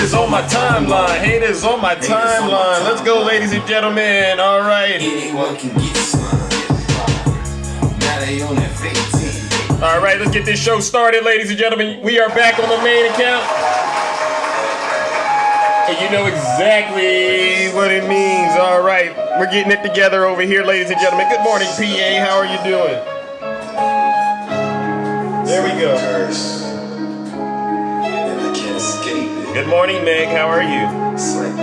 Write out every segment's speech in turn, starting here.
Haters on my timeline. Haters on my timeline. Let's go, ladies and gentlemen. All right. Anyone can get slime. Now they on that fake team. All right, let's get this show started, ladies and gentlemen. We are back on the main account. And you know exactly what it means. All right, we're getting it together over here, ladies and gentlemen. Good morning, PA. How are you doing? There we go. Good morning, Meg. How are you? It's like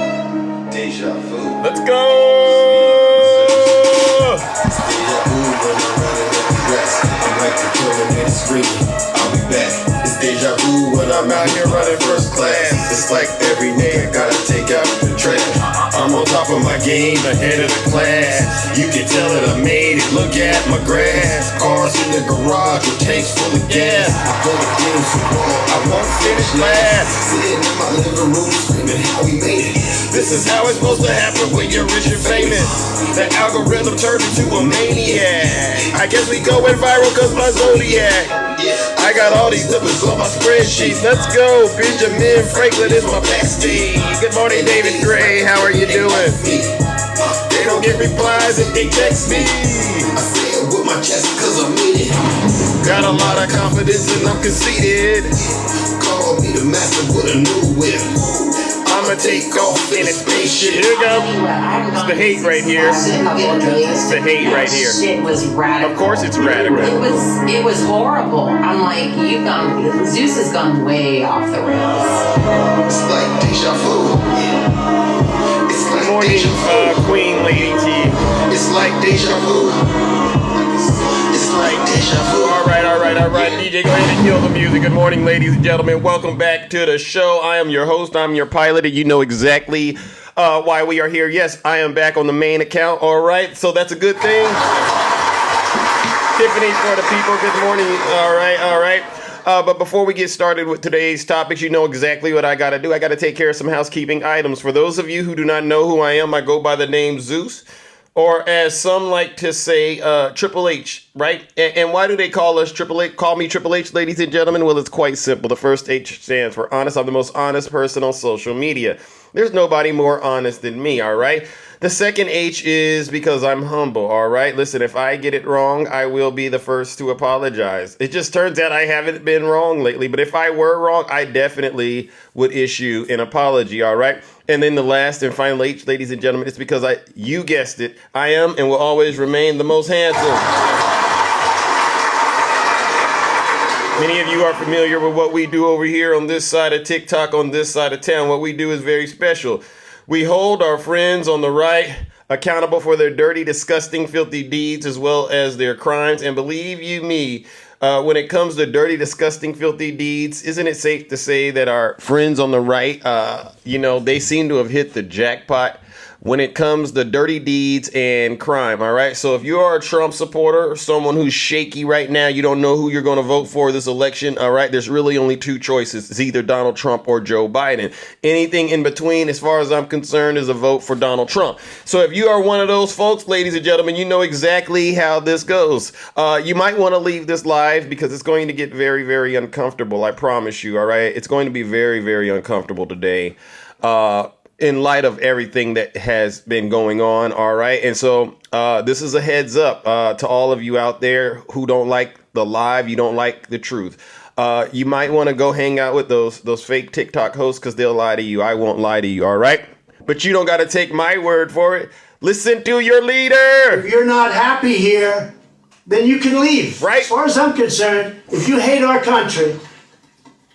deja vu. Let's go! It's deja vu when I'm running up the grass. I'm like the killer and screaming. I'll be back. It's deja vu when I'm out here running first class. It's like every day I gotta take out the trash. I'm on top of my game, ahead of the class. You can tell that I made it. Look at my grass. Cars in the garage with tanks full of gas. I play the game so long, I won't finish last. Sitting in my living room screaming how we made it. This is how it's supposed to happen when you're rich and famous. The algorithm turned into a maniac. I guess we going viral cause my zodiac. I got all these numbers on my spreadsheet. Let's go. Benjamin Franklin is my bestie. Good morning, David Gray. How are you doing? They don't get replies if they text me. I say it with my chest cause I mean it. Got a lot of confidence and I'm conceited. Call me the master with a new whip. I'ma take off in a spaceship. Here we go. It's the hate right here. It's the hate right here. Shit was radical. Of course it's radical. It was horrible. I'm like, Zeus has gone way off the rails. It's like deja vu. It's like Good morning, deja vu. Queen Lady T. It's like deja vu. It's like deja vu. All right. DJ, go ahead and kill the music. Good morning, ladies and gentlemen. Welcome back to the show. I am your host. I'm your pilot, and you know exactly why we are here. Yes, I am back on the main account. All right, so that's a good thing. Tiffany for the people. Good morning. All right. But before we get started with today's topics, you know exactly what I got to do. I got to take care of some housekeeping items. For those of you who do not know who I am, I go by the name Zeus. Or as some like to say, Triple H, right? And why do they call us Triple H? Call me Triple H, ladies and gentlemen? Well, it's quite simple. The first H stands for honest. I'm the most honest person on social media. There's nobody more honest than me, all right? The second H is because I'm humble, all right? Listen, if I get it wrong, I will be the first to apologize. It just turns out I haven't been wrong lately, but if I were wrong, I definitely would issue an apology, all right? And then the last and final H, ladies and gentlemen, it's because you guessed it, I am and will always remain the most handsome. Many of you are familiar with what we do over here on this side of TikTok, on this side of town. What we do is very special. We hold our friends on the right accountable for their dirty, disgusting, filthy deeds as well as their crimes. And believe you me, when it comes to dirty, disgusting, filthy deeds, isn't it safe to say that our friends on the right, they seem to have hit the jackpot when it comes to dirty deeds and crime, all right? So if you are a Trump supporter or someone who's shaky right now, you don't know who you're going to vote for this election, all right? There's really only two choices. It's either Donald Trump or Joe Biden. Anything in between, as far as I'm concerned, is a vote for Donald Trump. So if you are one of those folks, ladies and gentlemen, you know exactly how this goes. You might want to leave this live because it's going to get very, very uncomfortable. I promise you, all right? It's going to be very, very uncomfortable today. In light of everything that has been going on, all right? And so this is a heads up to all of you out there who don't like the live, you don't like the truth. You might want to go hang out with those fake TikTok hosts because they'll lie to you. I won't lie to you, all right? But you don't got to take my word for it. Listen to your leader. If you're not happy here, then you can leave. Right. As far as I'm concerned, if you hate our country,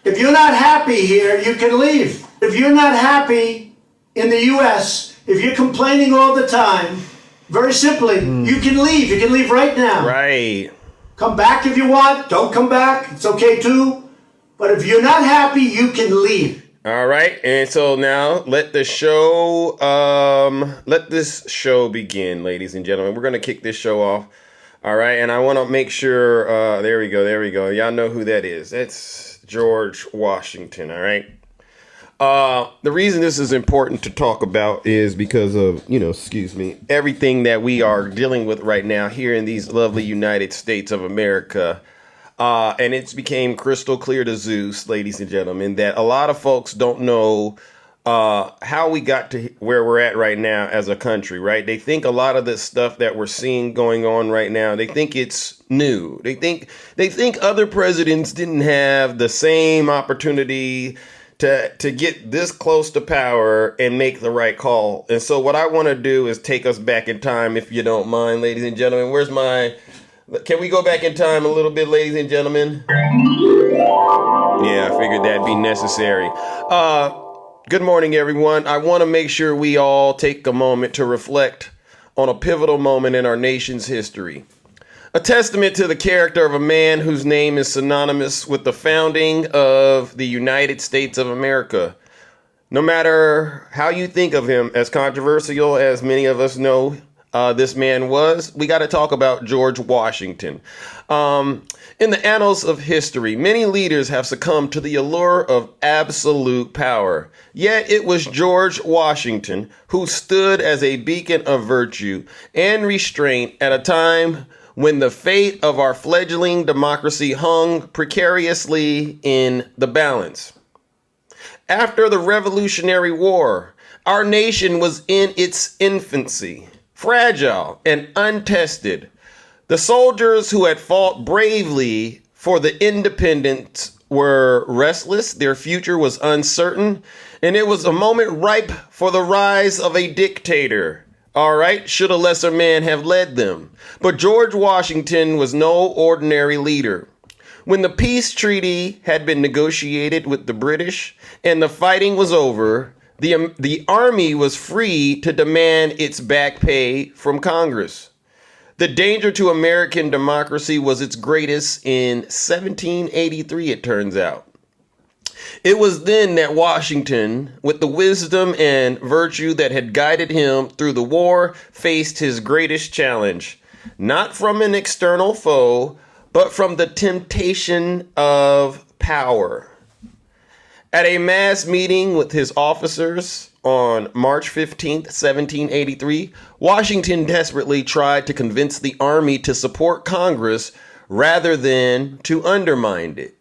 if you're not happy here, you can leave. If you're not happy in the U.S., if you're complaining all the time, very simply, you can leave. You can leave right now. Right. Come back if you want. Don't come back. It's okay too. But if you're not happy, you can leave. All right. And so now let this show begin, ladies and gentlemen. We're going to kick this show off. All right. And I want to make sure, there we go. Y'all know who that is. That's George Washington. All right. The reason this is important to talk about is because of, everything that we are dealing with right now here in these lovely United States of America. And it's became crystal clear to Zeus, ladies and gentlemen, that a lot of folks don't know how we got to where we're at right now as a country, right? They think a lot of this stuff that we're seeing going on right now, they think it's new. They think other presidents didn't have the same opportunity to get this close to power and make the right call. And so what I want to do is take us back in time, if you don't mind, ladies and gentlemen. Can we go back in time a little bit, ladies and gentlemen? Yeah, I figured that'd be necessary. Good morning, everyone. I want to make sure we all take a moment to reflect on a pivotal moment in our nation's history. A testament to the character of a man whose name is synonymous with the founding of the United States of America. No matter how you think of him, as controversial as many of us know this man was, we got to talk about George Washington. In the annals of history, many leaders have succumbed to the allure of absolute power. Yet it was George Washington who stood as a beacon of virtue and restraint at a time when the fate of our fledgling democracy hung precariously in the balance. After the Revolutionary War, our nation was in its infancy, fragile and untested. The soldiers who had fought bravely for the independence were restless, their future was uncertain, and it was a moment ripe for the rise of a dictator. All right, should a lesser man have led them? But George Washington was no ordinary leader. When the peace treaty had been negotiated with the British and the fighting was over, the army was free to demand its back pay from Congress. The danger to American democracy was its greatest in 1783, it turns out. It was then that Washington, with the wisdom and virtue that had guided him through the war, faced his greatest challenge, not from an external foe, but from the temptation of power. At a mass meeting with his officers on March 15th, 1783, Washington desperately tried to convince the army to support Congress rather than to undermine it.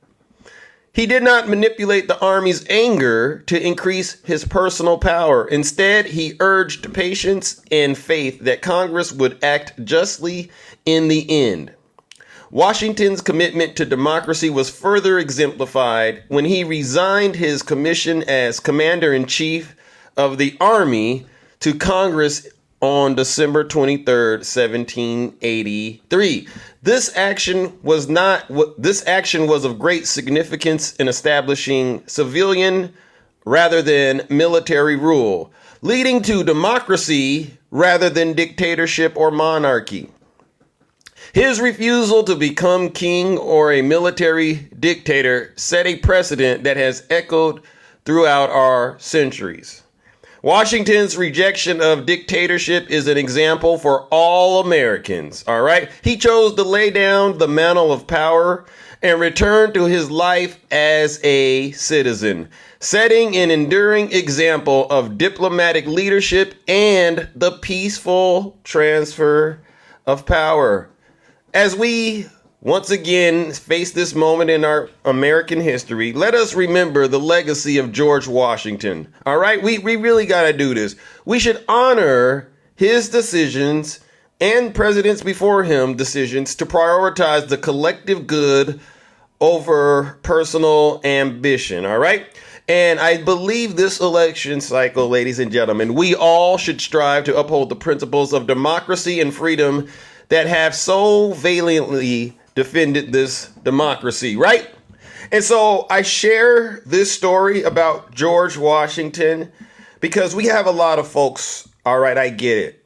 He did not manipulate the army's anger to increase his personal power. Instead, he urged patience and faith that Congress would act justly in the end. Washington's commitment to democracy was further exemplified when he resigned his commission as commander-in-chief of the army to Congress on December 23rd, 1783. This action was of great significance in establishing civilian rather than military rule, leading to democracy rather than dictatorship or monarchy. His refusal to become king or a military dictator set a precedent that has echoed throughout our centuries. Washington's rejection of dictatorship is an example for all Americans, all right? He chose to lay down the mantle of power and return to his life as a citizen, setting an enduring example of diplomatic leadership and the peaceful transfer of power. As we once again face this moment in our American history, let us remember the legacy of George Washington. All right, we really got to do this. We should honor his decisions and presidents before him decisions to prioritize the collective good over personal ambition. All right. And I believe this election cycle, ladies and gentlemen, we all should strive to uphold the principles of democracy and freedom that have so valiantly defended this democracy, right? And so I share this story about George Washington because we have a lot of folks. All right, I get it.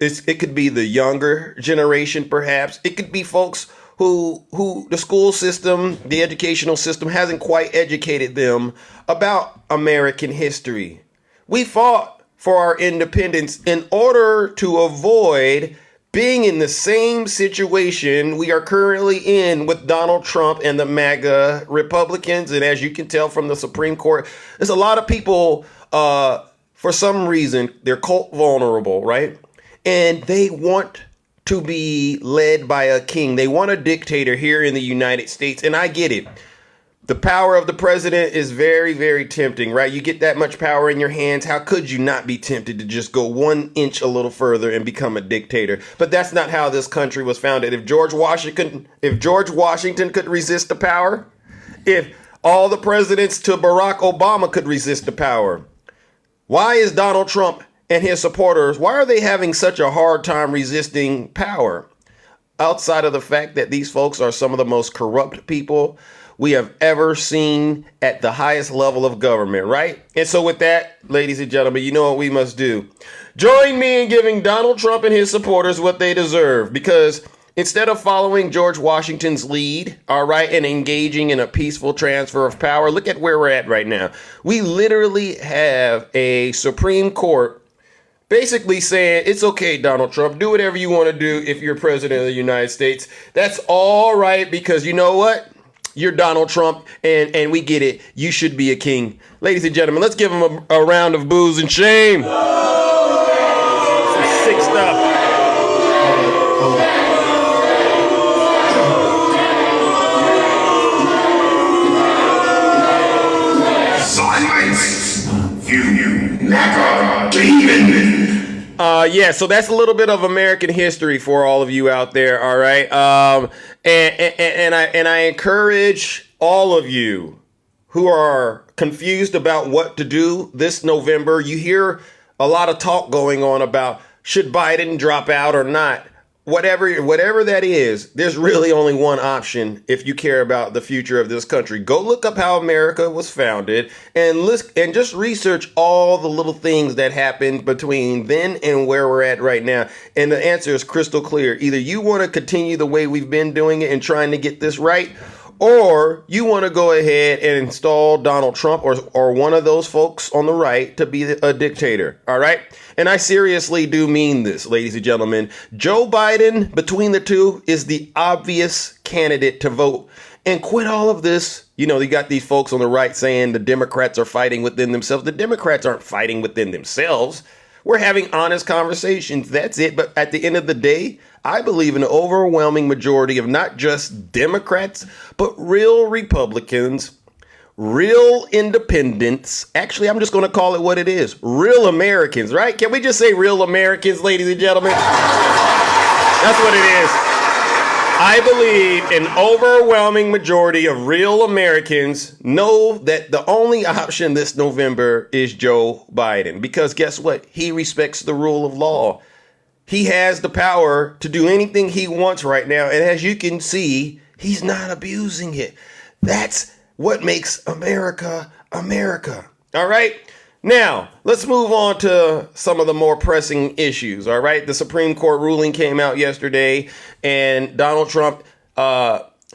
It could be the younger generation, perhaps. It could be folks who the school system, the educational system hasn't quite educated them about American history. We fought for our independence in order to avoid being in the same situation we are currently in with Donald Trump and the MAGA Republicans. And as you can tell from the Supreme Court, there's a lot of people, for some reason, they're cult vulnerable, right? And they want to be led by a king. They want a dictator here in the United States. And I get it. The power of the president is very, very tempting, right? You get that much power in your hands. How could you not be tempted to just go 1 inch a little further and become a dictator? But that's not how this country was founded. If George Washington could resist the power, if all the presidents to Barack Obama could resist the power, why is Donald Trump and his supporters, why are they having such a hard time resisting power? Outside of the fact that these folks are some of the most corrupt people we have ever seen at the highest level of government, right? And so with that, ladies and gentlemen, you know what we must do. Join me in giving Donald Trump and his supporters what they deserve, because instead of following George Washington's lead, all right, and engaging in a peaceful transfer of power, look at where we're at right now. We literally have a Supreme Court basically saying, it's okay, Donald Trump, do whatever you want to do if you're president of the United States. That's all right, because you know what? You're Donald Trump, and we get it. You should be a king. Ladies and gentlemen, let's give him a round of boos and shame. Some sick stuff. Silence! You NACA demon! Yeah, so that's a little bit of American history for all of you out there, all right? And I encourage all of you who are confused about what to do this November. You hear a lot of talk going on about should Biden drop out or not. Whatever that is, there's really only one option if you care about the future of this country. Go look up how America was founded and just research all the little things that happened between then and where we're at right now. And the answer is crystal clear. Either you want to continue the way we've been doing it and trying to get this right, or you want to go ahead and install Donald Trump or one of those folks on the right to be a dictator. All right. And I seriously do mean this, ladies and gentlemen. Joe Biden, between the two, is the obvious candidate to vote. And quit all of this. You know, you got these folks on the right saying the Democrats are fighting within themselves. The Democrats aren't fighting within themselves. We're having honest conversations. That's it. But at the end of the day, I believe an overwhelming majority of not just Democrats, but real Republicans, real independents. Actually, I'm just going to call it what it is. Real Americans, right? Can we just say real Americans, ladies and gentlemen? That's what it is. I believe an overwhelming majority of real Americans know that the only option this November is Joe Biden. Because guess what? He respects the rule of law. He has the power to do anything he wants right now. And as you can see, he's not abusing it. That's what makes America, America. All right. Now, let's move on to some of the more pressing issues. All right. The Supreme Court ruling came out yesterday, and Donald Trump,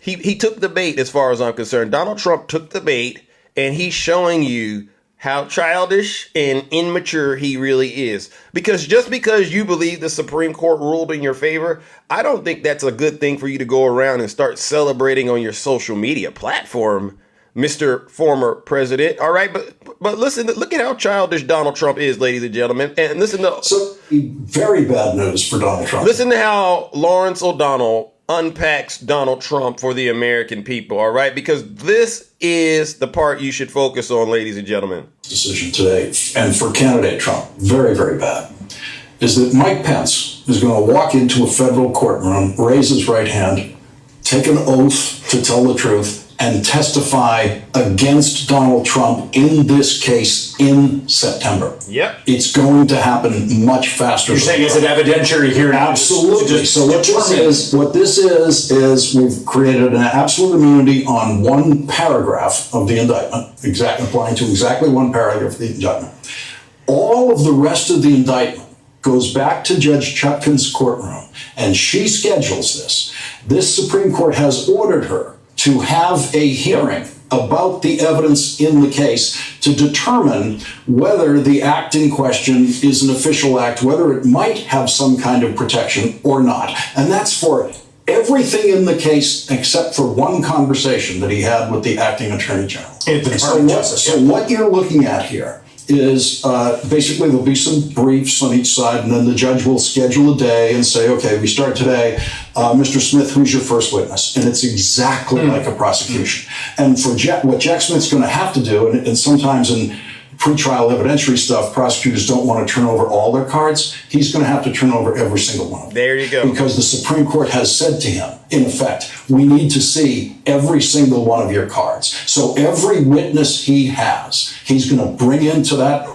he took the bait as far as I'm concerned. Donald Trump took the bait, and he's showing you how childish and immature he really is. Because just because you believe the Supreme Court ruled in your favor, I don't think that's a good thing for you to go around and start celebrating on your social media platform, Mr. Former President. All right, but listen, look at how childish Donald Trump is, ladies and gentlemen. And listen to... So, very bad news for Donald Trump. Listen to how Lawrence O'Donnell unpacks Donald Trump for the American people, all right? Because this is the part you should focus on, ladies and gentlemen. Decision today, and for candidate Trump, very, very bad, is that Mike Pence is going to walk into a federal courtroom, raise his right hand, take an oath to tell the truth, and testify against Donald Trump in this case in September. Yep. It's going to happen much faster. You're saying it's an evidentiary hearing? Absolutely. So what this is we've created an absolute immunity on one paragraph of the indictment, applying to exactly one paragraph of the indictment. All of the rest of the indictment goes back to Judge Chutkan's courtroom, and she schedules this. This Supreme Court has ordered her to have a hearing about the evidence in the case to determine whether the act in question is an official act, whether it might have some kind of protection or not. And that's for everything in the case except for one conversation that he had with the acting attorney general. At the Department of Justice. So what you're looking at here is basically there'll be some briefs on each side, and then the judge will schedule a day and say, okay, we start today. Mr. Smith, who's your first witness? And it's exactly like a prosecution. And for what Jack Smith's going to have to do, and sometimes in pretrial evidentiary stuff, prosecutors don't want to turn over all their cards. He's going to have to turn over every single one of them. There you go. Because the Supreme Court has said to him, in effect, we need to see every single one of your cards. So every witness he has, he's going to bring into that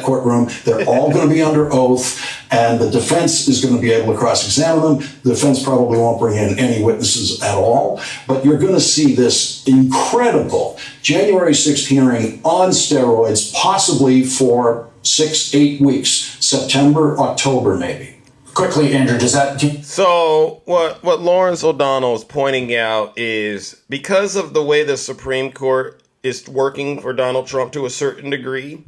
courtroom. They're all going to be under oath, and the defense is going to be able to cross-examine them. The defense probably won't bring in any witnesses at all, but you're going to see this incredible January 6th hearing on steroids, possibly for 6-8 weeks, September, October, maybe. Quickly, Andrew, does that... So what Lawrence O'Donnell is pointing out is because of the way the Supreme Court is working for Donald Trump to a certain degree,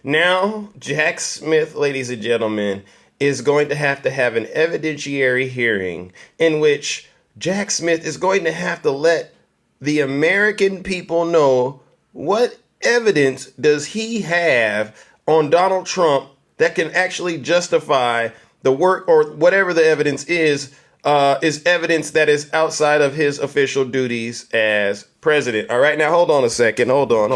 now Jack Smith, ladies and gentlemen, is going to have an evidentiary hearing in which Jack Smith is going to have to let the American people know what evidence does he have on Donald Trump that can actually justify the work, or whatever the evidence is evidence that is outside of his official duties as president. All right, now hold on a second. Hold on.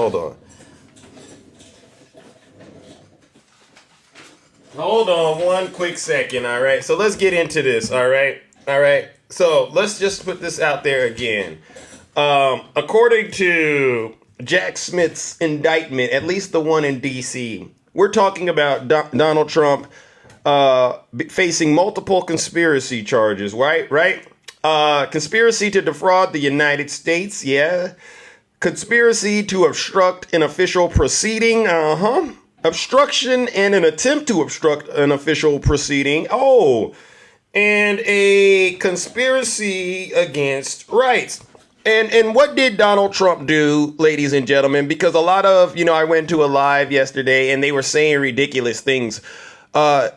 Hold on one quick second, all right? So let's get into this, all right? All right, so let's just put this out there again. According to Jack Smith's indictment, at least the one in D.C., we're talking about Donald Trump facing multiple conspiracy charges, right? Conspiracy to defraud the United States, yeah. Conspiracy to obstruct an official proceeding, Obstruction and an attempt to obstruct an official proceeding. Oh, and a conspiracy against rights. And what did Donald Trump do, ladies and gentlemen? Because a lot of, I went to a live yesterday and they were saying ridiculous things. The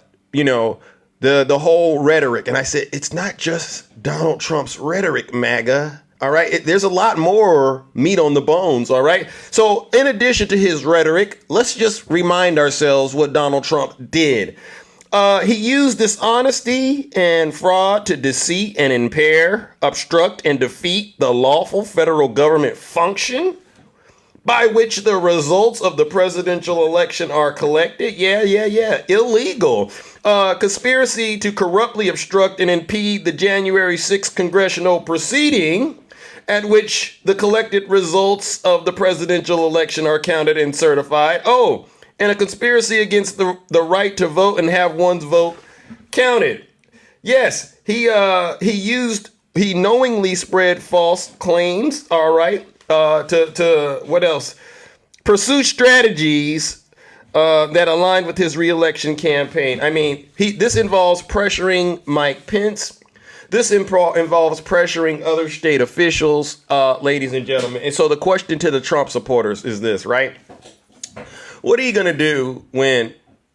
whole rhetoric. And I said, it's not just Donald Trump's rhetoric, MAGA. All right. There's a lot more meat on the bones. All right. So in addition to his rhetoric, let's just remind ourselves what Donald Trump did. He used dishonesty and fraud to deceit and impair, obstruct and defeat the lawful federal government function by which the results of the presidential election are collected. Yeah. Illegal. Conspiracy to corruptly obstruct and impede the January 6th congressional proceeding at which the collected results of the presidential election are counted and certified. Oh, and a conspiracy against the right to vote and have one's vote counted. Yes, he knowingly spread false claims. All right. To what else? Pursue strategies that align with his reelection campaign. I mean, this involves pressuring Mike Pence. This involves pressuring other state officials, ladies and gentlemen. And so the question to the Trump supporters is this, right? What are you going to do when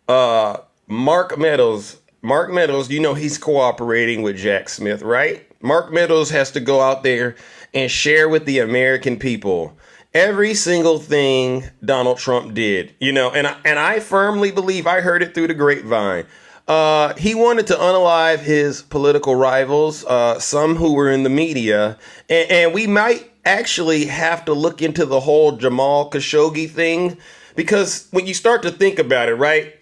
Mark Meadows, he's cooperating with Jack Smith, right? Mark Meadows has to go out there and share with the American people every single thing Donald Trump did, and I firmly believe, I heard it through the grapevine. He wanted to unalive his political rivals, some who were in the media, and we might actually have to look into the whole Jamal Khashoggi thing, because when you start to think about it, right?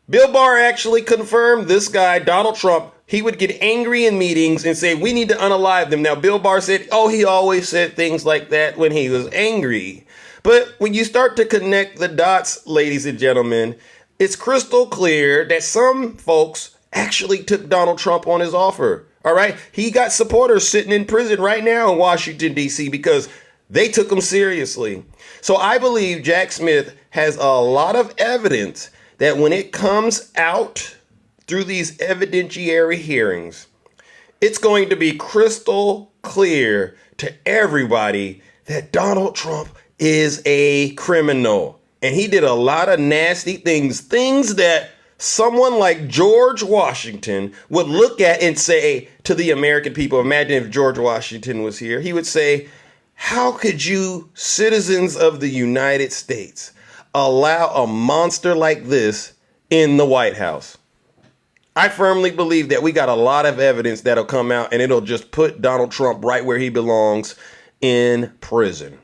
Bill Barr actually confirmed this guy, Donald Trump, he would get angry in meetings and say, we need to unalive them. Now, Bill Barr said, he always said things like that when he was angry. But when you start to connect the dots, ladies and gentlemen, it's crystal clear that some folks actually took Donald Trump on his offer. All right. He got supporters sitting in prison right now in Washington, D.C. because they took him seriously. So I believe Jack Smith has a lot of evidence that when it comes out through these evidentiary hearings, it's going to be crystal clear to everybody that Donald Trump is a criminal. And he did a lot of nasty things that someone like George Washington would look at and say to the American people, imagine if George Washington was here, he would say, how could you, citizens of the United States, allow a monster like this in the White House? I firmly believe that we got a lot of evidence that'll come out and it'll just put Donald Trump right where he belongs, in prison.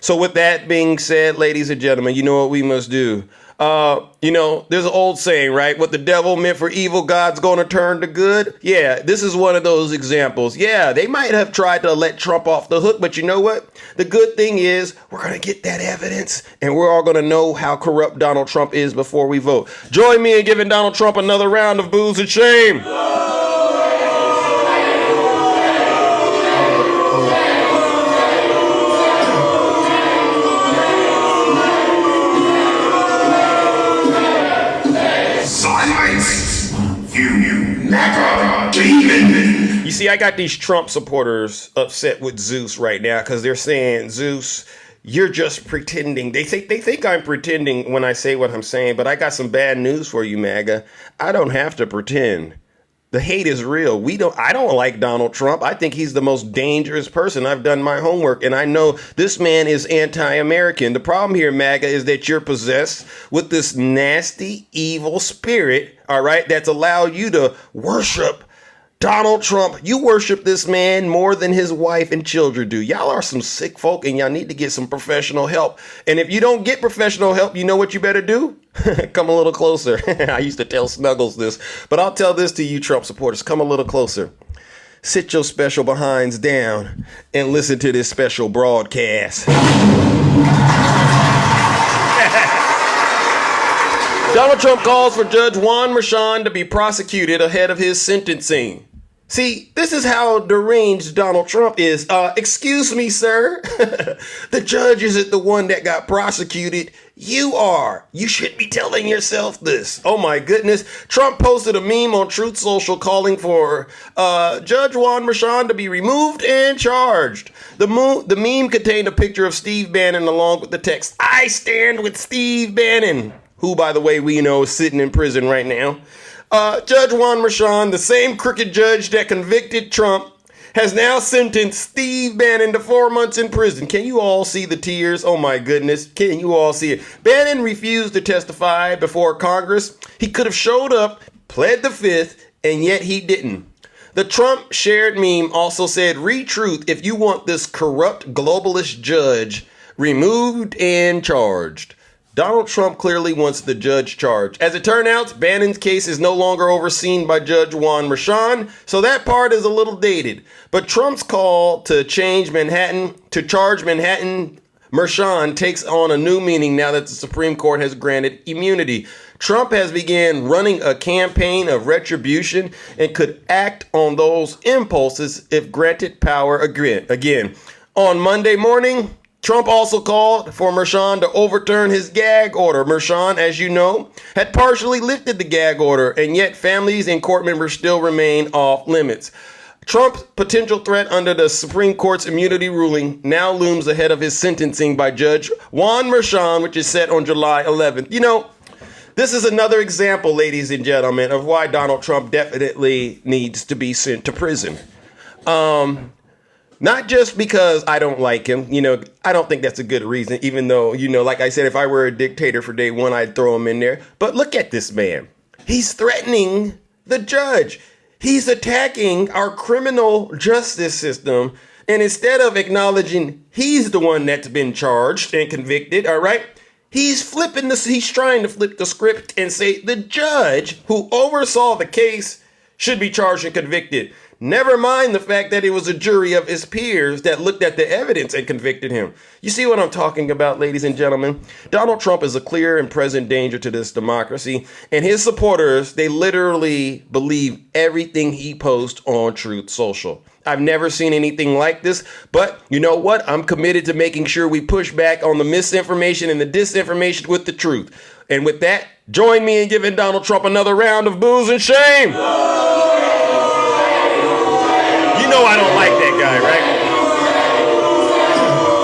So with that being said, ladies and gentlemen, you know what we must do. There's an old saying, right? What the devil meant for evil, God's going to turn to good. Yeah, this is one of those examples. Yeah, they might have tried to let Trump off the hook, but you know what? The good thing is we're going to get that evidence and we're all going to know how corrupt Donald Trump is before we vote. Join me in giving Donald Trump another round of booze and shame. You see, I got these Trump supporters upset with Zeus right now because they're saying, Zeus, you're just pretending. They think I'm pretending when I say what I'm saying, but I got some bad news for you, MAGA. I don't have to pretend. The hate is real. I don't like Donald Trump. I think he's the most dangerous person. I've done my homework and I know this man is anti-American. The problem here, MAGA, is that you're possessed with this nasty, evil spirit, all right, that's allowed you to worship Donald Trump. You worship this man more than his wife and children do. Y'all are some sick folk and y'all need to get some professional help. And if you don't get professional help, you know what you better do? Come a little closer. I used to tell Snuggles this, but I'll tell this to you Trump supporters. Come a little closer. Sit your special behinds down and listen to this special broadcast. Donald Trump calls for Judge Juan Merchan to be prosecuted ahead of his sentencing. See, this is how deranged Donald Trump is. Excuse me, sir. The judge isn't the one that got prosecuted. You are. You should be telling yourself this. Oh my goodness. Trump posted a meme on Truth Social calling for Judge Juan Merchan to be removed and charged. The meme contained a picture of Steve Bannon along with the text, "I stand with Steve Bannon," who, by the way, we know is sitting in prison right now. Judge Juan Merchan, the same crooked judge that convicted Trump, has now sentenced Steve Bannon to 4 months in prison. Can you all see the tears? Oh my goodness. Can you all see it? Bannon refused to testify before Congress. He could have showed up, pled the fifth, and yet he didn't. The Trump shared meme also said, "Read truth if you want this corrupt globalist judge removed and charged." Donald Trump clearly wants the judge charged. As it turned out, Bannon's case is no longer overseen by Judge Juan Merchan, so that part is a little dated. But Trump's call to charge Manhattan, Merchan takes on a new meaning now that the Supreme Court has granted immunity. Trump has begun running a campaign of retribution and could act on those impulses if granted power again. On Monday morning, Trump also called for Merchan to overturn his gag order. Merchan, as you know, had partially lifted the gag order, and yet families and court members still remain off limits. Trump's potential threat under the Supreme Court's immunity ruling now looms ahead of his sentencing by Judge Juan Merchan, which is set on July 11th. You know, this is another example, ladies and gentlemen, of why Donald Trump definitely needs to be sent to prison. Not just because I don't like him, I don't think that's a good reason, even though, like I said, if I were a dictator for day one, I'd throw him in there. But look at this man. He's threatening the judge. He's attacking our criminal justice system. And instead of acknowledging he's the one that's been charged and convicted, all right, he's trying to flip the script and say the judge who oversaw the case should be charged and convicted. Never mind the fact that it was a jury of his peers that looked at the evidence and convicted him. You see what I'm talking about, ladies and gentlemen? Donald Trump is a clear and present danger to this democracy, and his supporters, they literally believe everything he posts on Truth Social. I've never seen anything like this, but you know what? I'm committed to making sure we push back on the misinformation and the disinformation with the truth. And with that, join me in giving Donald Trump another round of booze and shame. You know I don't like that guy, right?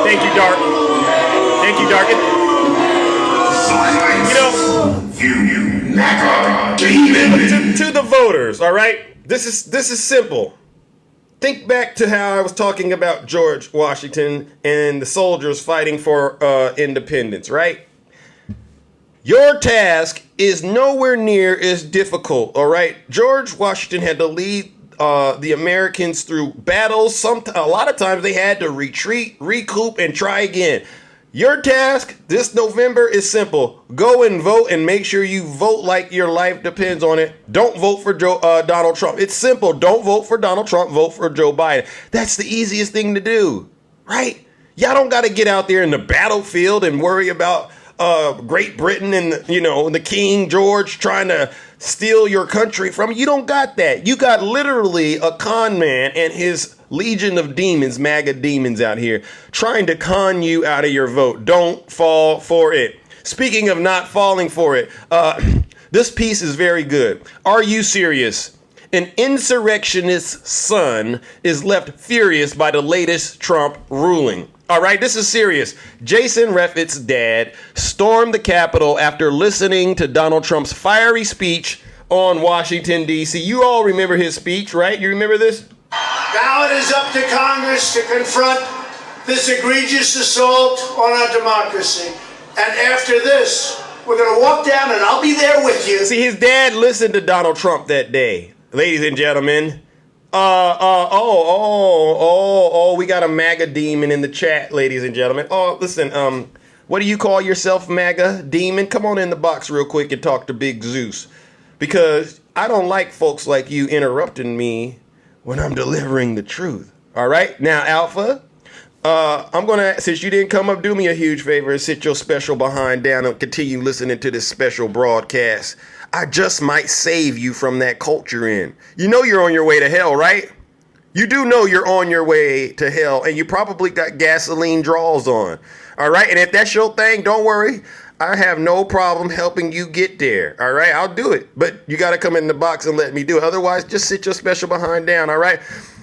Thank you, Dark. Thank you, Dark. To the voters, all right? This is simple. Think back to how I was talking about George Washington and the soldiers fighting for independence, right? Your task is nowhere near as difficult, all right? George Washington had to lead the Americans through battles. A lot of times they had to retreat, recoup, and try again. Your task this November is simple. Go and vote and make sure you vote like your life depends on it. Don't vote for Donald Trump. It's simple. Don't vote for Donald Trump. Vote for Joe Biden. That's the easiest thing to do, right? Y'all don't got to get out there in the battlefield and worry about Great Britain and, the King George trying to steal your country from you. You don't got that. You got literally a con man and his legion of demons, MAGA demons out here trying to con you out of your vote. Don't fall for it. Speaking of not falling for it, this piece is very good. Are you serious? An insurrectionist's son is left furious by the latest Trump ruling. All right, this is serious. Jason Reffitt's dad stormed the Capitol after listening to Donald Trump's fiery speech on Washington, D.C. You all remember his speech, right? You remember this? Now it is up to Congress to confront this egregious assault on our democracy. And after this, we're going to walk down and I'll be there with you. See, his dad listened to Donald Trump that day, ladies and gentlemen. We got a MAGA demon in the chat, ladies and gentlemen. Oh, listen, what do you call yourself, MAGA demon? Come on in the box real quick and talk to Big Zeus. Because I don't like folks like you interrupting me when I'm delivering the truth. All right? Now, Alpha, I'm going to, since you didn't come up, do me a huge favor and sit your special behind down and continue listening to this special broadcast. I just might save you from that cult you're in. You know you're on your way to hell, right? You do know you're on your way to hell, and you probably got gasoline draws on. All right? And if that's your thing, don't worry. I have no problem helping you get there. All right? I'll do it. But you got to come in the box and let me do it. Otherwise, just sit your special behind down. All right?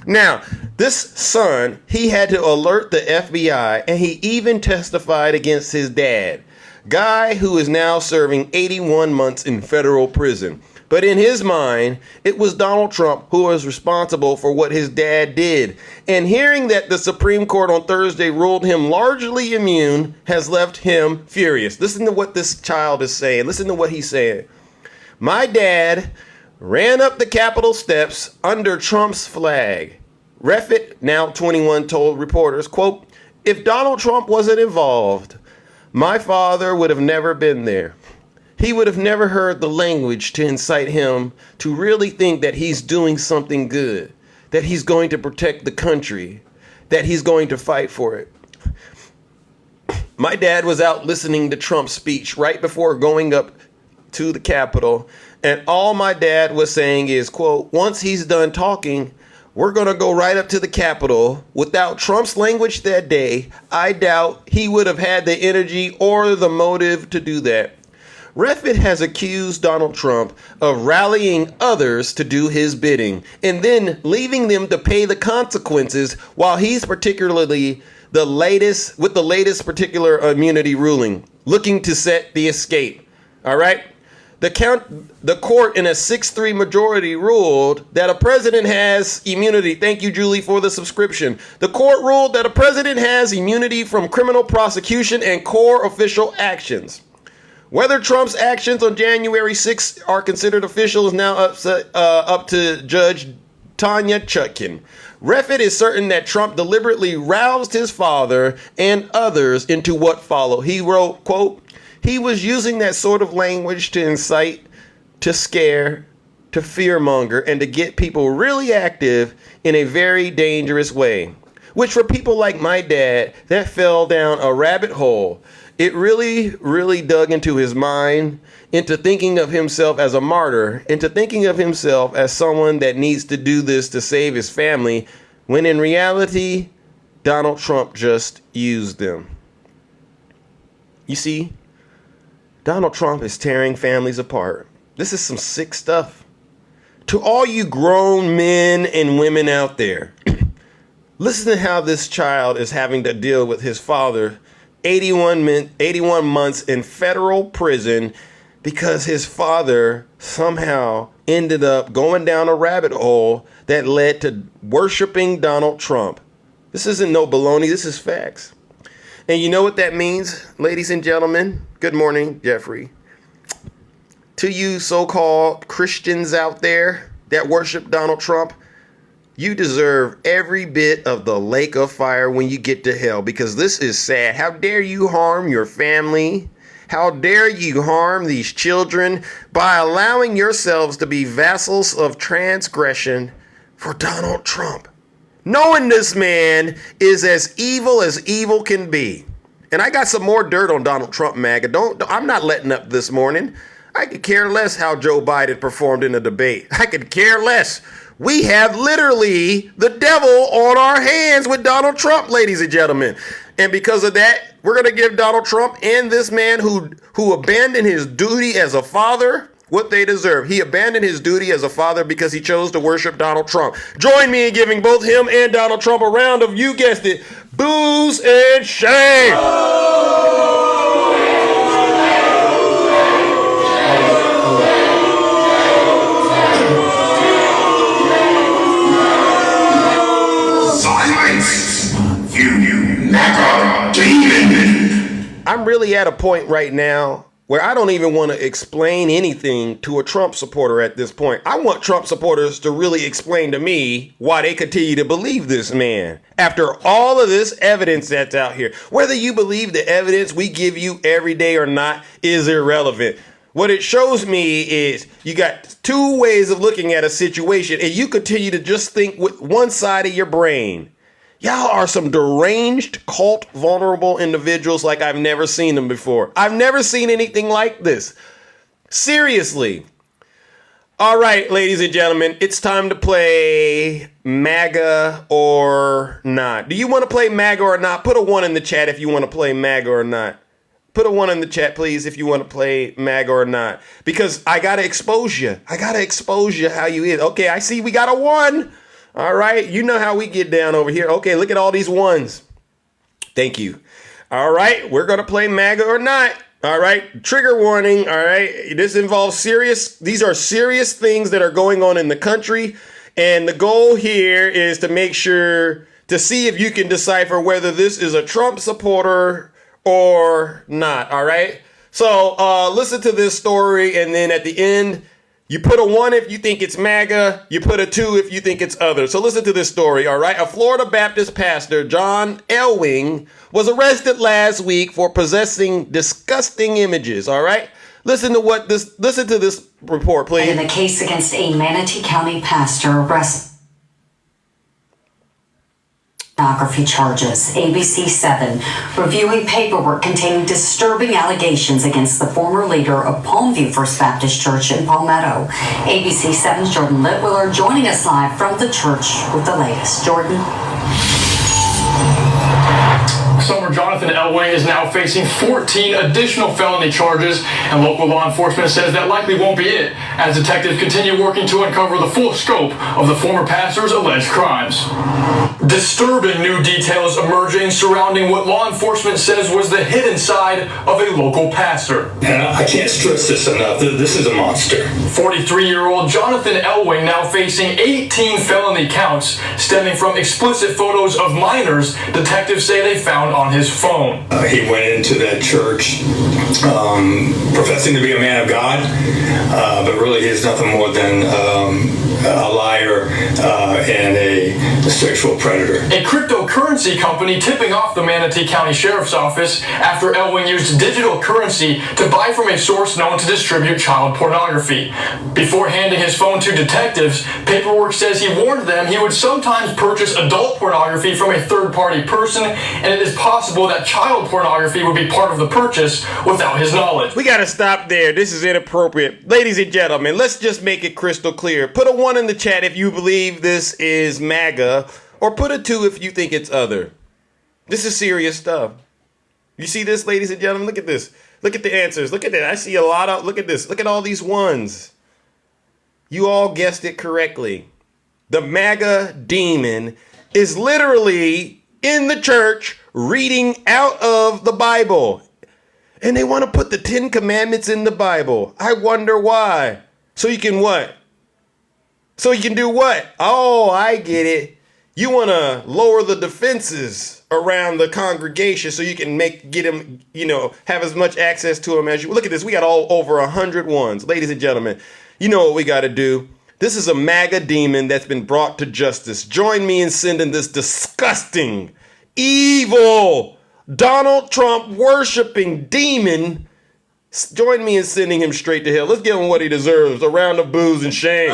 Now, this son, he had to alert the FBI, and he even testified against his dad, guy who is now serving 81 months in federal prison. But in his mind, it was Donald Trump who was responsible for what his dad did. And hearing that the Supreme Court on Thursday ruled him largely immune has left him furious. Listen to what this child is saying. Listen to what he's saying. My dad ran up the Capitol steps under Trump's flag. Reffitt, now 21, told reporters, quote, "If Donald Trump wasn't involved, my father would have never been there. He would have never heard the language to incite him to really think that he's doing something good, that he's going to protect the country, that he's going to fight for it." My dad was out listening to Trump's speech right before going up to the Capitol, and all my dad was saying is, quote, "Once he's done talking, we're going to go right up to the Capitol." Without Trump's language that day, I doubt he would have had the energy or the motive to do that. Reffitt has accused Donald Trump of rallying others to do his bidding and then leaving them to pay the consequences while he's particularly the latest particular immunity ruling, looking to set the escape. All right? The court in a 6-3 majority ruled that a president has immunity. Thank you, Julie, for the subscription. The court ruled that a president has immunity from criminal prosecution and core official actions. Whether Trump's actions on January 6th are considered official is now up to Judge Tanya Chutkin. Reffitt is certain that Trump deliberately roused his father and others into what followed. He wrote, quote, "He was using that sort of language to incite, to scare, to fearmonger, and to get people really active in a very dangerous way, which for people like my dad, that fell down a rabbit hole. It really, really dug into his mind, into thinking of himself as a martyr, into thinking of himself as someone that needs to do this to save his family, when in reality, Donald Trump just used them." You see, Donald Trump is tearing families apart. This is some sick stuff. To all you grown men and women out there, listen to how this child is having to deal with his father 81 months in federal prison because his father somehow ended up going down a rabbit hole that led to worshiping Donald Trump. This isn't no baloney. This is facts. And you know what that means, ladies and gentlemen? Good morning, Jeffrey. to you so-called Christians out there that worship Donald Trump, you deserve every bit of the lake of fire when you get to hell, because this is sad. How dare you harm your family? How dare you harm these children by allowing yourselves to be vassals of transgression for Donald Trump? Knowing this man is as evil can be. And I got some more dirt on Donald Trump, MAGA. I'm not letting up this morning. I could care less how Joe Biden performed in a debate. I could care less. We have literally the devil on our hands with Donald Trump, ladies and gentlemen. And because of that, we're going to give Donald Trump and this man who abandoned his duty as a father what they deserve. He abandoned his duty as a father because he chose to worship Donald Trump. Join me in giving both him and Donald Trump a round of, you guessed it, boos and shame. Silence! You MAGA demon! I'm really at a point right now where I don't even want to explain anything to a Trump supporter at this point. I want Trump supporters to really explain to me why they continue to believe this man. After all of this evidence that's out here, whether you believe the evidence we give you every day or not is irrelevant. What it shows me is you got two ways of looking at a situation, and you continue to just think with one side of your brain. Y'all are some deranged, cult, vulnerable individuals like I've never seen them before. I've never seen anything like this. Seriously. All right, ladies and gentlemen, it's time to play MAGA or not. Do you want to play MAGA or not? Put a 1 in the chat if you want to play MAGA or not. Put a 1 in the chat, please, if you want to play MAGA or not. Because I got to expose you. I got to expose you how you is. Okay, I see we got a 1. All right, you know how we get down over here. Okay, look at all these 1s. Thank you. All right, we're going to play MAGA or not. All right, trigger warning. All right, these are serious things that are going on in the country. And the goal here is to make sure to see if you can decipher whether this is a Trump supporter or not. All right, so listen to this story, and then at the end, you put a 1 if you think it's MAGA. You put a 2 if you think it's other. So listen to this story, all right? A Florida Baptist pastor, John Elwing, was arrested last week for possessing disgusting images, all right? Listen to this report, please. In a case against a Manatee County pastor arrested pornography charges. ABC 7 reviewing paperwork containing disturbing allegations against the former leader of Palmview First Baptist Church in Palmetto. ABC 7's Jordan Litwiller joining us live from the church with the latest. Jordan. Summer Jonathan Elway is now facing 14 additional felony charges, and local law enforcement says that likely won't be it, as detectives continue working to uncover the full scope of the former pastor's alleged crimes. Disturbing new details emerging surrounding what law enforcement says was the hidden side of a local pastor. And I can't stress this enough. This is a monster. 43-year-old Jonathan Elway now facing 18 felony counts stemming from explicit photos of minors detectives say they found on his phone. He went into that church professing to be a man of God, but really he's nothing more than a liar and a sexual predator. A cryptocurrency company tipping off the Manatee County Sheriff's Office after Elwing used digital currency to buy from a source known to distribute child pornography. Before handing his phone to detectives, paperwork says he warned them he would sometimes purchase adult pornography from a third-party person, and it is possible that child pornography would be part of the purchase without his knowledge. We got to stop there. This is inappropriate. Ladies and gentlemen, let's just make it crystal clear. Put a 1 in the chat if you believe this is MAGA, or put a 2 if you think it's other. This is serious stuff. You see this, ladies and gentlemen? Look at this. Look at the answers. Look at that. I see a lot of, look at this. Look at all these 1s. You all guessed it correctly. The MAGA demon is literally in the church reading out of the Bible. And they want to put the 10 Commandments in the Bible. I wonder why. So you can what? So you can do what? Oh, I get it. You want to lower the defenses around the congregation so you can get him, have as much access to him as you. Look at this. We got all over 100 ones. Ladies and gentlemen, you know what we got to do. This is a MAGA demon that's been brought to justice. Join me in sending this disgusting, evil, Donald Trump worshiping demon. Join me in sending him straight to hell. Let's give him what he deserves. A round of boos and shame.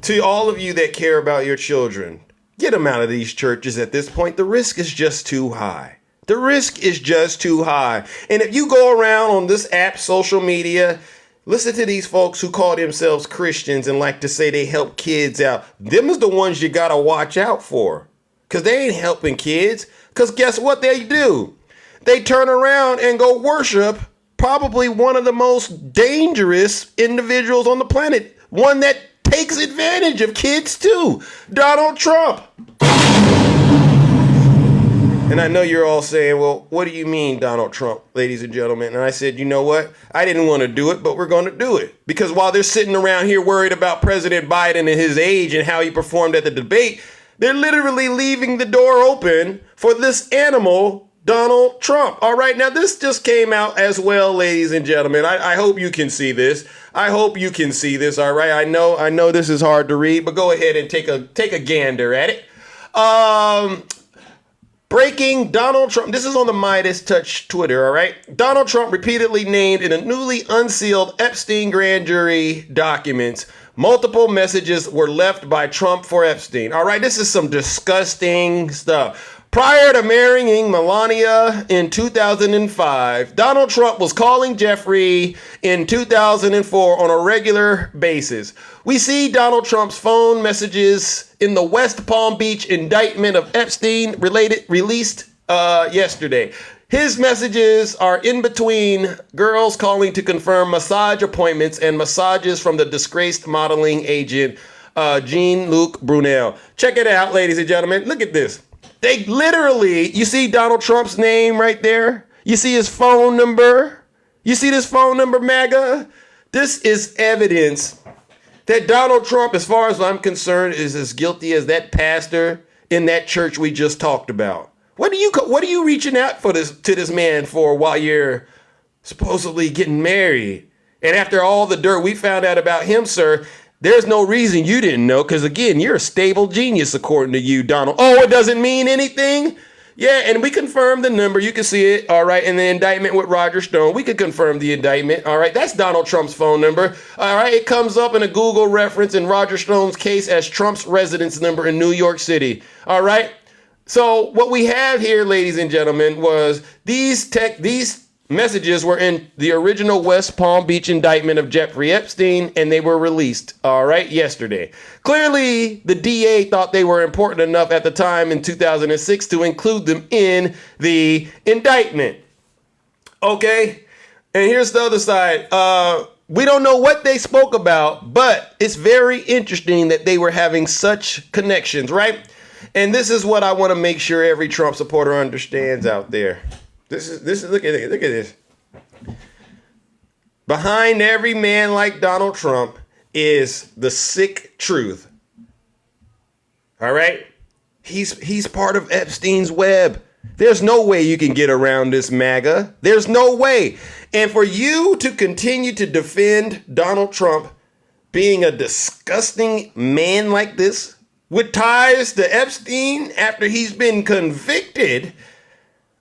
To all of you that care about your children, get them out of these churches at this point. The risk is just too high. The risk is just too high. And if you go around on this app, social media, listen to these folks who call themselves Christians and like to say they help kids out. Them is the ones you got to watch out for, because they ain't helping kids. Because guess what they do? They turn around and go worship probably one of the most dangerous individuals on the planet. One that takes advantage of kids too. Donald Trump. And I know you're all saying, well, what do you mean, Donald Trump, ladies and gentlemen? And I said, you know what? I didn't want to do it, but we're going to do it. Because while they're sitting around here worried about President Biden and his age and how he performed at the debate, they're literally leaving the door open for this animal, Donald Trump. All right, now this just came out as well, ladies and gentlemen. I hope you can see this. I hope you can see this. All right, I know this is hard to read, but go ahead and take a gander at it. Breaking Donald Trump. This is on the Midas Touch Twitter. All right, Donald Trump repeatedly named in a newly unsealed Epstein grand jury documents. Multiple messages were left by Trump for Epstein. All right, this is some disgusting stuff. Prior to marrying Melania in 2005, Donald Trump was calling Jeffrey in 2004 on a regular basis. We see Donald Trump's phone messages in the West Palm Beach indictment of Epstein released yesterday. His messages are in between girls calling to confirm massage appointments and massages from the disgraced modeling agent Jean-Luc Brunel. Check it out, ladies and gentlemen. Look at this. They literally, you see Donald Trump's name right there? You see his phone number? You see this phone number, MAGA? This is evidence that Donald Trump, as far as I'm concerned, is as guilty as that pastor in that church we just talked about. What are you reaching out to this man for while you're supposedly getting married? And after all the dirt we found out about him, sir, there's no reason you didn't know, because, again, you're a stable genius, according to you, Donald. Oh, it doesn't mean anything? Yeah, and we confirmed the number. You can see it, all right, in the indictment with Roger Stone. We could confirm the indictment, all right? That's Donald Trump's phone number, all right? It comes up in a Google reference in Roger Stone's case as Trump's residence number in New York City, all right? So what we have here, ladies and gentlemen, was these messages were in the original West Palm Beach indictment of Jeffrey Epstein, and they were released, all right, yesterday. Clearly, the DA thought they were important enough at the time in 2006 to include them in the indictment. Okay, and here's the other side. We don't know what they spoke about, but it's very interesting that they were having such connections, right? And this is what I want to make sure every Trump supporter understands out there. This is look at it. Look at this. Behind every man like Donald Trump is the sick truth. All right? He's part of Epstein's web. There's no way you can get around this, MAGA. There's no way. And for you to continue to defend Donald Trump being a disgusting man like this with ties to Epstein after he's been convicted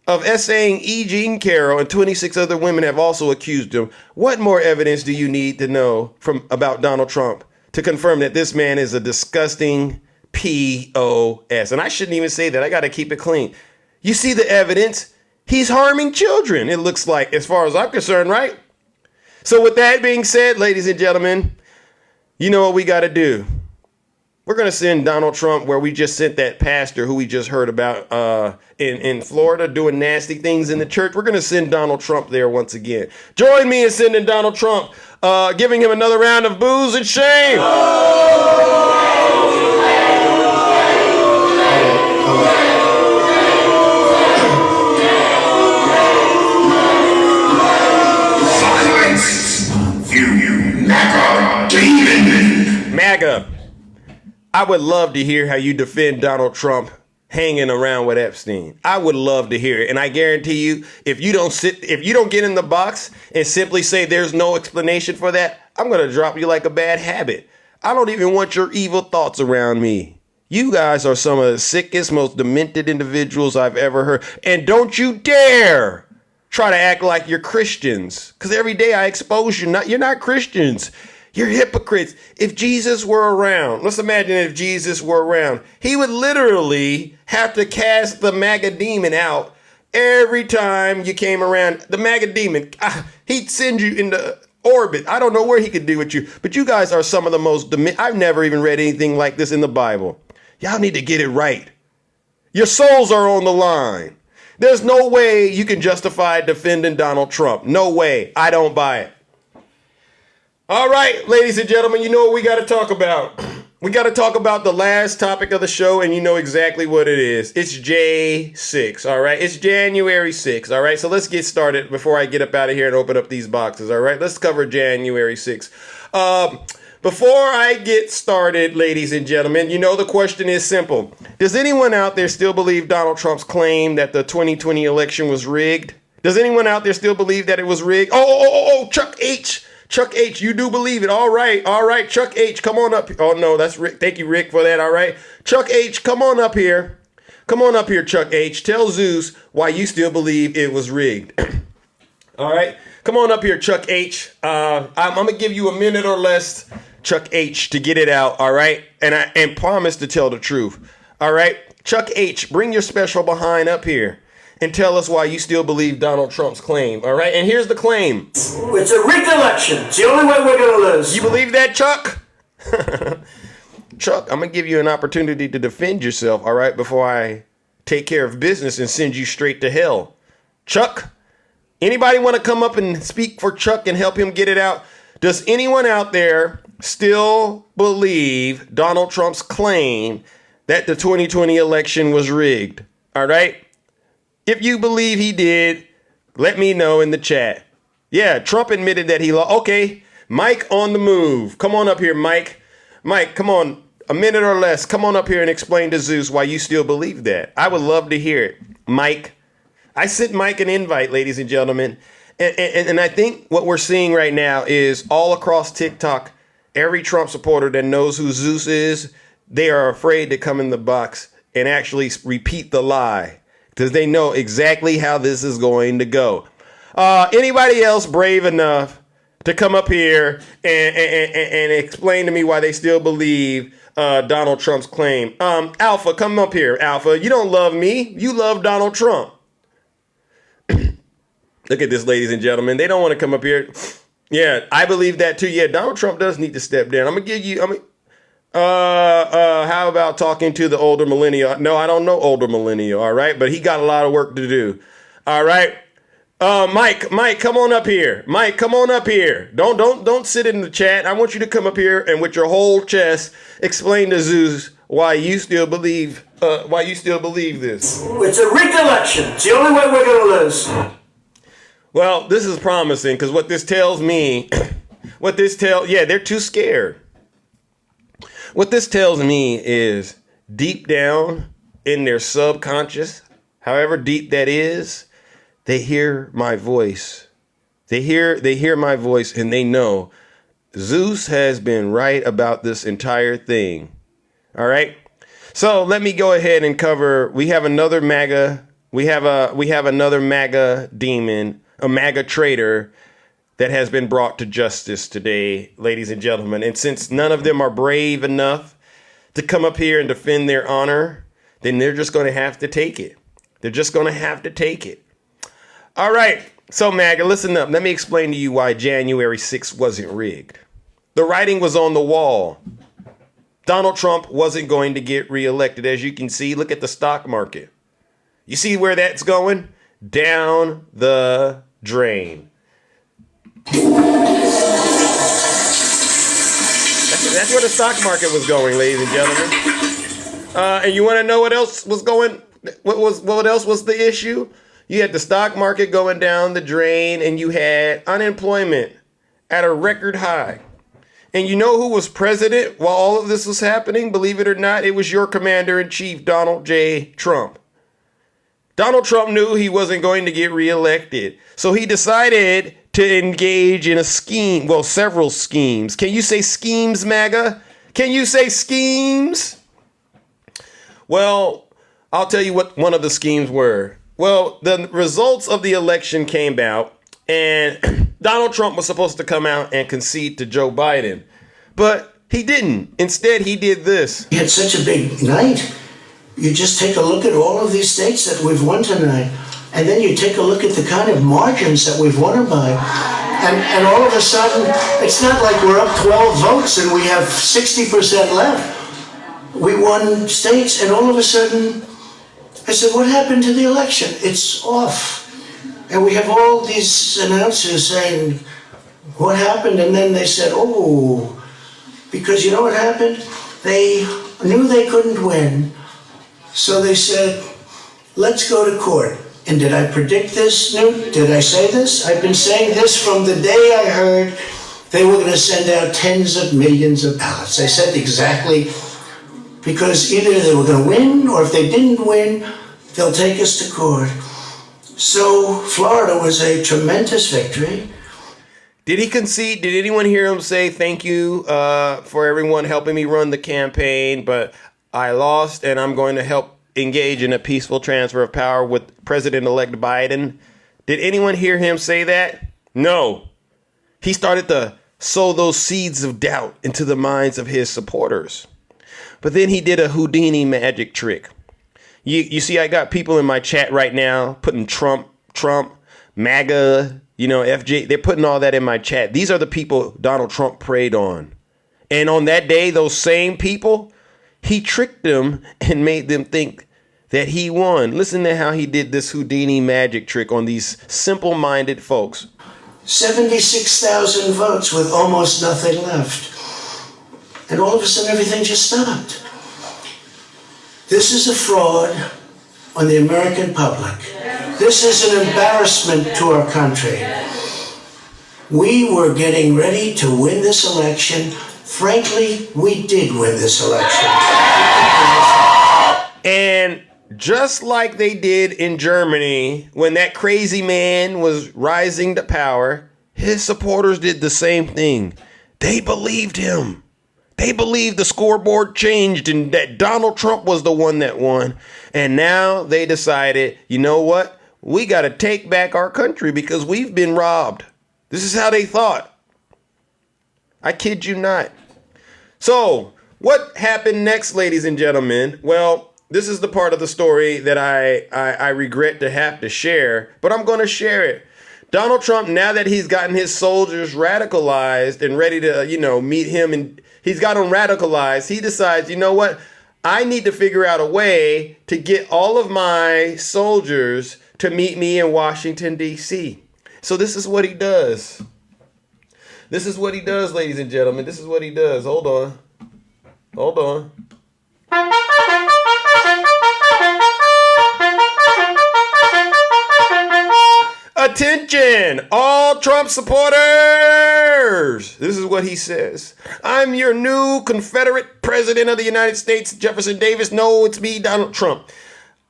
of essaying E. Jean Carroll, and 26 other women have also accused him. What more evidence do you need to know about Donald Trump to confirm that this man is a disgusting POS? And I shouldn't even say that. I got to keep it clean. You see the evidence? He's harming children, it looks like, as far as I'm concerned, right? So with that being said, ladies and gentlemen, you know what we got to do. We're going to send Donald Trump where we just sent that pastor who we just heard about in Florida doing nasty things in the church. We're going to send Donald Trump there once again. Join me in sending Donald Trump, giving him another round of boos and shame. MAGA, I would love to hear how you defend Donald Trump hanging around with Epstein. I would love to hear it. And I guarantee you, if you don't get in the box and simply say there's no explanation for that, I'm going to drop you like a bad habit. I don't even want your evil thoughts around me. You guys are some of the sickest, most demented individuals I've ever heard. And don't you dare try to act like you're Christians, because every day I expose you. You're not Christians. You're hypocrites. If Jesus were around, let's imagine if Jesus were around, he would literally have to cast the MAGA demon out every time you came around. The MAGA demon, he'd send you into orbit. I don't know where he could do with you, but you guys are some of the most I've never even read anything like this in the Bible. Y'all need to get it right. Your souls are on the line. There's no way you can justify defending Donald Trump. No way. I don't buy it. All right, ladies and gentlemen, you know what we got to talk about. We got to talk about the last topic of the show, and you know exactly what it is. It's J6, all right? It's January 6th, all right? So let's get started before I get up out of here and open up these boxes, all right? Let's cover January 6th. Before I get started, ladies and gentlemen, you know the question is simple. Does anyone out there still believe Donald Trump's claim that the 2020 election was rigged? Does anyone out there still believe that it was rigged? Oh, Chuck H., you do believe it. All right, Chuck H., come on up. Oh, no, that's Rick. Thank you, Rick, for that, all right? Chuck H., come on up here. Come on up here, Chuck H. Tell Zeus why you still believe it was rigged. All right? Come on up here, Chuck H. I'm going to give you a minute or less, Chuck H., to get it out, all right? And promise to tell the truth, all right? Chuck H., bring your special behind up here and tell us why you still believe Donald Trump's claim, all right? And here's the claim. It's a rigged election. It's the only way we're going to lose. You believe that, Chuck? Chuck, I'm going to give you an opportunity to defend yourself, all right, before I take care of business and send you straight to hell. Chuck, anybody want to come up and speak for Chuck and help him get it out? Does anyone out there still believe Donald Trump's claim that the 2020 election was rigged, all right? If you believe he did, let me know in the chat. Yeah, Trump admitted that he lost. Okay, Mike on the move. Come on up here, Mike. Mike, come on, a minute or less. Come on up here and explain to Zeus why you still believe that. I would love to hear it. Mike. I sent Mike an invite, ladies and gentlemen. And I think what we're seeing right now is all across TikTok, every Trump supporter that knows who Zeus is, they are afraid to come in the box and actually repeat the lie, because they know exactly how this is going to go. Anybody else brave enough to come up here and explain to me why they still believe Donald Trump's claim? Alpha, come up here. Alpha, you don't love me. You love Donald Trump. Look at this, ladies and gentlemen. They don't want to come up here. Yeah, I believe that too. Yeah, Donald Trump does need to step down. I'm going to give you, how about talking to the older millennial? No, I don't know older millennial, all right? But he got a lot of work to do, all right? Mike, come on up here. Mike, come on up here. Don't sit in the chat. I want you to come up here and with your whole chest explain to Zeus why you still believe this. It's a rigged election. It's the only way we're going to lose. Well, this is promising, because what this tells me, they're too scared. What this tells me is deep down in their subconscious, however deep that is, they hear my voice. They hear my voice, and they know Zeus has been right about this entire thing. All right. So let me go ahead and cover. We have another MAGA. We have another MAGA demon, a MAGA traitor that has been brought to justice today, ladies and gentlemen. And since none of them are brave enough to come up here and defend their honor, then they're just going to have to take it. They're just going to have to take it. All right. So MAGA, listen up. Let me explain to you why January 6th wasn't rigged. The writing was on the wall. Donald Trump wasn't going to get reelected. As you can see, look at the stock market. You see where that's going? Down the drain. That's where the stock market was going, ladies and gentlemen. And you want to know what else was going? What else was the issue? You had the stock market going down the drain, and you had unemployment at a record high. And you know who was president while all of this was happening? Believe it or not, it was your commander-in-chief, Donald J. Trump. Donald Trump knew he wasn't going to get reelected. So he decided to engage in a scheme, well, several schemes. Can you say schemes, MAGA? Can you say schemes? Well, I'll tell you what one of the schemes were. Well, the results of the election came out, and Donald Trump was supposed to come out and concede to Joe Biden, but he didn't. Instead, he did this. We had such a big night. You just take a look at all of these states that we've won tonight, and then you take a look at the kind of margins that we've won them by. And all of a sudden, it's not like we're up 12 votes and we have 60% left. We won states, and all of a sudden, I said, what happened to the election? It's off. And we have all these announcers saying, what happened? And then they said, oh, because you know what happened? They knew they couldn't win. So they said, let's go to court. And did I predict this, Newt? Did I say this? I've been saying this from the day I heard they were going to send out tens of millions of ballots. I said exactly, because either they were going to win, or if they didn't win, they'll take us to court. So Florida was a tremendous victory. Did he concede? Did anyone hear him say, thank you for everyone helping me run the campaign, but I lost and I'm going to help engage in a peaceful transfer of power with President-elect Biden? Did anyone hear him say that? No. He started to sow those seeds of doubt into the minds of his supporters. But then he did a Houdini magic trick. You see, I got people in my chat right now putting Trump, MAGA, FJ. They're putting all that in my chat. These are the people Donald Trump preyed on. And on that day, those same people, he tricked them and made them think that he won. Listen to how he did this Houdini magic trick on these simple-minded folks. 76,000 votes with almost nothing left. And all of a sudden, everything just stopped. This is a fraud on the American public. This is an embarrassment to our country. We were getting ready to win this election. Frankly, we did win this election. And just like they did in Germany, when that crazy man was rising to power, his supporters did the same thing. They believed him. They believed the scoreboard changed and that Donald Trump was the one that won. And now they decided, you know what? We got to take back our country because we've been robbed. This is how they thought. I kid you not. So what happened next, ladies and gentlemen? Well, this is the part of the story that I regret to have to share, but I'm going to share it. Donald Trump, now that he's gotten his soldiers radicalized and ready to, meet him, and he's got them radicalized, he decides, you know what? I need to figure out a way to get all of my soldiers to meet me in Washington, D.C. So this is what he does. This is what he does, ladies and gentlemen. This is what he does. Hold on. Attention, all Trump supporters. This is what he says. I'm your new Confederate President of the United States, Jefferson Davis. No, it's me, Donald Trump.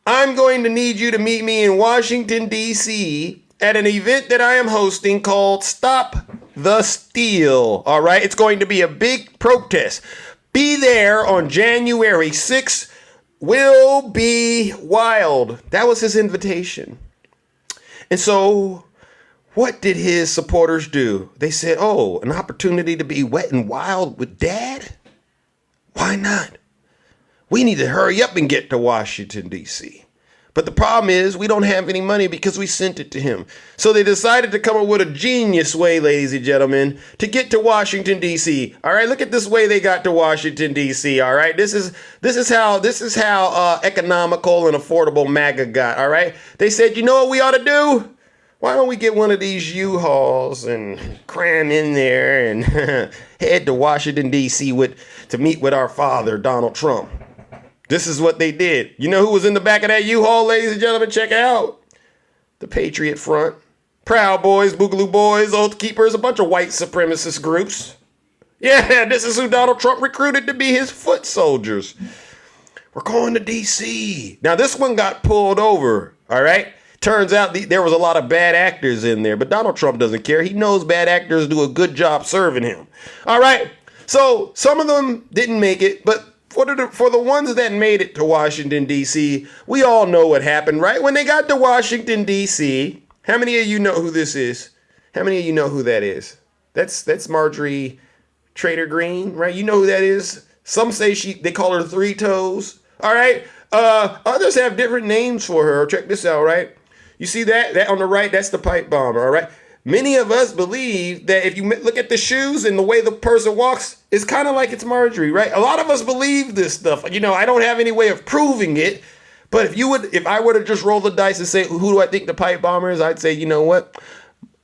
I'm going to need you to meet me in Washington, D.C. at an event that I am hosting called Stop the Steal. All right, it's going to be a big protest. Be there on January 6th. Will be wild. That was his invitation. And so what did his supporters do? They said, oh, an opportunity to be wet and wild with Dad? Why not? We need to hurry up and get to Washington, D.C. But the problem is we don't have any money because we sent it to him. So they decided to come up with a genius way, ladies and gentlemen, to get to Washington, D.C. All right, look at this way they got to Washington, D.C. All right, this is how economical and affordable MAGA got. All right, they said, you know what we ought to do? Why don't we get one of these U-Hauls and cram in there and head to Washington, D.C. to meet with our father, Donald Trump. This is what they did. You know who was in the back of that U-Haul, ladies and gentlemen? Check it out. The Patriot Front, Proud Boys, Boogaloo Boys, Oath Keepers, a bunch of white supremacist groups. Yeah, this is who Donald Trump recruited to be his foot soldiers. We're going to D.C. Now, this one got pulled over, all right? Turns out there was a lot of bad actors in there, but Donald Trump doesn't care. He knows bad actors do a good job serving him. All right? So some of them didn't make it, but for the ones that made it to Washington, D.C., we all know what happened, right? When they got to Washington, D.C., how many of you know who this is? How many of you know who that is? That's Marjorie Trader Green, right? You know who that is? Some say they call her Three Toes. All right. Others have different names for her. Check this out, right? You see that on the right? That's the pipe bomber. All right. Many of us believe that if you look at the shoes and the way the person walks, it's kind of like it's Marjorie, right? A lot of us believe this stuff. You know, I don't have any way of proving it, but if I were to just roll the dice and say, who do I think the pipe bomber is? I'd say, you know what?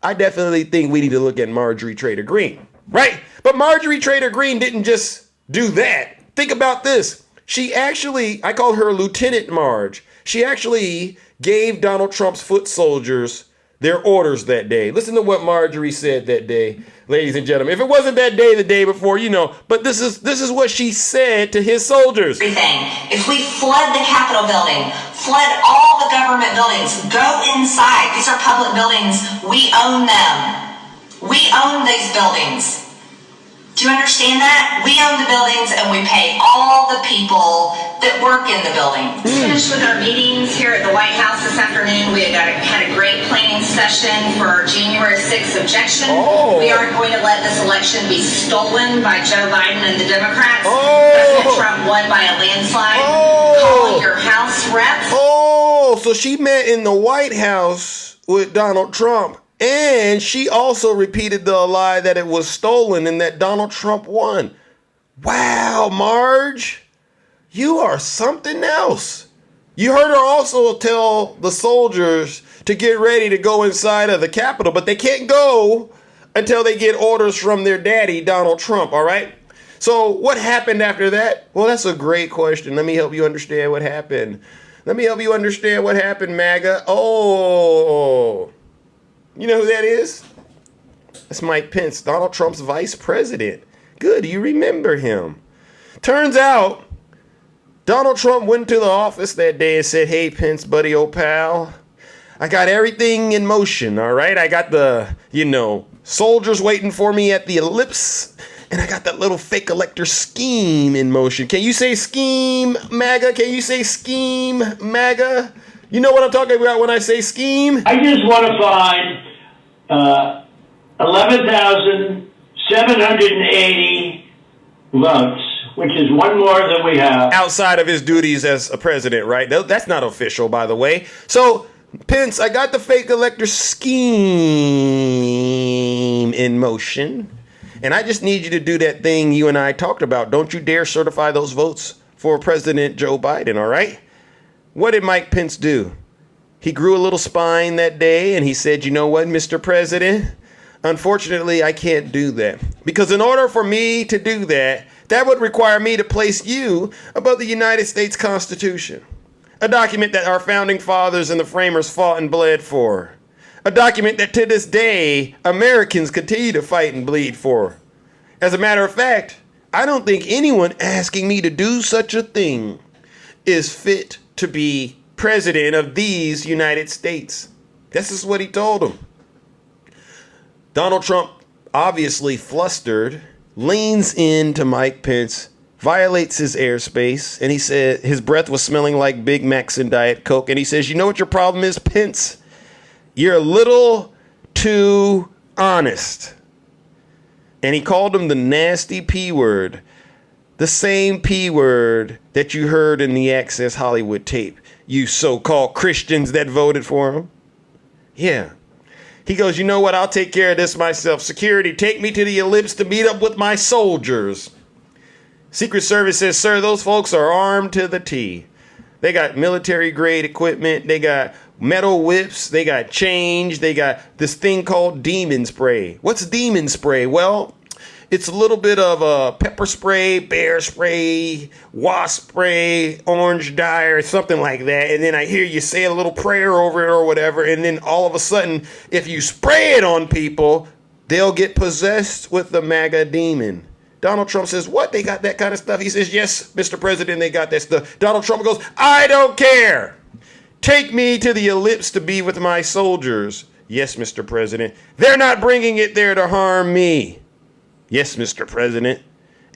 I definitely think we need to look at Marjorie Trader Green, right? But Marjorie Trader Green didn't just do that. Think about this. She actually, I call her Lieutenant Marge. She actually gave Donald Trump's foot soldiers their orders that day. Listen to what Marjorie said that day, ladies and gentlemen. If it wasn't that day, the day before, you know, but this is what she said to his soldiers. Everything. If we flood the Capitol building, flood all the government buildings, go inside. These are public buildings. We own them. We own these buildings. Do you understand that? We own the buildings and we pay all the people that work in the building. Finished with our meetings here at the White House this afternoon. We had a great planning session for our January 6th objection. We aren't going to let this election be stolen by Joe Biden and the Democrats. President Trump won by a landslide. Call your House reps. So she met in the White House with Donald Trump. And she also repeated the lie that it was stolen and that Donald Trump won. Wow, Marge, you are something else. You heard her also tell the soldiers to get ready to go inside of the Capitol, but they can't go until they get orders from their daddy, Donald Trump, all right? So what happened after that? Well, that's a great question. Let me help you understand what happened. MAGA. You know who that is? That's Mike Pence, Donald Trump's vice president. Good, you remember him. Turns out, Donald Trump went to the office that day and said, hey, Pence, buddy, old pal, I got everything in motion, all right? I got the, soldiers waiting for me at the ellipse, and I got that little fake elector scheme in motion. Can you say scheme, MAGA? Can you say scheme, MAGA? You know what I'm talking about when I say scheme? I just want to find 11,780 votes, which is one more than we have. Outside of his duties as a president, right? That's not official, by the way. So, Pence, I got the fake elector scheme in motion. And I just need you to do that thing you and I talked about. Don't you dare certify those votes for President Joe Biden, all right? What did Mike Pence do? He grew a little spine that day and he said, you know what, Mr. President? Unfortunately, I can't do that. Because in order for me to do that, that would require me to place you above the United States Constitution. A document that our founding fathers and the framers fought and bled for. A document that to this day, Americans continue to fight and bleed for. As a matter of fact, I don't think anyone asking me to do such a thing is fit to be president of these United States. This is what he told them. Donald Trump, obviously flustered, leans into Mike Pence, violates his airspace, and he said his breath was smelling like Big Macs and Diet Coke. And he says, you know what your problem is, Pence? You're a little too honest. And he called him the nasty P word. The same P word that you heard in the Access Hollywood tape. You so-called Christians that voted for him. Yeah. He goes, you know what? I'll take care of this myself. Security, take me to the ellipse to meet up with my soldiers. Secret Service says, sir, those folks are armed to the T. They got military grade equipment. They got metal whips. They got chains. They got this thing called demon spray. What's demon spray? Well, it's a little bit of pepper spray, bear spray, wasp spray, orange dye, or something like that. And then I hear you say a little prayer over it or whatever. And then all of a sudden, if you spray it on people, they'll get possessed with the MAGA demon. Donald Trump says, what? They got that kind of stuff? He says, yes, Mr. President, they got that stuff. Donald Trump goes, I don't care. Take me to the ellipse to be with my soldiers. Yes, Mr. President. They're not bringing it there to harm me. Yes, Mr. President.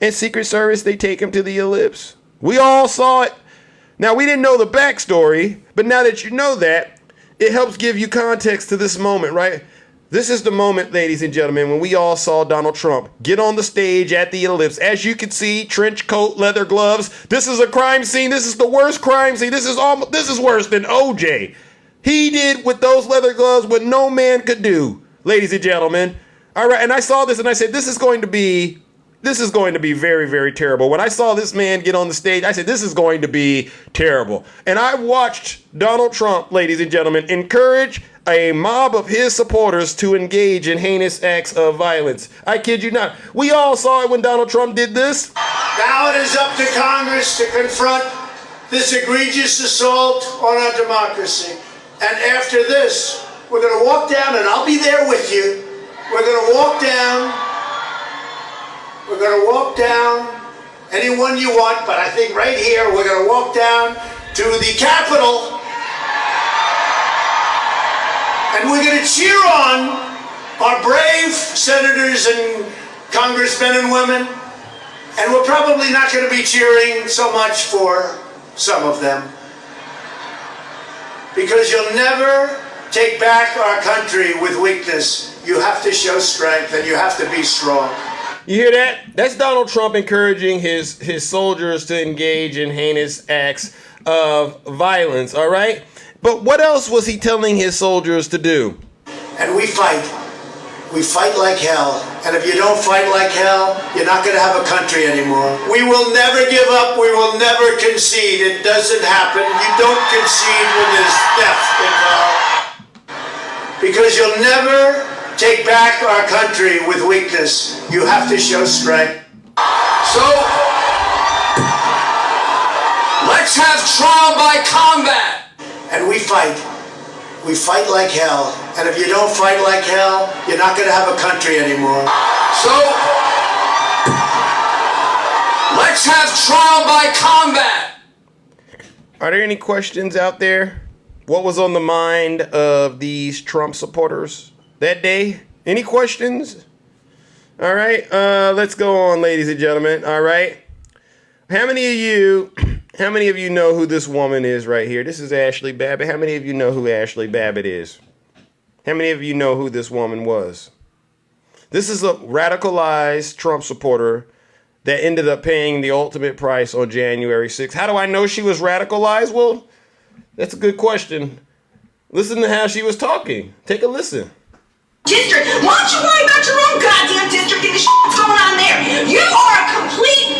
And Secret Service, they take him to the ellipse. We all saw it. Now, we didn't know the backstory, but now that you know that, it helps give you context to this moment, right? This is the moment, ladies and gentlemen, when we all saw Donald Trump get on the stage at the ellipse. As you can see, trench coat, leather gloves. This is a crime scene. This is the worst crime scene. This is worse than OJ. He did with those leather gloves what no man could do, ladies and gentlemen. All right, and I saw this and I said, this is going to be very, very terrible. When I saw this man get on the stage, I said, this is going to be terrible. And I watched Donald Trump, ladies and gentlemen, encourage a mob of his supporters to engage in heinous acts of violence. I kid you not. We all saw it when Donald Trump did this. Now it is up to Congress to confront this egregious assault on our democracy. And after this, we're going to walk down, and I'll be there with you. We're going to walk down. We're going to walk down anyone you want, but I think right here we're going to walk down to the Capitol. And we're going to cheer on our brave senators and congressmen and women. And we're probably not going to be cheering so much for some of them. Because you'll never take back our country with weakness. You have to show strength and you have to be strong. You hear that? That's Donald Trump encouraging his soldiers to engage in heinous acts of violence, all right? But what else was he telling his soldiers to do? And we fight. We fight like hell. And if you don't fight like hell, you're not going to have a country anymore. We will never give up. We will never concede. It doesn't happen. You don't concede when there's death involved. Because you'll never take back our country with weakness. You have to show strength. So, let's have trial by combat. And we fight. We fight like hell. And if you don't fight like hell, you're not going to have a country anymore. So, let's have trial by combat. Are there any questions out there? What was on the mind of these Trump supporters that day? Any questions? All right, let's go on, ladies and gentlemen. All right. How many of you know who this woman is right here? This is Ashley Babbitt. How many of you know who Ashley Babbitt is? How many of you know who this woman was? This is a radicalized Trump supporter that ended up paying the ultimate price on January 6th. How do I know she was radicalized? Well, that's a good question. Listen to how she was talking. Take a listen. District. Why don't you worry about your own goddamn district and the shit that's going on there? You are a complete,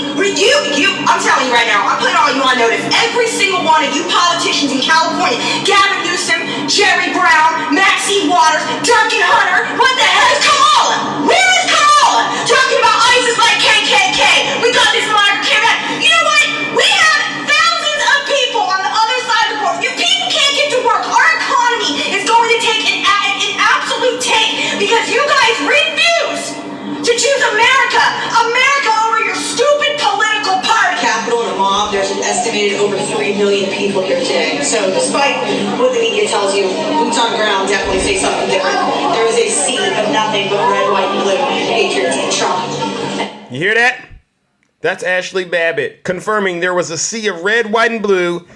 I'm telling you right now, I'm putting all you on notice. Every single one of you politicians in California, Gavin Newsom, Jerry Brown, Maxine Waters, Duncan Hunter, what the hell is Kamala? Where is Kamala? Talking about ISIS like KKK. We got this monarch here. You know what? We have thousands of people on the other side of the border. If people can't get to work, our economy is going to take an absolute tank because you guys refuse to choose America over your stupid political party. Capitol and a mob, there's an estimated over 3 million people here today. So despite what the media tells you, boots on ground definitely say something different. There is a sea of nothing but red, white, and blue, patriots and Trump. You hear that? That's Ashley Babbitt confirming there was a sea of red, white, and blue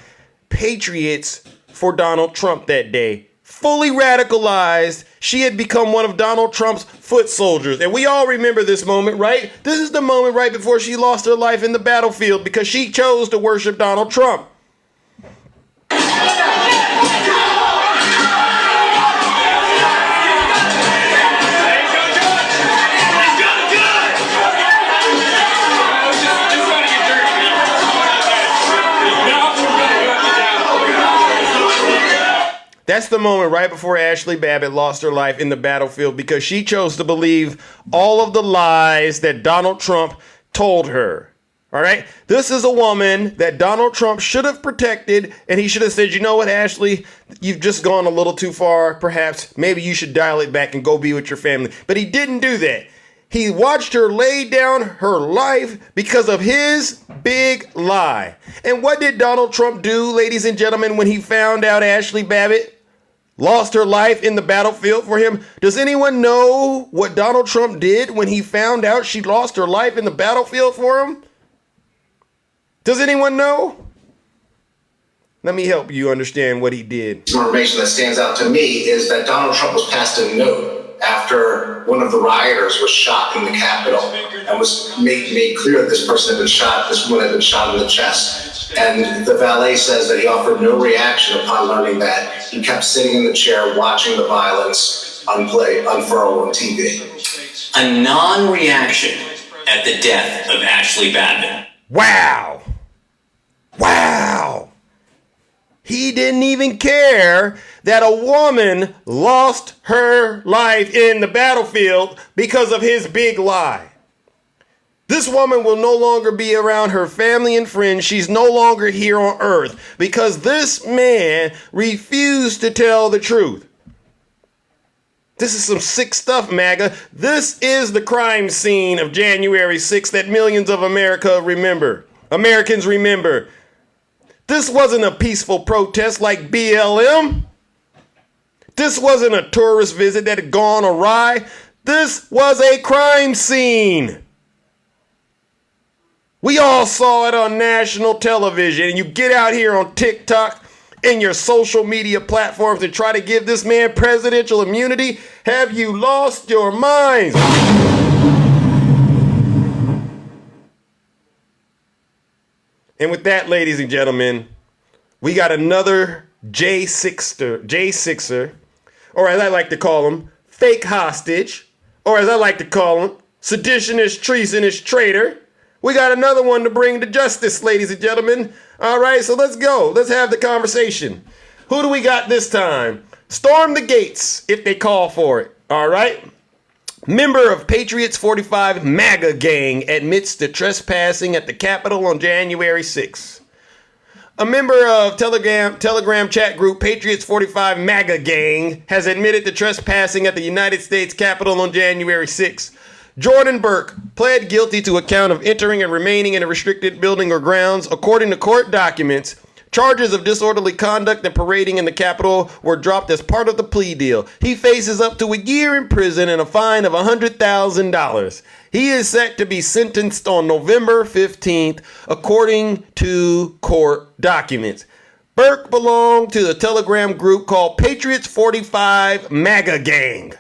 patriots for Donald Trump that day. Fully radicalized. She had become one of Donald Trump's foot soldiers. And we all remember this moment, right? This is the moment right before she lost her life in the battlefield because she chose to worship Donald Trump. That's the moment right before Ashley Babbitt lost her life in the battlefield because she chose to believe all of the lies that Donald Trump told her. All right. This is a woman that Donald Trump should have protected. And he should have said, you know what, Ashley, you've just gone a little too far. Perhaps maybe you should dial it back and go be with your family. But he didn't do that. He watched her lay down her life because of his big lie. And what did Donald Trump do, ladies and gentlemen, when he found out Ashley Babbitt lost her life in the battlefield for him? Does anyone know what Donald Trump did when he found out she lost her life in the battlefield for him? Does anyone know? Let me help you understand what he did. Some information that stands out to me is that Donald Trump was passed a note after one of the rioters was shot in the Capitol and was made clear that this person had been shot, this woman had been shot in the chest. And the valet says that he offered no reaction upon learning that. He kept sitting in the chair watching the violence unfurl on TV. A non-reaction at the death of Ashley Babbitt. Wow. Wow. He didn't even care that a woman lost her life in the battlefield because of his big lie. This woman will no longer be around her family and friends. She's no longer here on earth because this man refused to tell the truth. This is some sick stuff, MAGA. This is the crime scene of January 6th that millions of Americans remember. This wasn't a peaceful protest like BLM. This wasn't a tourist visit that had gone awry. This was a crime scene. We all saw it on national television, and you get out here on TikTok and your social media platforms and try to give this man presidential immunity. Have you lost your minds? And with that, ladies and gentlemen, we got another J6er, or as I like to call him, fake hostage, or as I like to call him, seditionist, treasonous traitor. We got another one to bring to justice, ladies and gentlemen. All right, so let's go. Let's have the conversation. Who do we got this time? Storm the gates if they call for it. All right. Member of Patriots 45 MAGA gang admits to trespassing at the Capitol on January 6th. A member of Telegram chat group Patriots 45 MAGA gang has admitted to trespassing at the United States Capitol on January 6th. Jordan Burke pled guilty to a count of entering and remaining in a restricted building or grounds. According to court documents, charges of disorderly conduct and parading in the Capitol were dropped as part of the plea deal. He faces up to a year in prison and a fine of $100,000. He is set to be sentenced on November 15th, according to court documents. Burke belonged to the Telegram group called Patriots 45 MAGA Gang,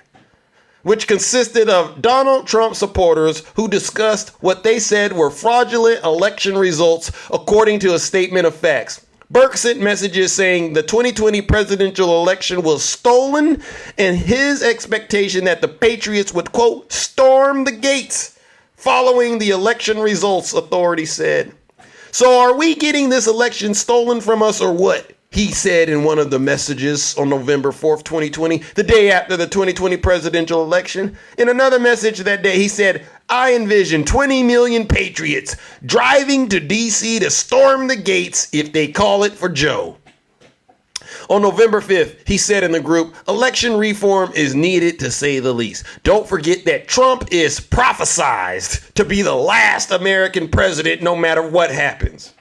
which consisted of Donald Trump supporters who discussed what they said were fraudulent election results according to a statement of facts. Burke sent messages saying the 2020 presidential election was stolen and his expectation that the Patriots would, quote, storm the gates following the election results, authorities said. So are we getting this election stolen from us or what? He said in one of the messages on November 4th, 2020, the day after the 2020 presidential election. In another message that day, he said, I envision 20 million patriots driving to D.C. to storm the gates if they call it for Joe. On November 5th, he said in the group, election reform is needed to say the least. Don't forget that Trump is prophesized to be the last American president no matter what happens.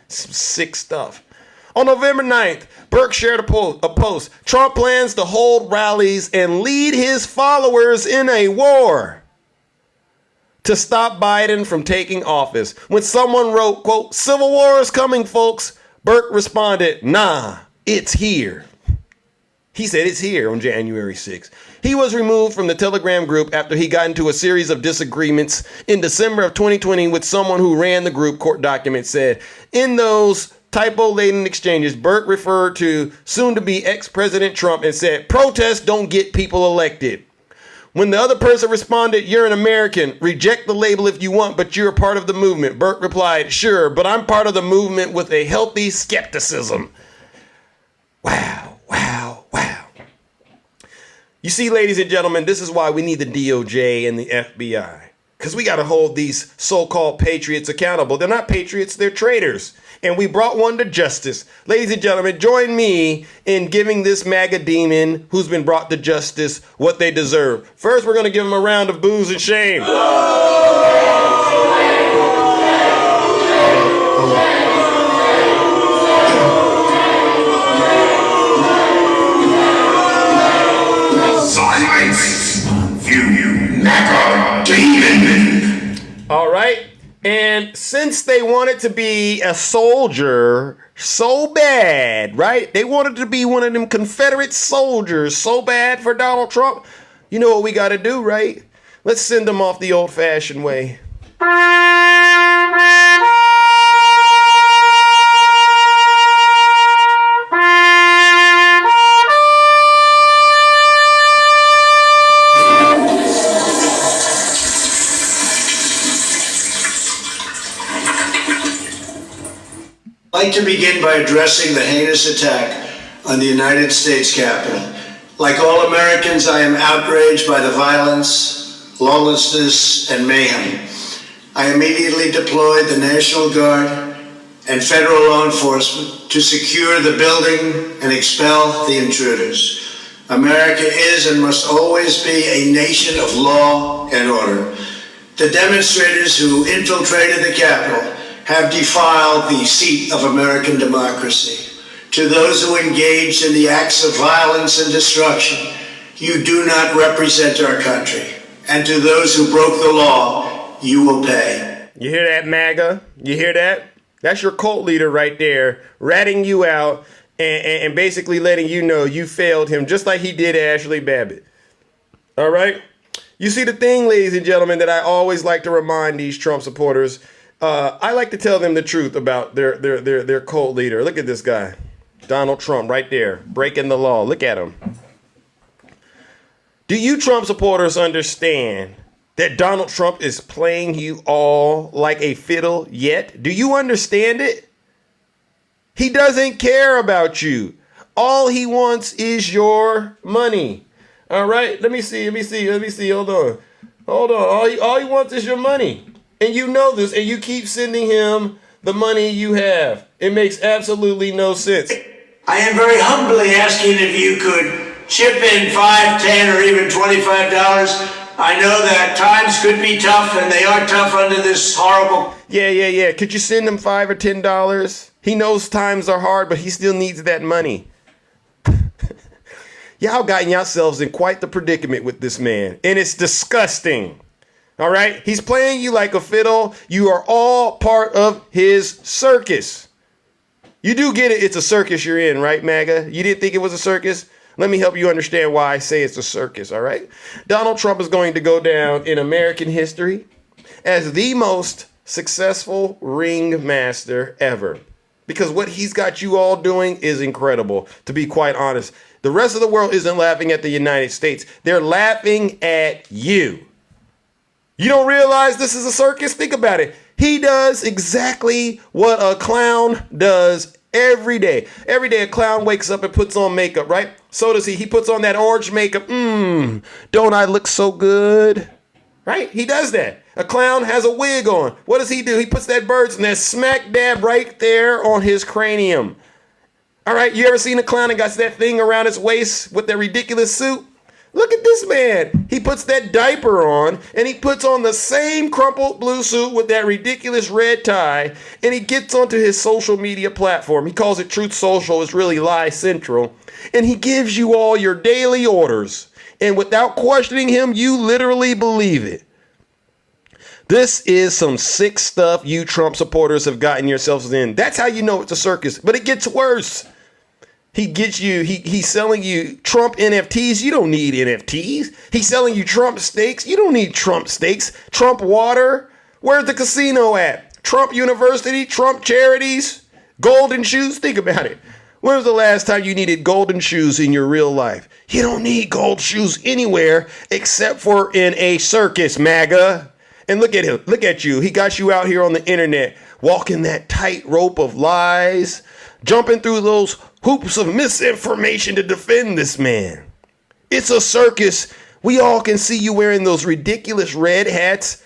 Some sick stuff. On November 9th, Burke shared a post. Trump plans to hold rallies and lead his followers in a war to stop Biden from taking office. When someone wrote, quote, civil war is coming, folks, Burke responded, nah, it's here. He said it's here on January 6th. He was removed from the Telegram group after he got into a series of disagreements in December of 2020 with someone who ran the group, court documents said. In those typo-laden exchanges, Burke referred to soon-to-be ex-President Trump and said, protests don't get people elected. When the other person responded, you're an American, reject the label if you want, but you're a part of the movement, Burke replied, sure, but I'm part of the movement with a healthy skepticism. Wow, wow, wow. You see, ladies and gentlemen, this is why we need the DOJ and the FBI. Because we got to hold these so-called patriots accountable. They're not patriots, they're traitors. And we brought one to justice. Ladies and gentlemen, join me in giving this MAGA demon who's been brought to justice what they deserve. First, we're going to give them a round of boos and shame. Silence, you MAGA demon! All right. And since they wanted to be a soldier so bad, right? They wanted to be one of them Confederate soldiers so bad for Donald Trump. You know what we got to do, right? Let's send them off the old-fashioned way. I'd like to begin by addressing the heinous attack on the United States Capitol. Like all Americans, I am outraged by the violence, lawlessness, and mayhem. I immediately deployed the National Guard and federal law enforcement to secure the building and expel the intruders. America is and must always be a nation of law and order. The demonstrators who infiltrated the Capitol have defiled the seat of American democracy. To those who engaged in the acts of violence and destruction, you do not represent our country. And to those who broke the law, you will pay. You hear that, MAGA? You hear that? That's your cult leader right there, ratting you out and basically letting you know you failed him, just like he did Ashley Babbitt. All right? You see the thing, ladies and gentlemen, that I always like to remind these Trump supporters, I like to tell them the truth about their cult leader. Look at this guy, Donald Trump, right there, breaking the law. Look at him. Do you Trump supporters understand that Donald Trump is playing you all like a fiddle yet? Do you understand it? He doesn't care about you. All he wants is your money. All right, let me see. Hold on. All he wants is your money. And you know this, and you keep sending him the money you have. It makes absolutely no sense. I am very humbly asking if you could chip in $5, $10, or even $25. I know that times could be tough, and they are tough under this horrible... Yeah. Could you send him $5 or $10? He knows times are hard, but he still needs that money. Y'all gotten yourselves in quite the predicament with this man, and it's disgusting. All right? He's playing you like a fiddle. You are all part of his circus. You do get it. It's a circus you're in, right, MAGA? You didn't think it was a circus? Let me help you understand why I say it's a circus, all right? Donald Trump is going to go down in American history as the most successful ringmaster ever. Because what he's got you all doing is incredible, to be quite honest. The rest of the world isn't laughing at the United States. They're laughing at you. You don't realize this is a circus? Think about it. He does exactly what a clown does every day. Every day a clown wakes up and puts on makeup, right? So does he. He puts on that orange makeup. Don't I look so good? Right? He does that. A clown has a wig on. What does he do? He puts that bird's nest smack dab right there on his cranium. All right, you ever seen a clown that got that thing around his waist with that ridiculous suit? Look at this man. He puts that diaper on, and he puts on the same crumpled blue suit with that ridiculous red tie, and he gets onto his social media platform. He calls it Truth Social. It's really Lie Central. And he gives you all your daily orders. And without questioning him, you literally believe it. This is some sick stuff you Trump supporters have gotten yourselves in. That's how you know it's a circus. But it gets worse. He gets you, he's selling you Trump NFTs. You don't need NFTs. He's selling you Trump steaks. You don't need Trump steaks. Trump water. Where's the casino at? Trump University, Trump charities, golden shoes. Think about it. When was the last time you needed golden shoes in your real life? You don't need gold shoes anywhere except for in a circus, MAGA. And look at him. Look at you. He got you out here on the internet walking that tightrope of lies, jumping through those hoops of misinformation to defend this man. It's a circus. We all can see you wearing those ridiculous red hats.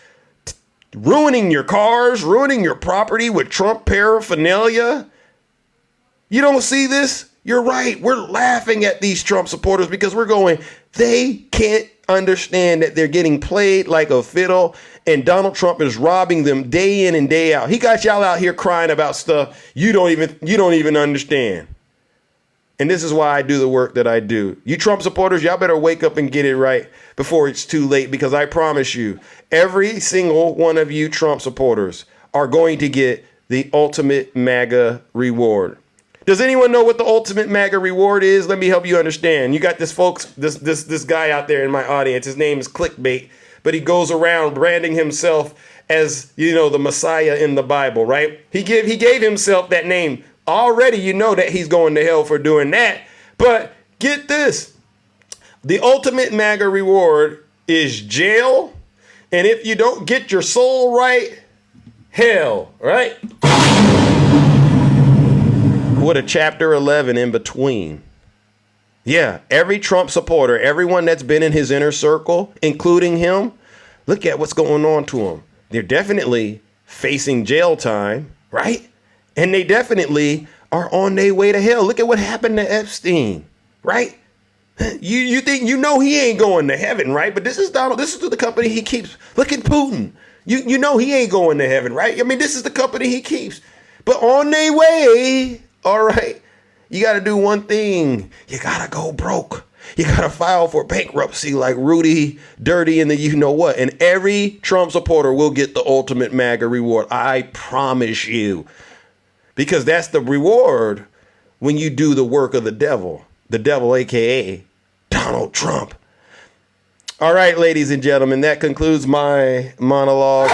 ruining your cars, ruining your property with Trump paraphernalia. You don't see this? You're right. We're laughing at these Trump supporters because we're going, they can't understand that they're getting played like a fiddle and Donald Trump is robbing them day in and day out. He got y'all out here crying about stuff you don't even understand. And this is why I do the work that I do. You Trump supporters, y'all better wake up and get it right before it's too late, because I promise you, every single one of you Trump supporters are going to get the ultimate MAGA reward. Does anyone know what the ultimate MAGA reward is? Let me help you understand. You got this guy out there in my audience. His name is Clickbait, but he goes around branding himself as, the Messiah in the Bible, right? He gave himself that name. Already you know that he's going to hell for doing that. But get this. The ultimate MAGA reward is jail. And if you don't get your soul right, hell, right? With a chapter 11 in between. Yeah, every Trump supporter, everyone that's been in his inner circle, including him, look at what's going on to them. They're definitely facing jail time, right? And they definitely are on their way to hell. Look at what happened to Epstein, right? You think he ain't going to heaven, right? But this is Donald. This is the company he keeps. Look at Putin. You know he ain't going to heaven, right? I mean, this is the company he keeps. But on their way, all right, you got to do one thing. You got to go broke. You got to file for bankruptcy like Rudy Dirty and the you know what. And every Trump supporter will get the ultimate MAGA reward. I promise you. Because that's the reward when you do the work of the devil, a.k.a. Donald Trump. All right, ladies and gentlemen, that concludes my monologue.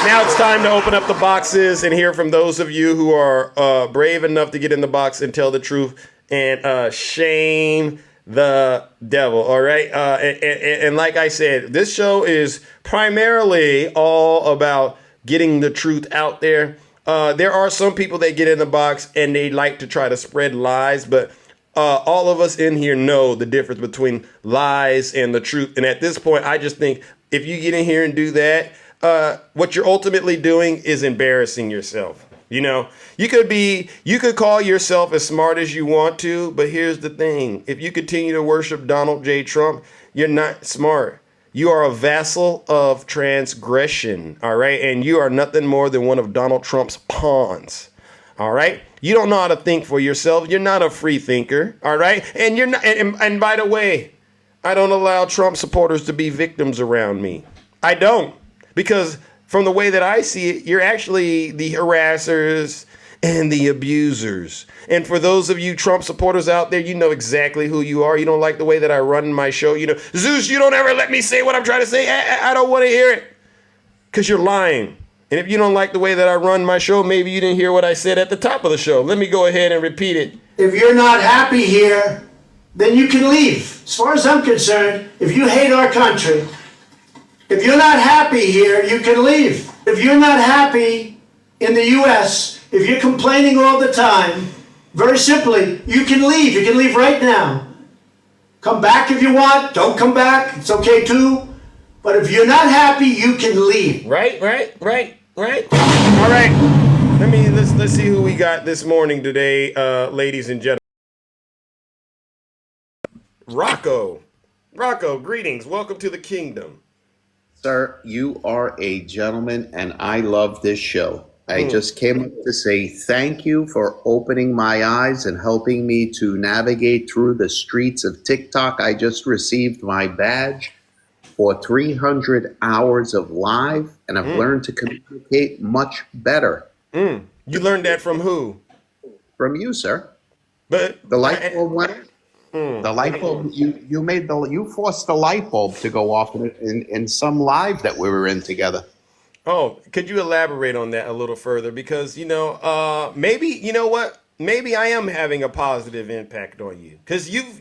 Now it's time to open up the boxes and hear from those of you who are brave enough to get in the box and tell the truth and shame the devil. All right. And like I said, this show is primarily all about getting the truth out there. There are some people that get in the box and they like to try to spread lies, but all of us in here know the difference between lies and the truth. And at this point, I just think if you get in here and do that, what you're ultimately doing is embarrassing yourself. You could call yourself as smart as you want to, but here's the thing. If you continue to worship Donald J. Trump, you're not smart. You are a vassal of transgression, all right? And you are nothing more than one of Donald Trump's pawns, all right? You don't know how to think for yourself. You're not a free thinker, all right? And you're not. And by the way, I don't allow Trump supporters to be victims around me. I don't, because from the way that I see it, you're actually the harassers and the abusers. And for those of you Trump supporters out there, you know exactly who you are. You don't like the way that I run my show. Zeus, you don't ever let me say what I'm trying to say. I don't want to hear it, because you're lying. And if you don't like the way that I run my show, maybe you didn't hear what I said at the top of the show. Let me go ahead and repeat it. If you're not happy here, then you can leave. As far as I'm concerned, if you hate our country, if you're not happy here, you can leave. If you're not happy in the U.S., if you're complaining all the time, very simply, you can leave. You can leave right now. Come back if you want. Don't come back. It's okay too. But if you're not happy, you can leave. Right. All right. Let's see who we got this morning today, ladies and gentlemen. Rocco, greetings. Welcome to the kingdom. Sir, you are a gentleman, and I love this show. I just came up to say thank you for opening my eyes and helping me to navigate through the streets of TikTok. I just received my badge for 300 hours of live, and I've learned to communicate much better. You learned that from who? From you, sir. But the light bulb went. The light bulb, you forced the light bulb to go off in some live that we were in together. Oh, could you elaborate on that a little further? Because maybe you know what? Maybe I am having a positive impact on you, because you've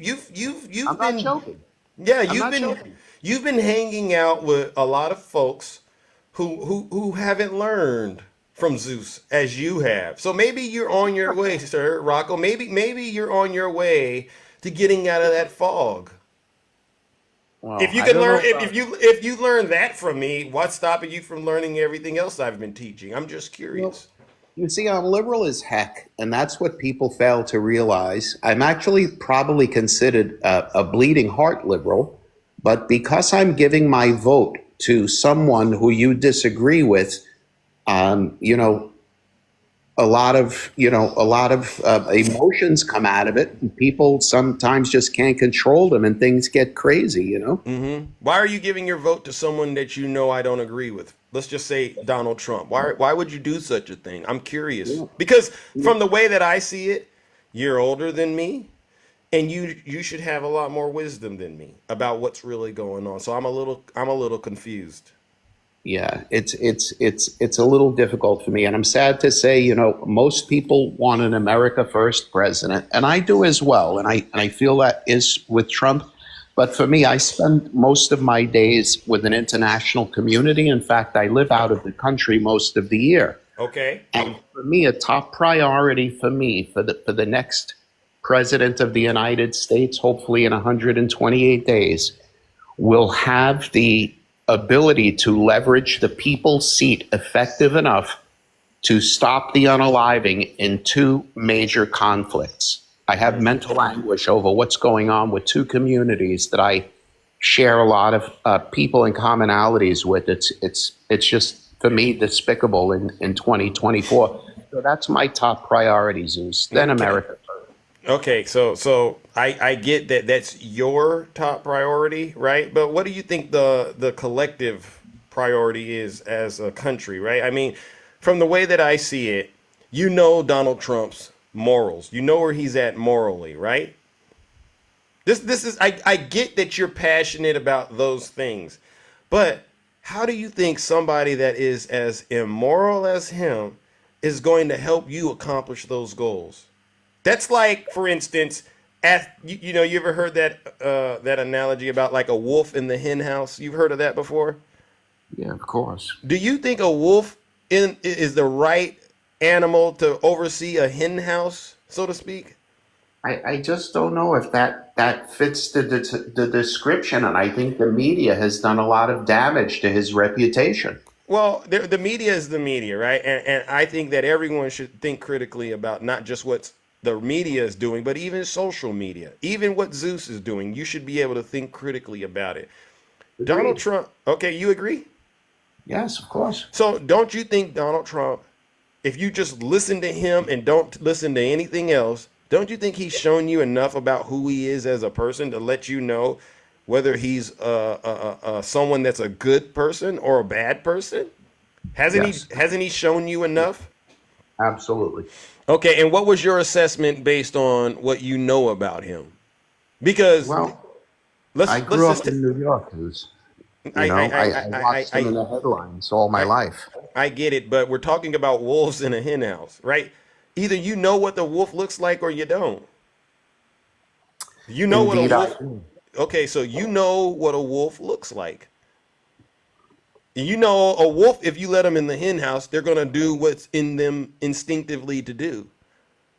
I'm been not joking. Yeah, joking. You've been hanging out with a lot of folks who haven't learned from Zeus as you have. So maybe you're on your way, sir, Rocco. Maybe you're on your way to getting out of that fog. Well, If you I can don't learn, know. if you learn that from me, what's stopping you from learning everything else I've been teaching? I'm just Well, curious. you see, I'm liberal as heck, and that's what people fail to realize. I'm actually probably considered a bleeding heart liberal, but because I'm giving my vote to someone who you disagree with, you know, a lot of emotions come out of it, and people sometimes just can't control them, and things get crazy. Why are you giving your vote to someone that you know I don't agree with? Let's just say Donald Trump. Why would you do such a thing? I'm curious. Because from the way that I see it, you're older than me and you should have a lot more wisdom than me about what's really going on. So I'm a little confused. Yeah, it's a little difficult for me, and I'm sad to say, most people want an America First president, and I do as well, and I feel that is with Trump. But for me, I spend most of my days with an international community. In fact, I live out of the country most of the year. Okay. And for me, a top priority for me for the next president of the United States, hopefully in 128 days, will have the ability to leverage the people's seat effective enough to stop the unaliving in two major conflicts. I have mental anguish over what's going on with two communities that I share a lot of people and commonalities with. It's just for me despicable in 2024. So that's my top priority, Zeus. Then America. Okay, so I get that that's your top priority, right? But what do you think the collective priority is as a country, right? I mean, from the way that I see it, you know Donald Trump's morals. You know where he's at morally, right? This is I get that you're passionate about those things. But how do you think somebody that is as immoral as him is going to help you accomplish those goals? That's like, for instance, you ever heard that analogy about like a wolf in the hen house? You've heard of that before? Yeah, of course. Do you think a wolf is the right animal to oversee a hen house, so to speak? I just don't know if that fits the description, and I think the media has done a lot of damage to his reputation. Well, the media is the media, right? And I think that everyone should think critically about not just what the media is doing, but even social media, even what Zeus is doing. You should be able to think critically about it. Donald Agreed. Trump, okay, you agree? Yes, of course. So don't you think Donald Trump, if you just listen to him and don't listen to anything else, don't you think he's shown you enough about who he is as a person to let you know whether he's someone that's a good person or a bad person? Yes, Hasn't he shown you enough? absolutely. Okay, and what was your assessment based on what you know about him? Because Well, I let's grew just up in New York, who's, I I I I I watched I him in the headlines all my I, life. I get it, but we're talking about wolves in a hen house, right? Either you know what the wolf looks like or you don't. You know what a Indeed, I wolf. do. Okay, so you know what a wolf looks like. You know a wolf. If you let them in the hen house, they're gonna do what's in them instinctively to do.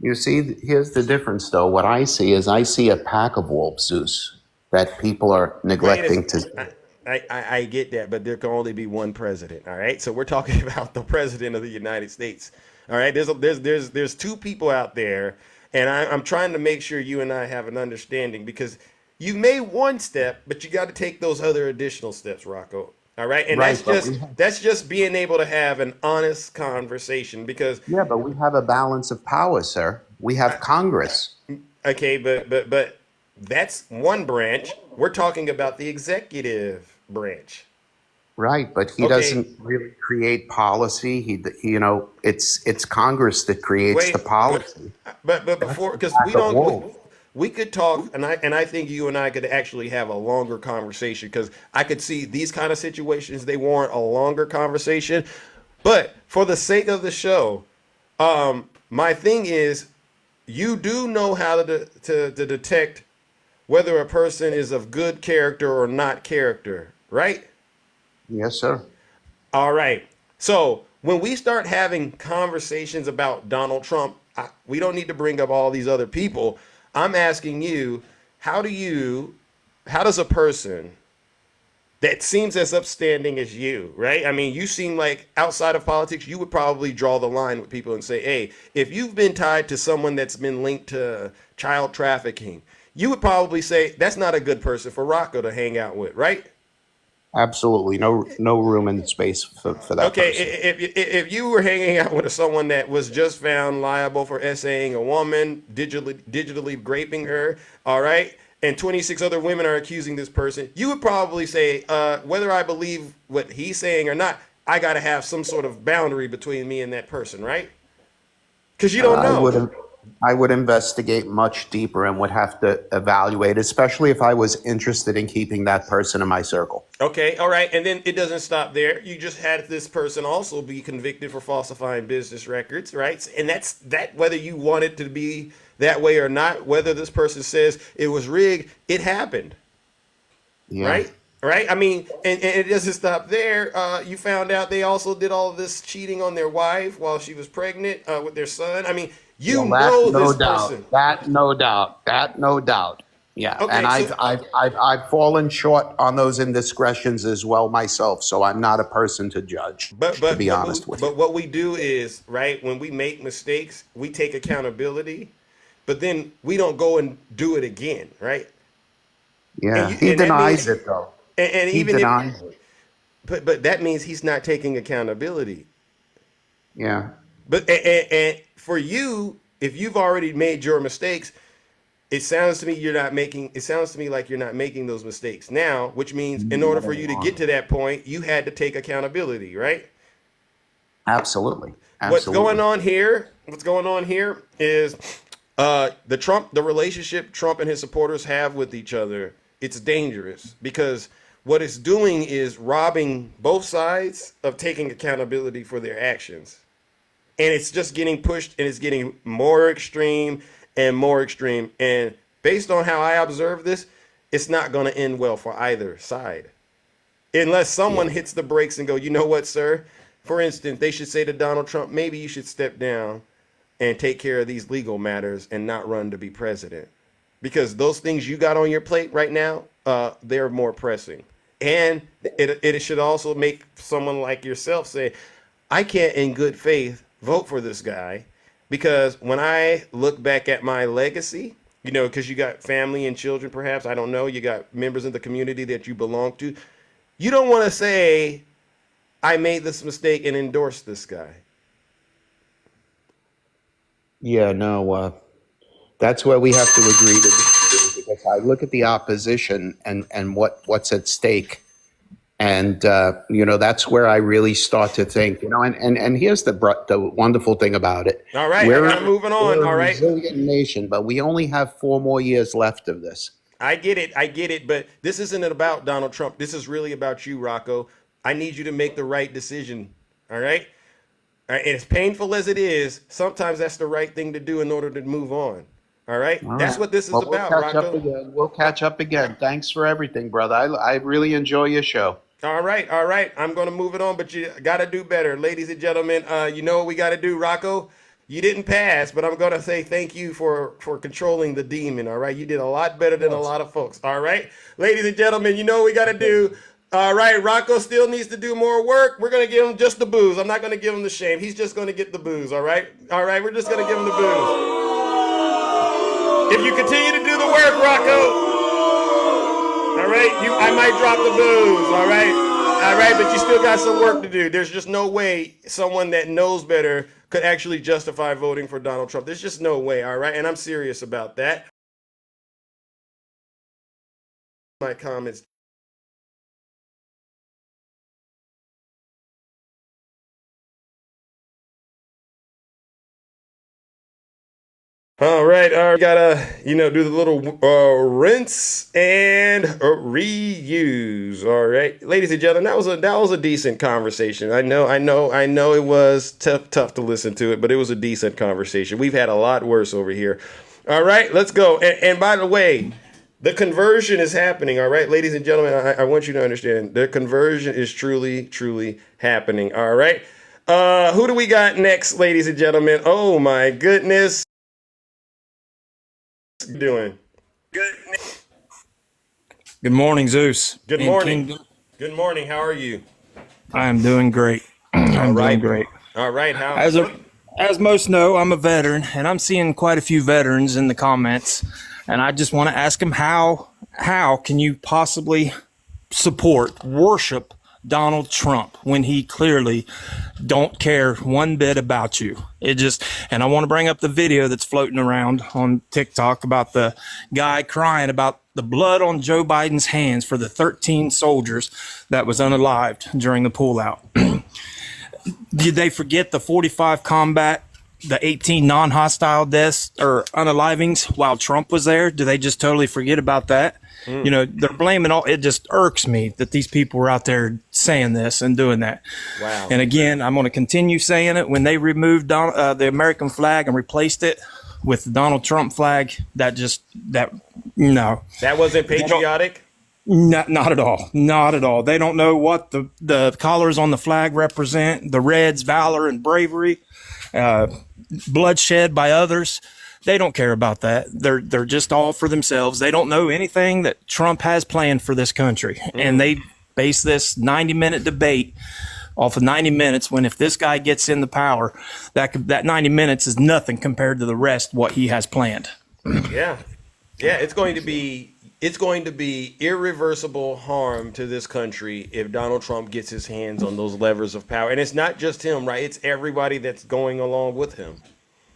You see, here's the difference, though. What I see is I see a pack of wolves, Zeus, that people are Wait a neglecting second. to. I get that, but there can only be one president. All right, so we're talking about the president of the United States. All right, there's two people out there, and I'm trying to make sure you and I have an understanding because you've made one step, but you got to take those other additional steps, Rocco. All right, and Right, but we have, that's just being able to have an honest conversation because yeah, but we have a balance of power, sir. We have Congress. okay, but that's one branch. We're talking about the executive branch. Right, but he Okay, doesn't really create policy. It's Congress that creates the wait, policy. but That's before the because pack of wolves. we could talk and I think you and I could actually have a longer conversation because I could see these kind of situations they warrant a longer conversation. But for the sake of the show, my thing is you do know how to detect whether a person is of good character or not character, right? Yes, sir. All right. So when we start having conversations about Donald Trump, we don't need to bring up all these other people. I'm asking you, how do you, how does a person that seems as upstanding as you, right? I mean, you seem like outside of politics, you would probably draw the line with people and say, hey, if you've been tied to someone that's been linked to child trafficking, you would probably say that's not a good person for Rocco to hang out with, right? Absolutely. No room in space for that Okay, person. if you were hanging out with someone that was just found liable for essaying a woman, digitally raping her, all right, and 26 other women are accusing this person, you would probably say, whether I believe what he's saying or not, I got to have some sort of boundary between me and that person, right? Because you don't I know. would I would investigate much deeper and would have to evaluate, especially if I was interested in keeping that person in my circle. Okay, all right, and then it doesn't stop there. You just had this person also be convicted for falsifying business records, right? And that's that. Whether you want it to be that way or not, whether this person says it was rigged, it happened, Yeah. right? Right? I mean, and it doesn't stop there. You found out they also did all of this cheating on their wife while she was pregnant with their son. I mean, you Well, that know no this doubt. person. That no doubt. That no doubt. Yeah, and Okay, so I've fallen short on those indiscretions as well myself. So I'm not a person to judge, But to but be but honest but with you. but what we do is right when we make mistakes, we take accountability, but then we don't go and do it again, right? And Yeah, you he and that denies means it though. and He even if denies it. but that means he's not taking accountability. Yeah. But and for you, if you've already made your mistakes, it sounds to me you're not making. It sounds to me like you're not making those mistakes now, which means in order for you to get to that point, you had to take accountability, right? Absolutely. What's going Absolutely. on here? What's going on here is the relationship Trump and his supporters have with each other. It's dangerous because what it's doing is robbing both sides of taking accountability for their actions, and it's just getting pushed and it's getting more extreme and more extreme. And based on how I observe this, it's not going to end well for either side unless someone Yeah. hits the brakes and go, you know what, sir? For instance, they should say to Donald Trump, maybe you should step down and take care of these legal matters and not run to be president. Because those things you got on your plate right now, they're more pressing. And it should also make someone like yourself say, I can't in good faith vote for this guy because when I look back at my legacy, you know, because you got family and children, perhaps, I don't know, you got members of the community that you belong to. You don't want to say, I made this mistake and endorse this guy. Yeah, no, that's where we have to agree to disagree because I look at the opposition and what's at stake. And, that's where I really start to think, and here's the wonderful thing about it. All right, I We're, got to moving on. we're a All right. resilient nation, but we only have 4 more years left of this. I get it. I get it. But this isn't about Donald Trump. This is really about you, Rocco. I need you to make the right decision. All right. All right. And as painful as it is, sometimes that's the right thing to do in order to move on. All right. All That's right. what this is Well, we'll about, catch up Rocco. again. We'll catch up again. Thanks for everything, brother. I really enjoy your show. All right. All right. I'm going to move it on, but you got to do better. Ladies and gentlemen, you know what we got to do, Rocco? You didn't pass, but I'm going to say thank you for controlling the demon. All right. You did a lot better than a lot of folks. All right. Ladies and gentlemen, you know what we got to do. All right. Rocco still needs to do more work. We're going to give him just the booze. I'm not going to give him the shame. He's just going to get the booze. All right. All right. We're just going to give him the booze. If you continue to do the work, Rocco, all right, I might drop the booze, all right, but you still got some work to do. There's just no way someone that knows better could actually justify voting for Donald Trump. There's just no way, all right, and I'm serious about that. My comments. All right, gotta do the little rinse and reuse. All right, ladies and gentlemen, that was a decent conversation. I know it was tough to listen to it, but it was a decent conversation. We've had a lot worse over here. All right, let's go. And by the way, the conversion is happening. All right, ladies and gentlemen, I want you to understand the conversion is truly happening. All right, who do we got next, ladies and gentlemen? Oh my goodness. Doing Good morning, Zeus. good And morning. Good morning. How are you? I'm doing great. I'm doing great. All right. How? As most know, I'm a veteran, and I'm seeing quite a few veterans in the comments, and I just want to ask them how can you possibly worship Donald Trump when he clearly don't care one bit about you. And I want to bring up the video that's floating around on TikTok about the guy crying about the blood on Joe Biden's hands for the 13 soldiers that was unalived during the pullout. Did they forget the 45 combat, the 18 non-hostile deaths or unalivings while Trump was there? Do they just totally forget about that? You know, they're blaming all. It just irks me that these people were out there saying this and doing that. Wow. And again, I'm going to continue saying it. When they removed the American flag and replaced it with the Donald Trump flag, no. That wasn't patriotic? Not at all. Not at all. They don't know what the colors on the flag represent. The red's valor and bravery, bloodshed by others. They don't care about that. They're just all for themselves. They don't know anything that Trump has planned for this country. And they base this 90-minute debate off of 90 minutes when if this guy gets in the power, that 90 minutes is nothing compared to the rest what he has planned. Yeah. Yeah, it's going to be irreversible harm to this country if Donald Trump gets his hands on those levers of power. And it's not just him, right? It's everybody that's going along with him.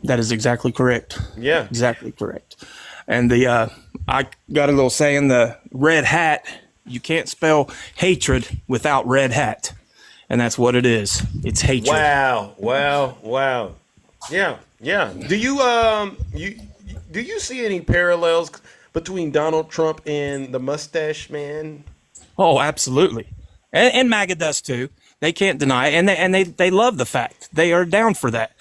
That is exactly correct. Yeah. Exactly correct. And I got a little saying, the red hat, you can't spell hatred without red hat. And that's what it is. It's hatred. Wow. Yeah. Do you see any parallels between Donald Trump and the mustache man? Oh, absolutely. And MAGA does too. They can't deny it. And they love the fact. They are down for that.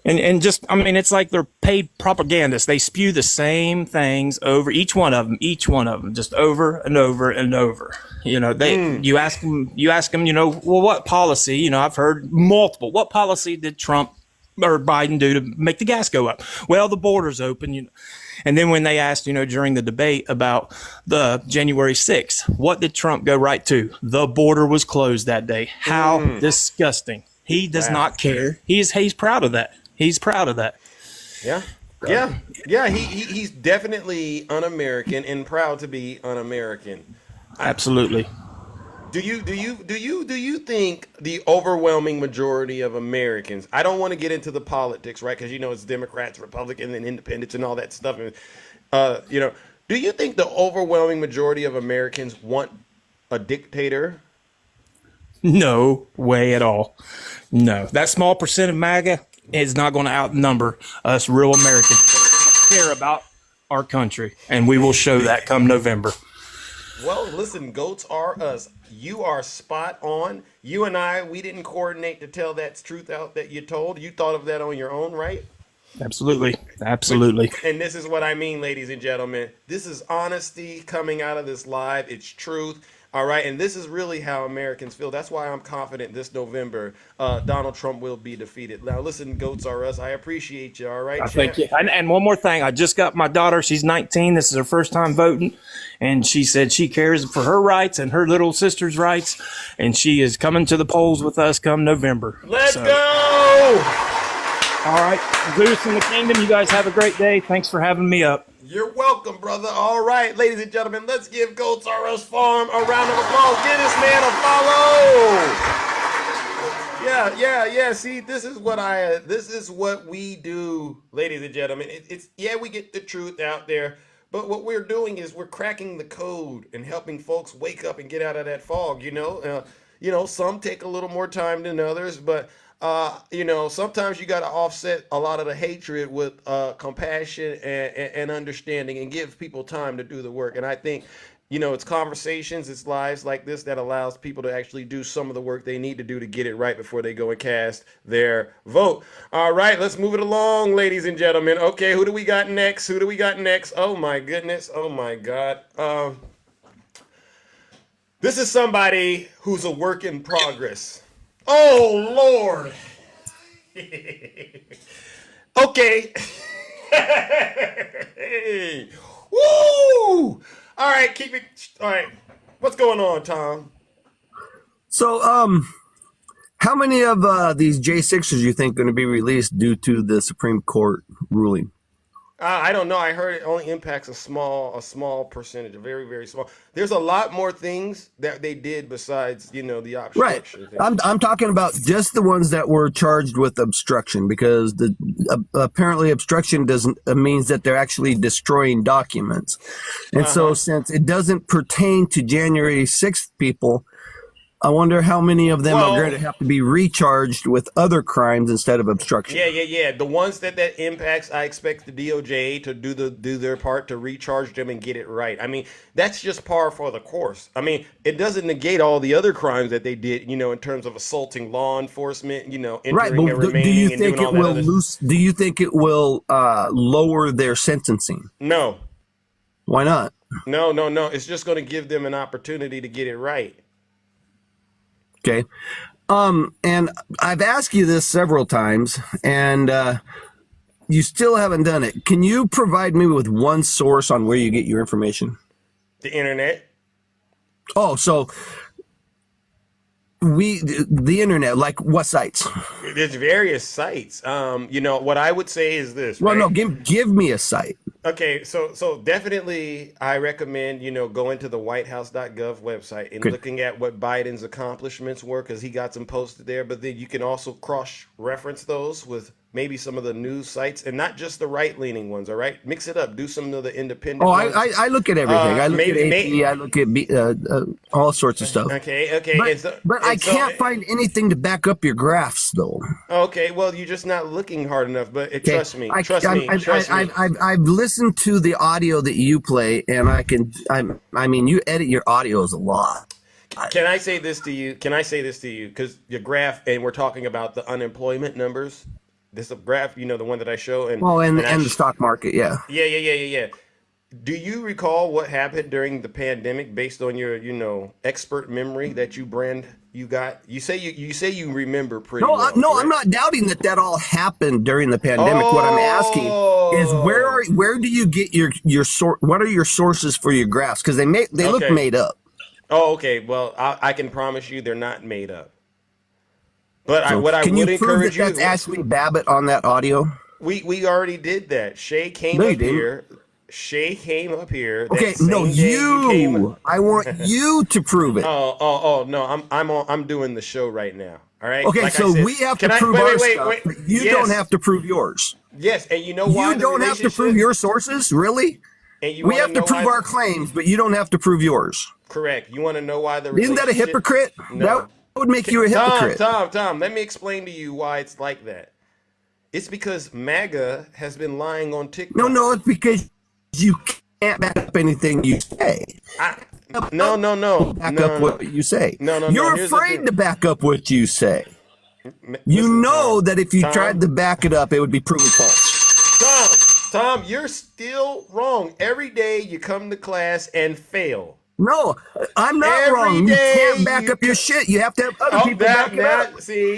And just, I mean, it's like they're paid propagandists. They spew the same things over each one of them, just over and over and over. You know, you ask them, you know, well, what policy, you know, I've heard multiple, what policy did Trump or Biden do to make the gas go up? Well, the border's open, you know. And then when they asked, you know, during the debate about the January 6th, what did Trump go right to? The border was closed that day. How disgusting. He does not care. He's proud of that. He's proud of that. Yeah. He's definitely un-American and proud to be un-American. Absolutely. Do you think the overwhelming majority of Americans? I don't want to get into the politics, right? Because you know it's Democrats, Republicans, and Independents, and all that stuff. And you know, do you think the overwhelming majority of Americans want a dictator? No way at all. No, that small percent of MAGA is not going to outnumber us real Americans that care about our country, and we will show that come November. Well, listen, goats are us. You are spot on. You and I, we didn't coordinate to tell that truth out that you told. You thought of that on your own, right? Absolutely. And this is what I mean, ladies and gentlemen. This is honesty coming out of this live. It's truth. All right. And this is really how Americans feel. That's why I'm confident this November, Donald Trump will be defeated. Now, listen, goats are us. I appreciate you. All right. Thank you. And one more thing. I just got my daughter. She's 19. This is her first time voting. And she said she cares for her rights and her little sister's rights. And she is coming to the polls with us come November. Let's go. All right. Zeus in the kingdom, you guys have a great day. Thanks for having me up. You're welcome, brother. All right, ladies and gentlemen, let's give Goats R Us Farm a round of applause. Give this man a follow. Yeah. See, this is what we do, ladies and gentlemen. It's we get the truth out there, but what we're doing is we're cracking the code and helping folks wake up and get out of that fog. You know, some take a little more time than others, but sometimes you got to offset a lot of the hatred with compassion and understanding and give people time to do the work. And I think, it's conversations, it's lives like this that allows people to actually do some of the work they need to do to get it right before they go and cast their vote. All right, let's move it along, ladies and gentlemen. Okay, who do we got next? Oh, my goodness. Oh, my God. This is somebody who's a work in progress. Oh, Lord. Okay. Woo! All right, keep it. All right. What's going on, Tom? So, how many of these J6s you think going to be released due to the Supreme Court ruling? I don't know. I heard it only impacts a small percentage, a very, very small. There's a lot more things that they did besides, the Right. obstruction thing. I'm talking about just the ones that were charged with obstruction, because the apparently obstruction doesn't means that they're actually destroying documents, and so since it doesn't pertain to January 6th people, I wonder how many of them are going to have to be recharged with other crimes instead of obstruction. Yeah. The ones that impacts, I expect the DOJ to do their part to recharge them and get it right. I mean, that's just par for the course. I mean, it doesn't negate all the other crimes that they did, in terms of assaulting law enforcement, entering Right, and remaining do you and think doing all it that will other. Do you think it will lower their sentencing? No. Why not? No. It's just going to give them an opportunity to get it right. Okay. And I've asked you this several times, and you still haven't done it. Can you provide me with one source on where you get your information? The internet. Oh, so the internet, like what sites? There's various sites. What I would say is this. Well, right? no, give me a site. Okay, so definitely I recommend, going to the whitehouse.gov website and looking at what Biden's accomplishments were, because he got some posted there, but then you can also cross-reference those with maybe some of the news sites, and not just the right-leaning ones, all right? Mix it up. Do some of the independent ones. I look at everything. I look at AP, I look at all sorts of stuff. Okay. But I can't find anything to back up your graphs, though. Okay, well, you're just not looking hard enough, but trust me. I've listened to the audio that you play, and I mean, you edit your audios a lot. Can I say this to you? Because your graph, and we're talking about the unemployment numbers. This graph, the one that I show, and the stock market, yeah. Yeah. Do you recall what happened during the pandemic, based on your, expert memory that you got? You say you remember pretty well. No, I'm not doubting that all happened during the pandemic. What I'm asking is where do you get your source? What are your sources for your graphs? Because they look made up. Oh, okay. Well, I can promise you they're not made up. But So what I can would you prove encourage that that's you, Ashley Babbitt on that audio? we already did that. Shay came No, you up didn't. here. Shay came up here. Okay, that same no, day you. I want you to prove it. Oh no, I'm doing the show right now. All right. Okay, Like I so said, we have to can I- prove wait, our wait, stuff. wait, But you yes. don't have to prove yours. Yes, and you know why You don't have to prove your sources, really. And you We wanna have to know prove why- our claims, but you don't have to prove yours. Correct. You want to know why the Isn't that a relationship- hypocrite? No. That would make you a hypocrite. Tom, let me explain to you why it's like that. It's because MAGA has been lying on TikTok. No, it's because you can't back up anything you say. No. Back up what you say. No. You're Here's the afraid thing. to back up what you say. You Listen, know Tom, that if you Tom, tried to back it up, it would be proven false. Tom, you're still wrong. Every day you come to class and fail. No, I'm not Every wrong. You day can't back up your shit. You have to have other people back it up.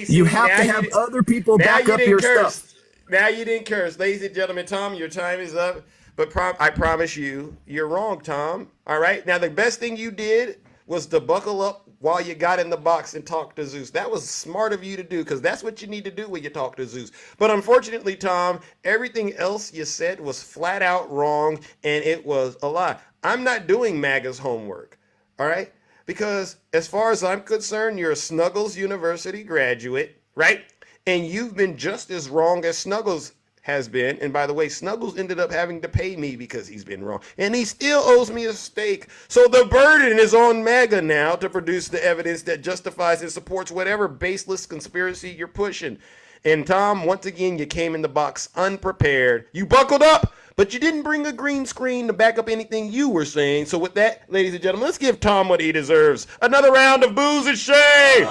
You have to have other people back up your stuff. Now you didn't curse. Ladies and gentlemen, Tom, your time is up. But I promise you, you're wrong, Tom. All right? Now, the best thing you did was to buckle up while you got in the box and talk to Zeus. That was smart of you to do, because that's what you need to do when you talk to Zeus. But unfortunately, Tom, everything else you said was flat out wrong, and it was a lie. I'm not doing MAGA's homework, all right? Because as far as I'm concerned, you're a Snuggles University graduate, right? And you've been just as wrong as Snuggles has been. And by the way, Snuggles ended up having to pay me because he's been wrong. And he still owes me a steak. So the burden is on MAGA now to produce the evidence that justifies and supports whatever baseless conspiracy you're pushing. And Tom, once again, you came in the box unprepared. You buckled up, but you didn't bring a green screen to back up anything you were saying. So with that, ladies and gentlemen, let's give Tom what he deserves. Another round of booze and shade.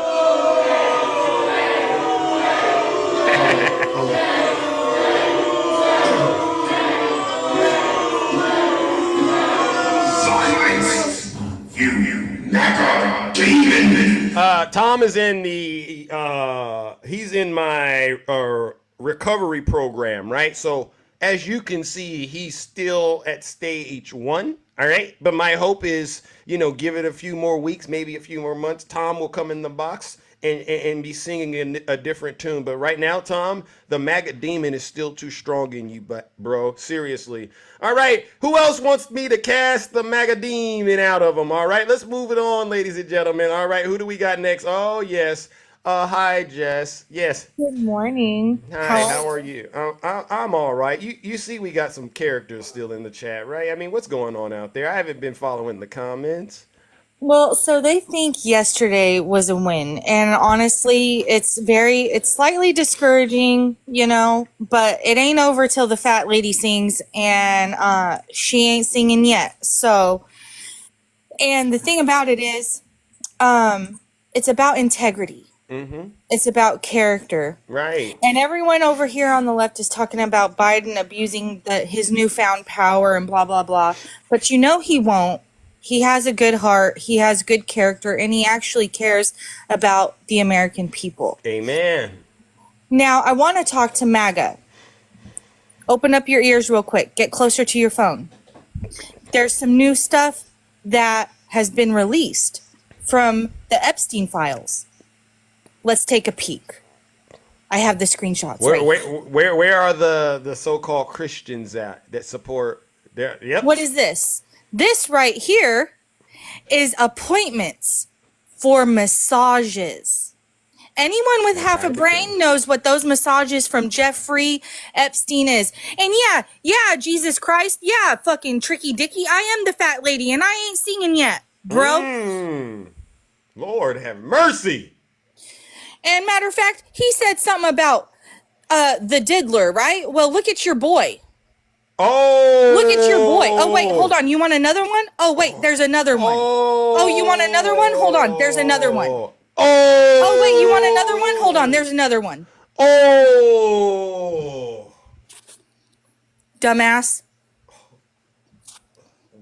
Tom is in he's in my recovery program, right? So as you can see, he's still at stage 1. All right. But my hope is, give it a few more weeks, maybe a few more months. Tom will come in the box and be singing a different tune. But right now, Tom, the maggot demon is still too strong in you, bro. Seriously. All right. Who else wants me to cast the maggot demon out of him? All right. Let's move it on, ladies and gentlemen. All right. Who do we got next? Oh, yes. Hi, Jess. Yes. Good morning. Hi, how are you? I'm all right. You see we got some characters still in the chat, right? I mean, what's going on out there? I haven't been following the comments. Well, so they think yesterday was a win, and honestly, it's slightly discouraging, but it ain't over till the fat lady sings, and she ain't singing yet. So, and the thing about it is, it's about integrity. Mm-hmm. It's about character. Right. And everyone over here on the left is talking about Biden abusing his newfound power and blah, blah, blah. But he won't. He has a good heart. He has good character. And he actually cares about the American people. Amen. Now, I want to talk to MAGA. Open up your ears real quick. Get closer to your phone. There's some new stuff that has been released from the Epstein files. Let's take a peek. I have the screenshots. Where are the so-called Christians at that support their? Yep. What is this? This right here is appointments for massages. Anyone with half a brain knows what those massages from Jeffrey Epstein is. And yeah, Jesus Christ, yeah, fucking Tricky Dicky, I am the fat lady and I ain't singing yet, bro. Lord have mercy. And matter of fact, he said something about the diddler, right? Well, look at your boy. Oh. Look at your boy. Oh, wait, hold on. You want another one? Oh, wait, there's another one. Oh, you want another one? Hold on. There's another one. Oh, wait, you want another one? Hold on. There's another one. Oh. Dumbass.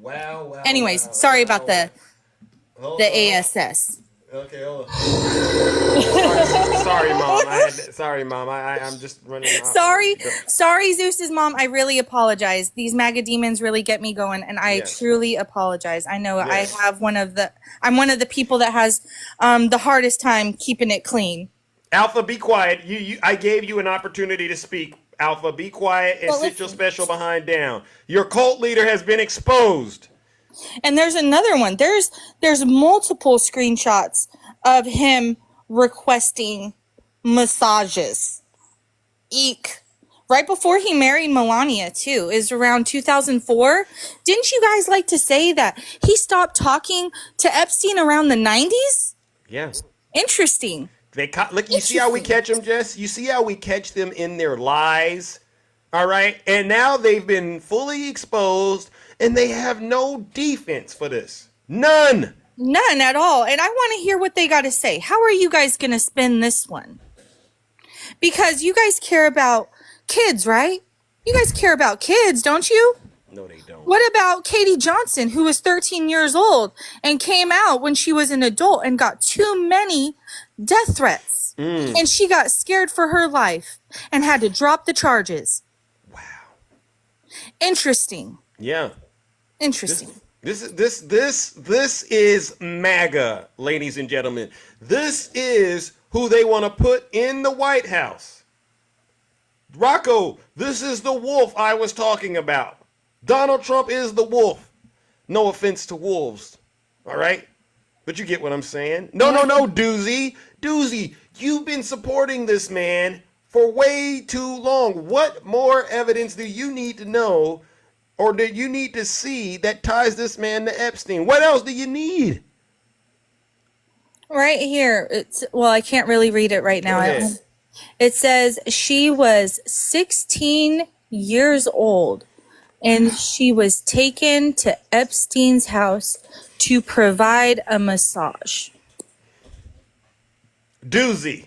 Wow. Anyways, sorry about the ASS. Okay, hold on. Sorry, Mom. I'm just running off. Sorry, Zeus's mom. I really apologize. These MAGA demons really get me going, and I truly apologize. I know I have I'm one of the people that has the hardest time keeping it clean. Alpha, be quiet. I gave you an opportunity to speak. Alpha, be quiet and sit your special behind down. Your cult leader has been exposed. And there's another one. There's multiple screenshots of him requesting massages. Eek. Right before he married Melania, too, is around 2004. Didn't you guys like to say that he stopped talking to Epstein around the 90s? Yeah. Interesting. Look, you see how we catch them, Jess? You see how we catch them in their lies? All right? And now they've been fully exposed, and they have no defense for this. None at all. And I want to hear what they got to say. How are you guys going to spin this one? Because you guys care about kids, right? You guys care about kids, don't you? No, they don't. What about Katie Johnson, who was 13 years old and came out when she was an adult and got too many death threats? And she got scared for her life and had to drop the charges. Wow. Interesting. Yeah. Interesting. This is MAGA, ladies and gentlemen. This is who they want to put in the White House. Rocco, this is the wolf I was talking about. Donald Trump is the wolf. No offense to wolves. All right? But you get what I'm saying. No, Doozy. Doozy, you've been supporting this man for way too long. What more evidence do you need to know or do you need to see that ties this man to Epstein? What else do you need? Right here. I can't really read it right now. It says she was 16 years old and she was taken to Epstein's house to provide a massage. Doozy,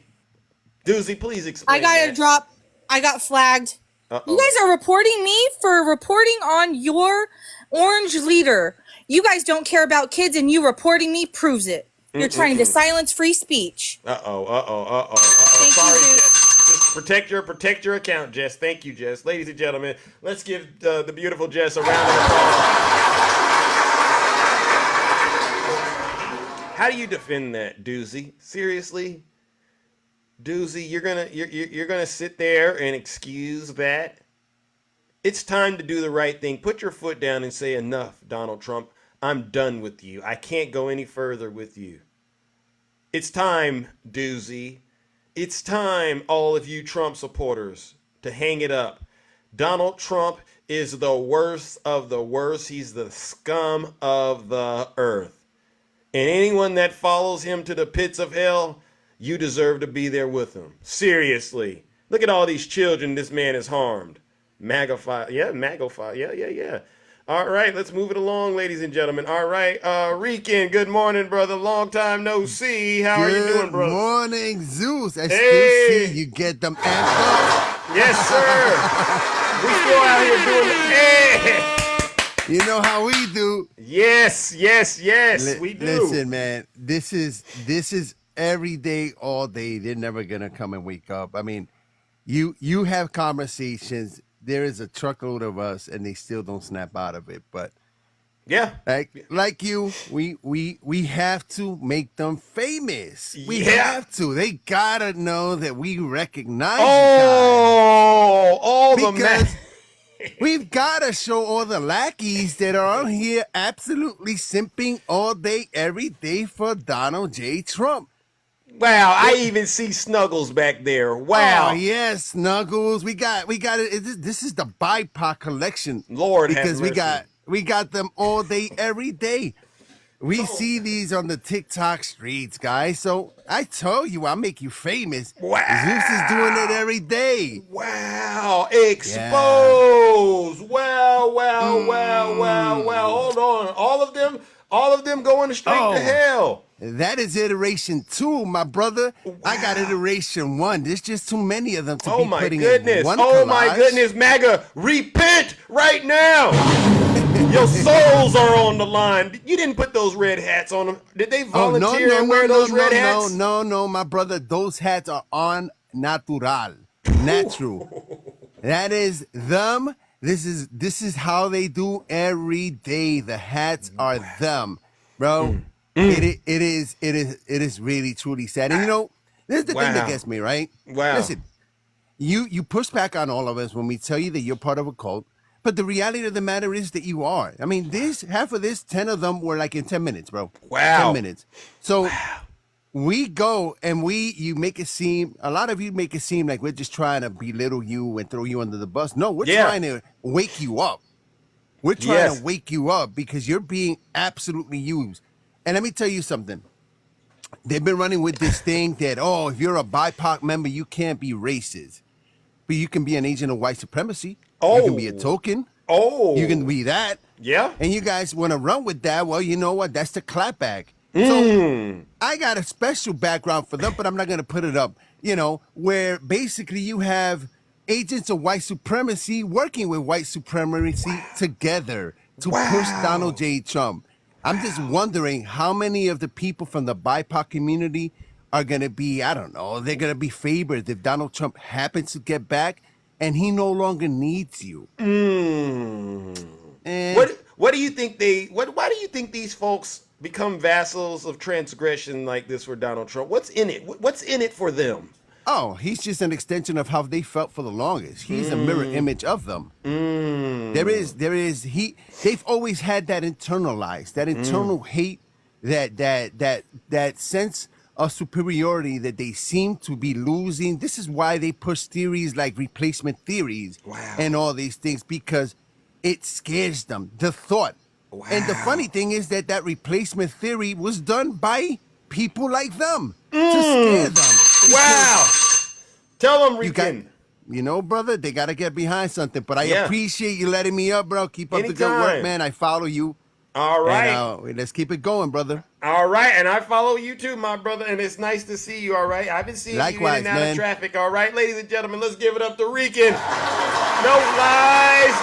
please explain. I got flagged. Uh-oh. You guys are reporting me for reporting on your orange leader. You guys don't care about kids and you reporting me proves it. You're trying to silence free speech. Uh-oh. Sorry, Jess. Just protect your account, Jess. Thank you, Jess. Ladies and gentlemen, let's give the beautiful Jess a round of applause. How do you defend that, Doozy? Seriously? Doozy, you're gonna sit there and excuse that? It's time to do the right thing. Put your foot down and say enough, Donald Trump. I'm done with you. I can't go any further with you. It's time, Doozy. It's time, all of you Trump supporters, to hang it up. Donald Trump is the worst of the worst. He's the scum of the earth. And anyone that follows him to the pits of hell, you deserve to be there with him. Seriously. Look at all these children this man has harmed. Magafile. Yeah, Magafile. Yeah. All right, let's move it along, ladies and gentlemen. All right, Rican, good morning, brother. Long time no see. How are you doing, brother? Good morning, Zeus. I Hey. still see you get them amped up. Yes, sir. We still out here doing the You know how we do. Yes, we do. Listen, man, this is every day, all day. They're never gonna come and wake up. I mean, you have conversations. There is a truckload of us, and they still don't snap out of it. But yeah, like you, we have to make them famous. We Yeah. have to. They gotta know that we recognize. All the because we've gotta show all the lackeys that are on here absolutely simping all day, every day for Donald J. Trump. Wow, I even see Snuggles back there. Wow. Oh, yes, Snuggles. We got it. This is the BIPOC collection. Lord have because mercy. we got them all day, every day. We see these on the TikTok streets, guys. So I told you I'll make you famous. Wow. Zeus is doing it every day. Wow. Exposed. Wow. Hold on. All of them going straight to hell. That is iteration 2, my brother. I got iteration 1. There's just too many of them to be putting in one collage. Oh my goodness, MAGA, repent right now. Your souls are on the line. You didn't put those red hats on them. Did they volunteer and wear those red hats? No, my brother. Those hats are on natural. That is them. This is how they do every day. The hats are them, bro. It is really truly sad. And you know, this is the thing that gets me, right? Wow. Listen, you push back on all of us when we tell you that you're part of a cult, but the reality of the matter is that you are. I mean, half of this, 10 of them were like in 10 minutes, bro. Wow. 10 minutes. So we go and you make it seem, a lot of you make it seem like we're just trying to belittle you and throw you under the bus. No, we're trying to wake you up. We're trying to wake you up because you're being absolutely used. And let me tell you something. They've been running with this thing that, if you're a BIPOC member, you can't be racist. But you can be an agent of white supremacy. You can be a token. You can be that. Yeah. And you guys want to run with that. Well, you know what? That's the clapback. So I got a special background for them, but I'm not going to put it up. You know, where basically you have agents of white supremacy working with white supremacy together to push Donald J. Trump. I'm just wondering how many of the people from the BIPOC community are going to be, I don't know, they're going to be favored if Donald Trump happens to get back and he no longer needs you. What do you think why do you think these folks become vassals of transgression like this for Donald Trump? What's in it? What's in it for them? Oh, he's just an extension of how they felt for the longest. He's a mirror image of them. They've always had that internalized, that internal hate, that sense of superiority that they seem to be losing. This is why they push theories like replacement theories and all these things, because it scares them, the thought. And the funny thing is that replacement theory was done by people like them to scare them. Wow. Tell them, Rican. You know, brother, they got to get behind something. But I appreciate you letting me up, bro. Keep up the good work, man. I follow you. All right. And, let's keep it going, brother. All right. And I follow you too, my brother. And it's nice to see you, all right? I've been seeing you in and out of traffic, all right? Ladies and gentlemen, let's give it up to Rican. No lies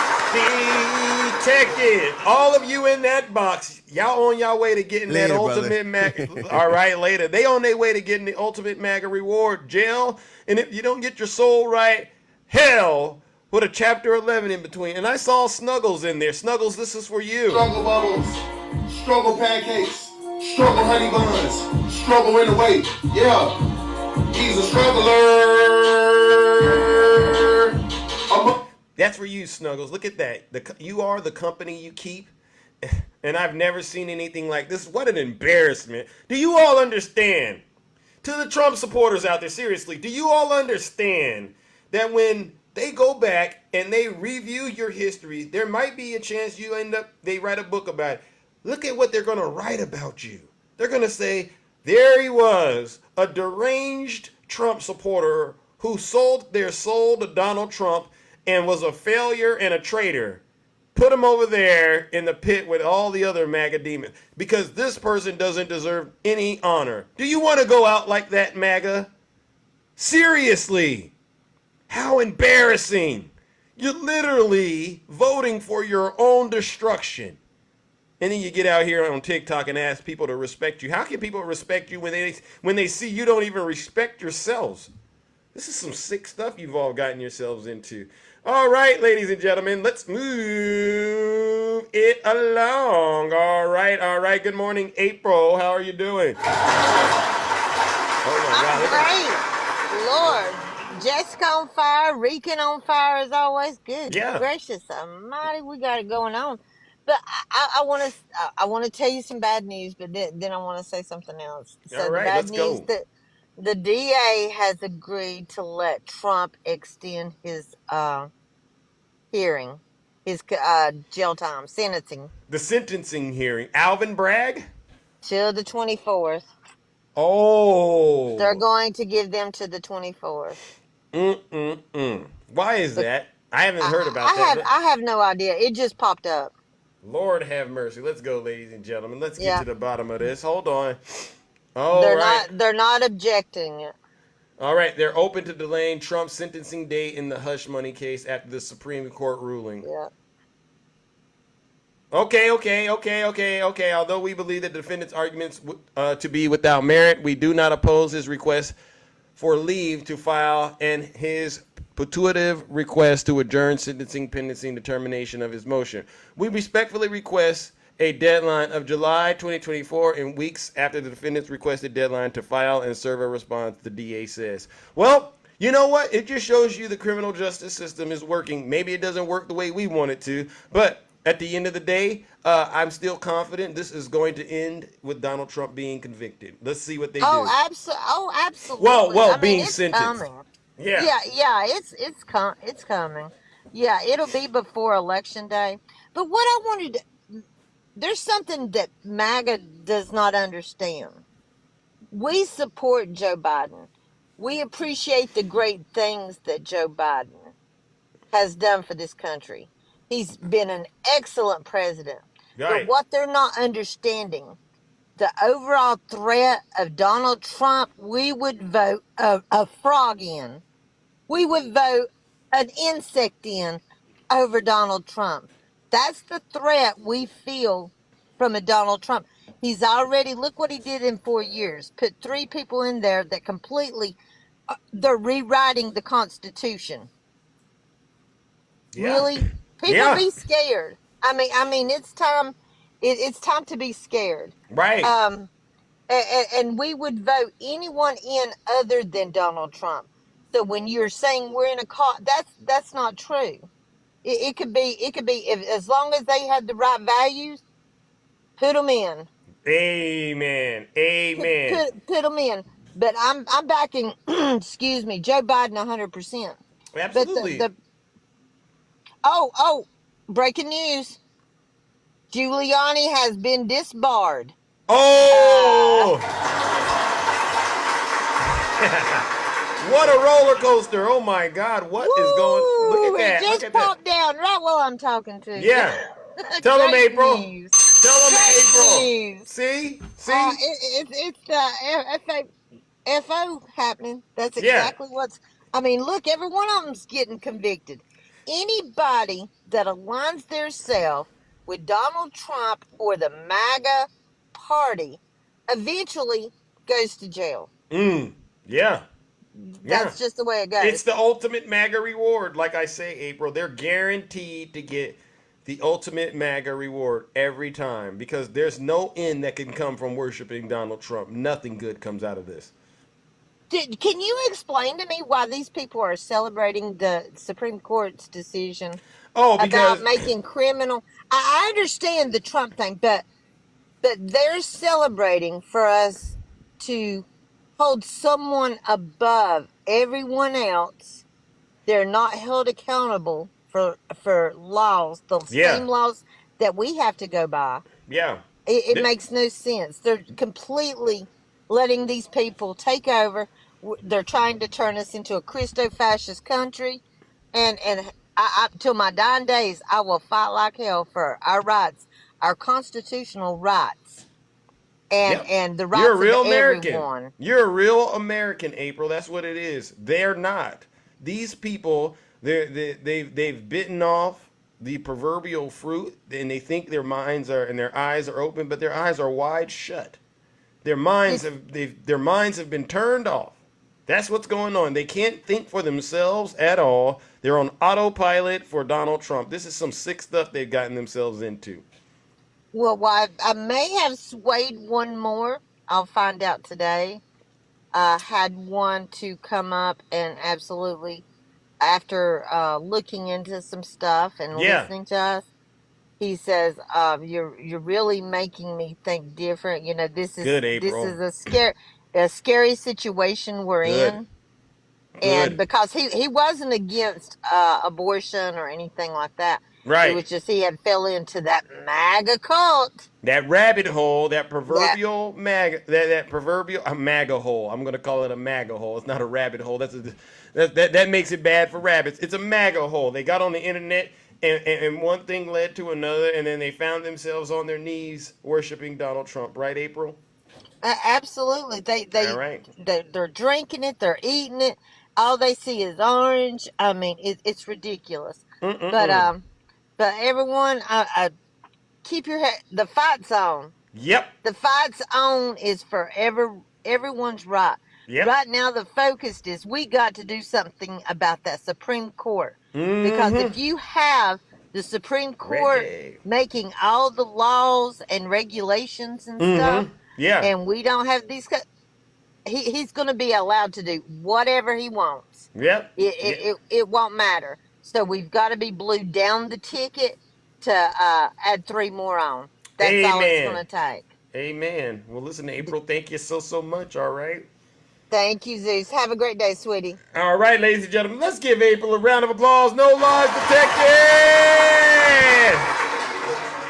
detected. All of you in that box, y'all on y'all way to getting that ultimate MAGA. All right, later. They on their way to getting the ultimate MAGA reward, jail. And if you don't get your soul right, hell, with a chapter 11 in between. And I saw Snuggles in there. Snuggles, this is for you. Struggle bubbles, struggle pancakes. Struggle, honey buns. Struggle in the way. Yeah. He's a struggler. That's for you, Snuggles. Look at that. You are the company you keep. And I've never seen anything like this. What an embarrassment. Do you all understand? To the Trump supporters out there, seriously, do you all understand that when they go back and they review your history, there might be a chance they write a book about it. Look at what they're going to write about you. They're going to say, there he was, a deranged Trump supporter who sold their soul to Donald Trump and was a failure and a traitor. Put him over there in the pit with all the other MAGA demons because this person doesn't deserve any honor. Do you want to go out like that, MAGA? Seriously. How embarrassing. You're literally voting for your own destruction. And then you get out here on TikTok and ask people to respect you. How can people respect you when they see you don't even respect yourselves? This is some sick stuff you've all gotten yourselves into. All right, ladies and gentlemen, let's move it along. All right. Good morning, April. How are you doing? Oh my God. Great. Lord, Jessica on fire, Rican on fire is always good. Yeah. Gracious Almighty, we got it going on. But I want to tell you some bad news, but then I want to say something else. So All the right, bad let's news go. that the DA has agreed to let Trump extend his hearing, his jail time, sentencing. The sentencing hearing. Alvin Bragg? Till the 24th. Oh. They're going to give them to the 24th. Why is that? I haven't heard about that. I have no idea. It just popped up. Lord have mercy. Let's go, ladies and gentlemen. Let's get Yeah. to the bottom of this. Hold on. All right. They're not objecting it. All right. They're open to delaying Trump's sentencing date in the hush money case after the Supreme Court ruling. Yeah. Okay. Although we believe the defendant's arguments to be without merit, we do not oppose his request for leave to file and his putative request to adjourn sentencing pending determination of his motion. We respectfully request a deadline of July 2024 in weeks after the defendant's requested deadline to file and serve a response, the DA says. Well, you know what? It just shows you the criminal justice system is working. Maybe it doesn't work the way we want it to, but at the end of the day, I'm still confident this is going to end with Donald Trump being convicted. Let's see what they do. Absolutely. Well, being sentenced. Coming. Yeah. It's coming. Yeah, it'll be before election day. But what I wanted to, there's something that MAGA does not understand. We support Joe Biden. We appreciate the great things that Joe Biden has done for this country. He's been an excellent president. Right. But what they're not understanding, the overall threat of Donald Trump, we would vote a frog in. We would vote an insect in over Donald Trump. That's the threat we feel from a Donald Trump. He's already, look what he did in 4 years. Put 3 people in there that completely, they're rewriting the Constitution. Yeah. Really? People be scared. I mean, it's time. It's time to be scared. Right. And we would vote anyone in other than Donald Trump. So when you're saying we're in a that's not true. It could be if, as long as they had the right values, put them in. Amen. Put them in. But I'm backing. Excuse me, Joe Biden 100%. Absolutely. But breaking news. Giuliani has been disbarred. Oh! What a roller coaster. Oh my God. What is going? Look at that. It just popped down right while I'm talking to you. Yeah. Tell them, April. News. Tell them, April. News. See? It's FO happening. That's exactly what's. I mean, look, every one of them's getting convicted. Anybody that aligns theirself with Donald Trump or the MAGA party eventually goes to jail. Yeah. That's just the way it goes. It's the ultimate MAGA reward. Like I say, April, they're guaranteed to get The ultimate MAGA reward every time, because there's no end that can come from worshiping Donald Trump. Nothing good comes out of this. Can you explain to me why these people are celebrating the Supreme Court's decision Oh, about because making criminal? I understand the Trump thing, but they're celebrating for us to hold someone above everyone else. They're not held accountable for laws, the yeah, same laws that we have to go by. yeah. It makes no sense. They're completely letting these people take over. They're trying to turn us into a Christo-fascist country, and till my dying days, I will fight like hell for our rights, our constitutional rights, Yep. and the You're a rights of real American. everyone. You're a real American, April. That's what it is. They're not. These people, they've bitten off the proverbial fruit, and they think their minds are and their eyes are open, but their eyes are wide shut. Their minds have been turned off. That's what's going on. They can't think for themselves at all. They're on autopilot for Donald Trump. This is some sick stuff they've gotten themselves into. Well, I may have swayed one more. I'll find out today. Had one to come up and absolutely, after looking into some stuff and Yeah. listening to us, he says, "You're really making me think different. You know, Good, this April. is a scary situation we're Good. in." And Good. because he wasn't against abortion or anything like that, it Right. was just he had fell into that MAGA cult. That rabbit hole, that That proverbial that proverbial a MAGA hole. I'm gonna call it a MAGA hole. It's not a rabbit hole. That makes it bad for rabbits. It's a MAGA hole. They got on the internet, and one thing led to another, and then they found themselves on their knees worshiping Donald Trump. Right, April? absolutely, All right. they're drinking it, they're eating it. All they see is orange. I mean, it's ridiculous. But Mm-mm-mm. um, but everyone, I keep your head. The fight's on. Yep. The fight's on is for everyone's right. Yep. Right now, the focus is we got to do something about that Supreme Court. Because Mm-hmm. if you have the Supreme Court Ready. making all the laws and regulations and stuff, Mm-hmm. Yeah. and we don't have these, he's going to be allowed to do whatever he wants. Yep. It, Yep. it, it, it won't matter. So we've got to be blue down the ticket to add 3 more on. That's all it's going Amen. to take. Amen. Well, listen, April, thank you so much. All right. Thank you, Zeus. Have a great day, sweetie. All right, ladies and gentlemen, let's give April a round of applause. No lies detected.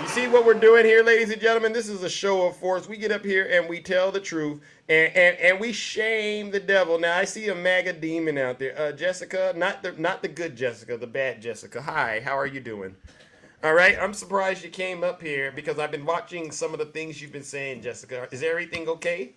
You see what we're doing here, ladies and gentlemen? This is a show of force. We get up here and we tell the truth, and we shame the devil. Now I see a MAGA demon out there, Jessica, not the good Jessica, the bad Jessica. Hi, how are you doing? All right, I'm surprised you came up here because I've been watching some of the things you've been saying, Jessica. Is everything okay?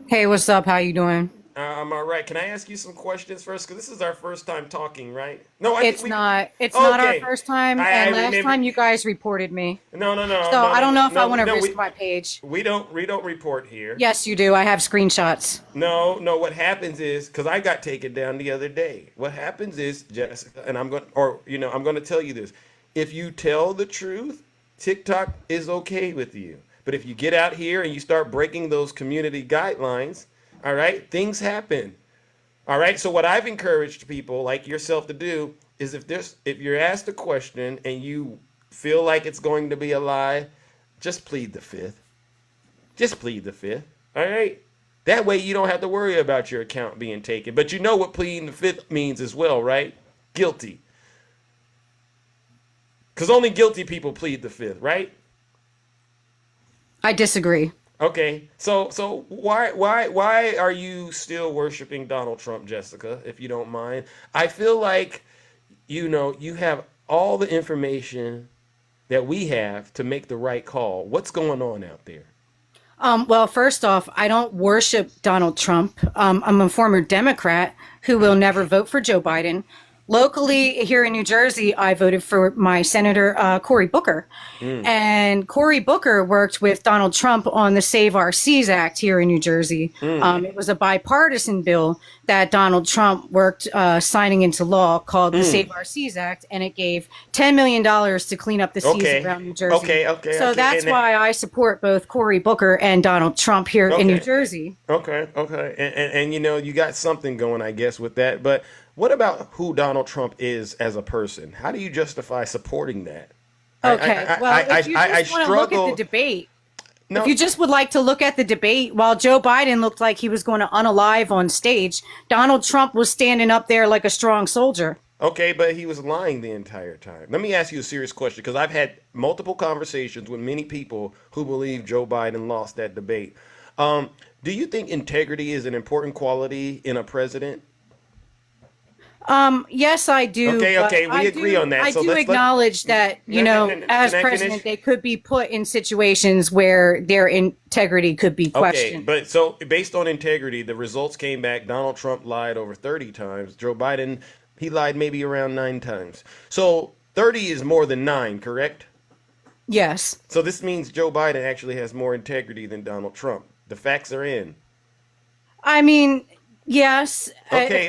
Hey, what's up? How you doing? I'm all right. Can I ask you some questions first? Because this is our first time talking, right? No, I think It's we. not. It's not our Okay. first time, I and last remember. time you guys reported me. No, no, no, So no, I no, don't know if I no, want to no. risk my page. We don't report here. Yes, you do. I have screenshots. No, no. What happens is because I got taken down the other day. What happens is, Jessica, and I'm going to tell you this. If you tell the truth, TikTok is okay with you. But if you get out here and you start breaking those community guidelines, all right, things happen. All right. So what I've encouraged people like yourself to do is if you're asked a question and you feel like it's going to be a lie, just plead the fifth. Just plead the fifth. All right. That way you don't have to worry about your account being taken. But you know what pleading the fifth means as well, right? Guilty. Because only guilty people plead the fifth, right? I disagree. Okay, so why are you still worshiping Donald Trump, Jessica, if you don't mind? I feel like you have all the information that we have to make the right call. What's going on out there? Well, first off, I don't worship Donald Trump. I'm a former Democrat who will never vote for Joe Biden. Locally here in New Jersey, I voted for my Senator Cory Booker. And Cory Booker worked with Donald Trump on the Save Our Seas Act here in New Jersey. It was a bipartisan bill that Donald Trump worked signing into law called the Save Our Seas Act, and it gave $10 million to clean up the seas around New Jersey. So that's why I support both Cory Booker and Donald Trump here in New Jersey. Okay. And you know, you got something going, I guess, with that. But what about who Donald Trump is as a person? How do you justify supporting that? Okay. If you just want to look at the debate, if you just would like to look at the debate, while Joe Biden looked like he was going to unalive on stage, Donald Trump was standing up there like a strong soldier. Okay, but he was lying the entire time. Let me ask you a serious question, because I've had multiple conversations with many people who believe Joe Biden lost that debate. Do you think integrity is an important quality in a president? Yes, I do. Okay, we agree on that. I So do let's acknowledge that, as president, they could be put in situations where their integrity could be questioned. Okay, but so based on integrity, the results came back. Donald Trump lied over 30 times. Joe Biden, he lied maybe around 9 times. So 30 is more than 9, correct? Yes. So this means Joe Biden actually has more integrity than Donald Trump. The facts are in. I mean, yes. Okay.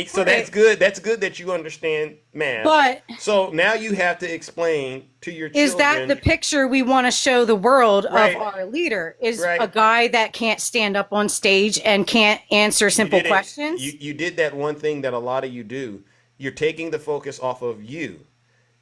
So that's good. That's good that you understand math. But so now you have to explain to your children. Is that the picture we want to show the world of our leader? Is a guy that can't stand up on stage and can't answer simple questions? You did that one thing that a lot of you do. You're taking the focus off of you.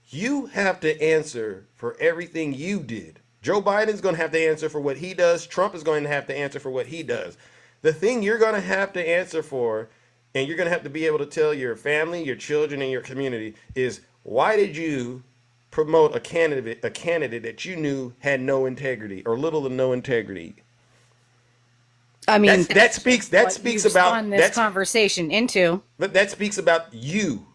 You have to answer for everything you did. Joe Biden's going to have to answer for what he does. Trump is going to have to answer for what he does. The thing you're going to have to answer for, and you're going to have to be able to tell your family, your children, and your community is, why did you promote a candidate that you knew had no integrity or little to no integrity? I mean, that speaks about this conversation into. But that speaks about you.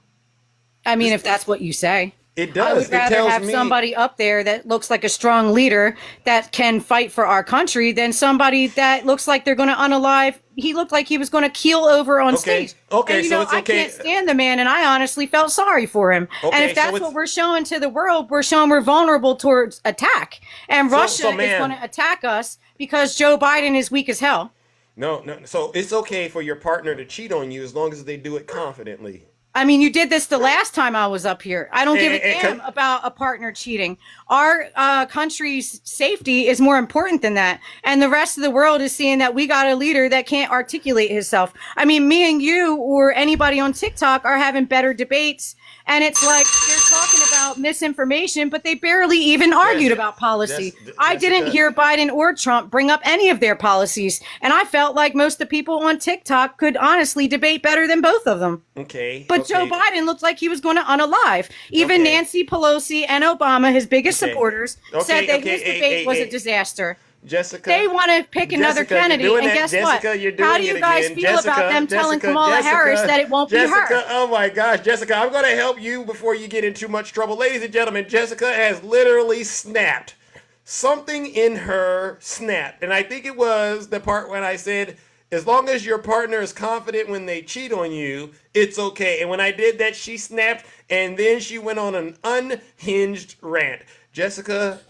I mean, if that's what you say. It does. I would rather have somebody up there that looks like a strong leader that can fight for our country than somebody that looks like they're going to unalive. He looked like he was going to keel over on stage. Okay, and, so it's okay. I can't stand the man, and I honestly felt sorry for him. Okay, and if that's what we're showing to the world, we're showing we're vulnerable towards attack. And Russia is going to attack us because Joe Biden is weak as hell. No. So it's okay for your partner to cheat on you as long as they do it confidently. I mean, you did this the last time I was up here. I don't give a damn about a partner cheating. Our country's safety is more important than that. And the rest of the world is seeing that we got a leader that can't articulate himself. I mean, me and you or anybody on TikTok are having better debates. And it's like they're talking about misinformation, but they barely even argued about policy. I didn't hear Biden or Trump bring up any of their policies. And I felt like most of the people on TikTok could honestly debate better than both of them. Okay. But Joe Biden looked like he was going to unalive. Even Nancy Pelosi and Obama, his biggest supporters, said that his debate was a disaster. Jessica, they want to pick another candidate, and guess what? How do you guys feel about them telling Kamala Harris that it won't be her? Oh my gosh, Jessica, I'm going to help you before you get in too much trouble. Ladies and gentlemen, Jessica has literally snapped. Something in her snapped, and I think it was the part when I said, as long as your partner is confident when they cheat on you, it's okay. And when I did that, she snapped, and then she went on an unhinged rant. Jessica,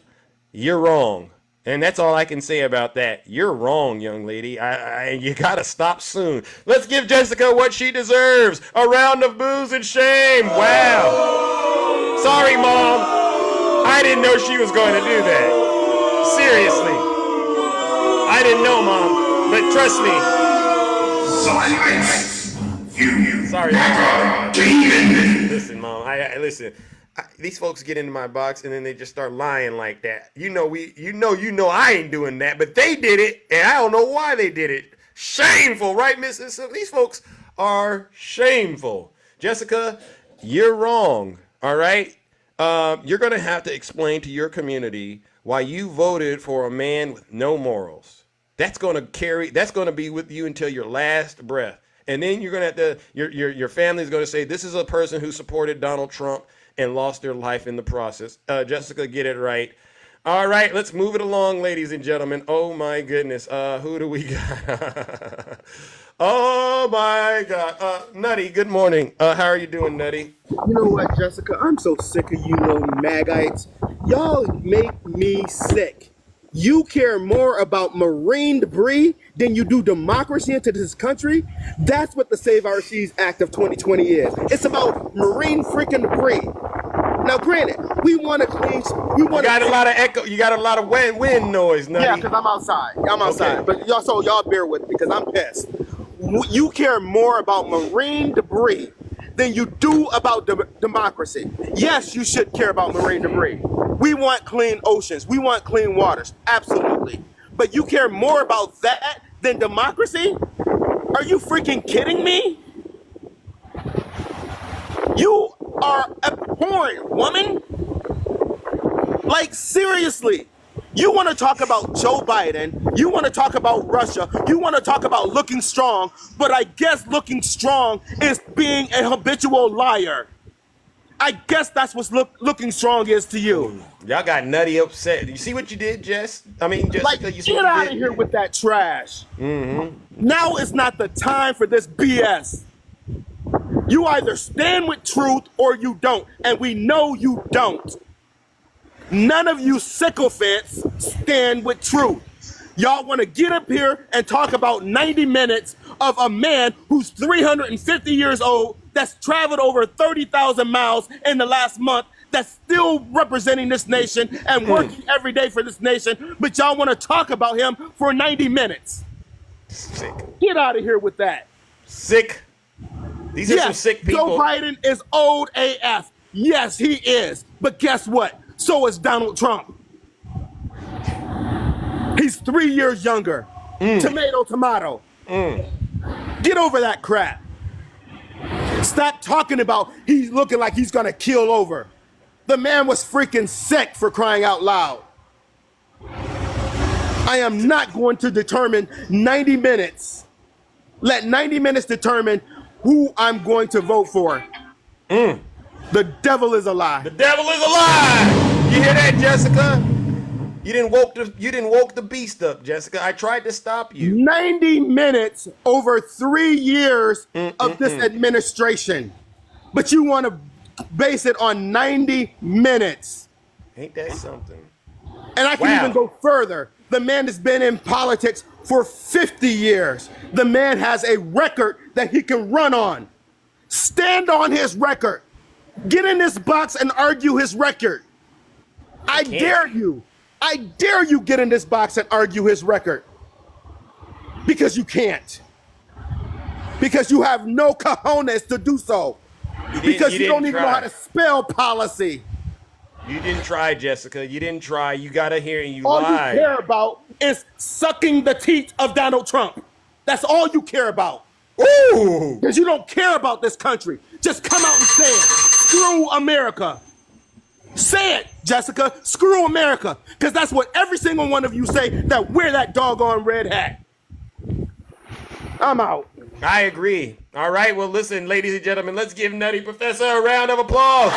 you're wrong. And that's all I can say about that. You're wrong, young lady. You gotta stop soon. Let's give Jessica what she deserves. A round of boos and shame. Wow. Sorry, Mom. I didn't know she was going to do that. Seriously. I didn't know, Mom. But trust me. Silence. You. Sorry. Demon. Listen, Mom. Listen. These folks get into my box and then they just start lying like that. You know I ain't doing that, but they did it, and I don't know why they did it. Shameful, right, Mrs. These folks are shameful. Jessica, you're wrong. All right, you're gonna have to explain to your community why you voted for a man with no morals. That's gonna be with you until your last breath, and then you're gonna have to. Your family's gonna say this is a person who supported Donald Trump and lost their life in the process. Jessica, get it right. All right, let's move it along, ladies and gentlemen. Oh my goodness, who do we got? Oh my God. Nutty, good morning. How are you doing, Nutty? You know what, Jessica? I'm so sick of you little Magites. Y'all make me sick. You care more about marine debris than you do democracy into this country? That's what the Save Our Seas Act of 2020 is. It's about marine freaking debris. Now, granted, we want to clean. We want. You got a lot of echo. You got a lot of wind noise, Nutty. Yeah, because I'm outside. I'm outside. Okay. But y'all bear with me because I'm pissed. You care more about marine debris than you do about democracy. Yes, you should care about marine debris. We want clean oceans. We want clean waters. Absolutely. But you care more about that than democracy? Are you freaking kidding me? You are abhorrent, woman. Like, seriously. You want to talk about Joe Biden, you want to talk about Russia, you want to talk about looking strong, but I guess looking strong is being a habitual liar. I guess that's what looking strong is to you. Y'all got Nutty upset. You see what you did, Jess? I mean, Jessica, Like, you see get what you out did? of here with that trash. Mm-hmm. Now is not the time for this BS. You either stand with truth or you don't, and we know you don't. None of you sycophants stand with truth. Y'all want to get up here and talk about 90 minutes of a man who's 350 years old, that's traveled over 30,000 miles in the last month, that's still representing this nation and working every day for this nation, but y'all want to talk about him for 90 minutes. Sick. Get out of here with that. Sick. These are some sick people. Joe Biden is old AF. Yes, he is. But guess what? So is Donald Trump. He's 3 years younger. Tomato. Get over that crap. Stop talking about he's looking like he's gonna keel over. The man was freaking sick, for crying out loud. I am not going to determine 90 minutes. Let 90 minutes determine who I'm going to vote for. The devil is a lie. The devil is a lie. You hear that, Jessica? You didn't woke the beast up, Jessica. I tried to stop you. 90 minutes over 3 years of this administration. But you want to base it on 90 minutes. Ain't that something? And I can even go further. The man has been in politics for 50 years. The man has a record that he can run on. Stand on his record. Get in this box and argue his record. I dare you. I dare you get in this box and argue his record. Because you can't. Because you have no cojones to do so. Because you don't even know how to spell policy. You didn't try, Jessica. You didn't try. You got to hear and you All lied. you care about is sucking the teeth of Donald Trump. That's all you care about. Ooh! Because you don't care about this country. Just come out and say it. Screw America. Say it, Jessica. Screw America. Because that's what every single one of you say that wear that doggone red hat. I'm out. I agree. All right. Well, listen, ladies and gentlemen, let's give Nutty Professor a round of applause.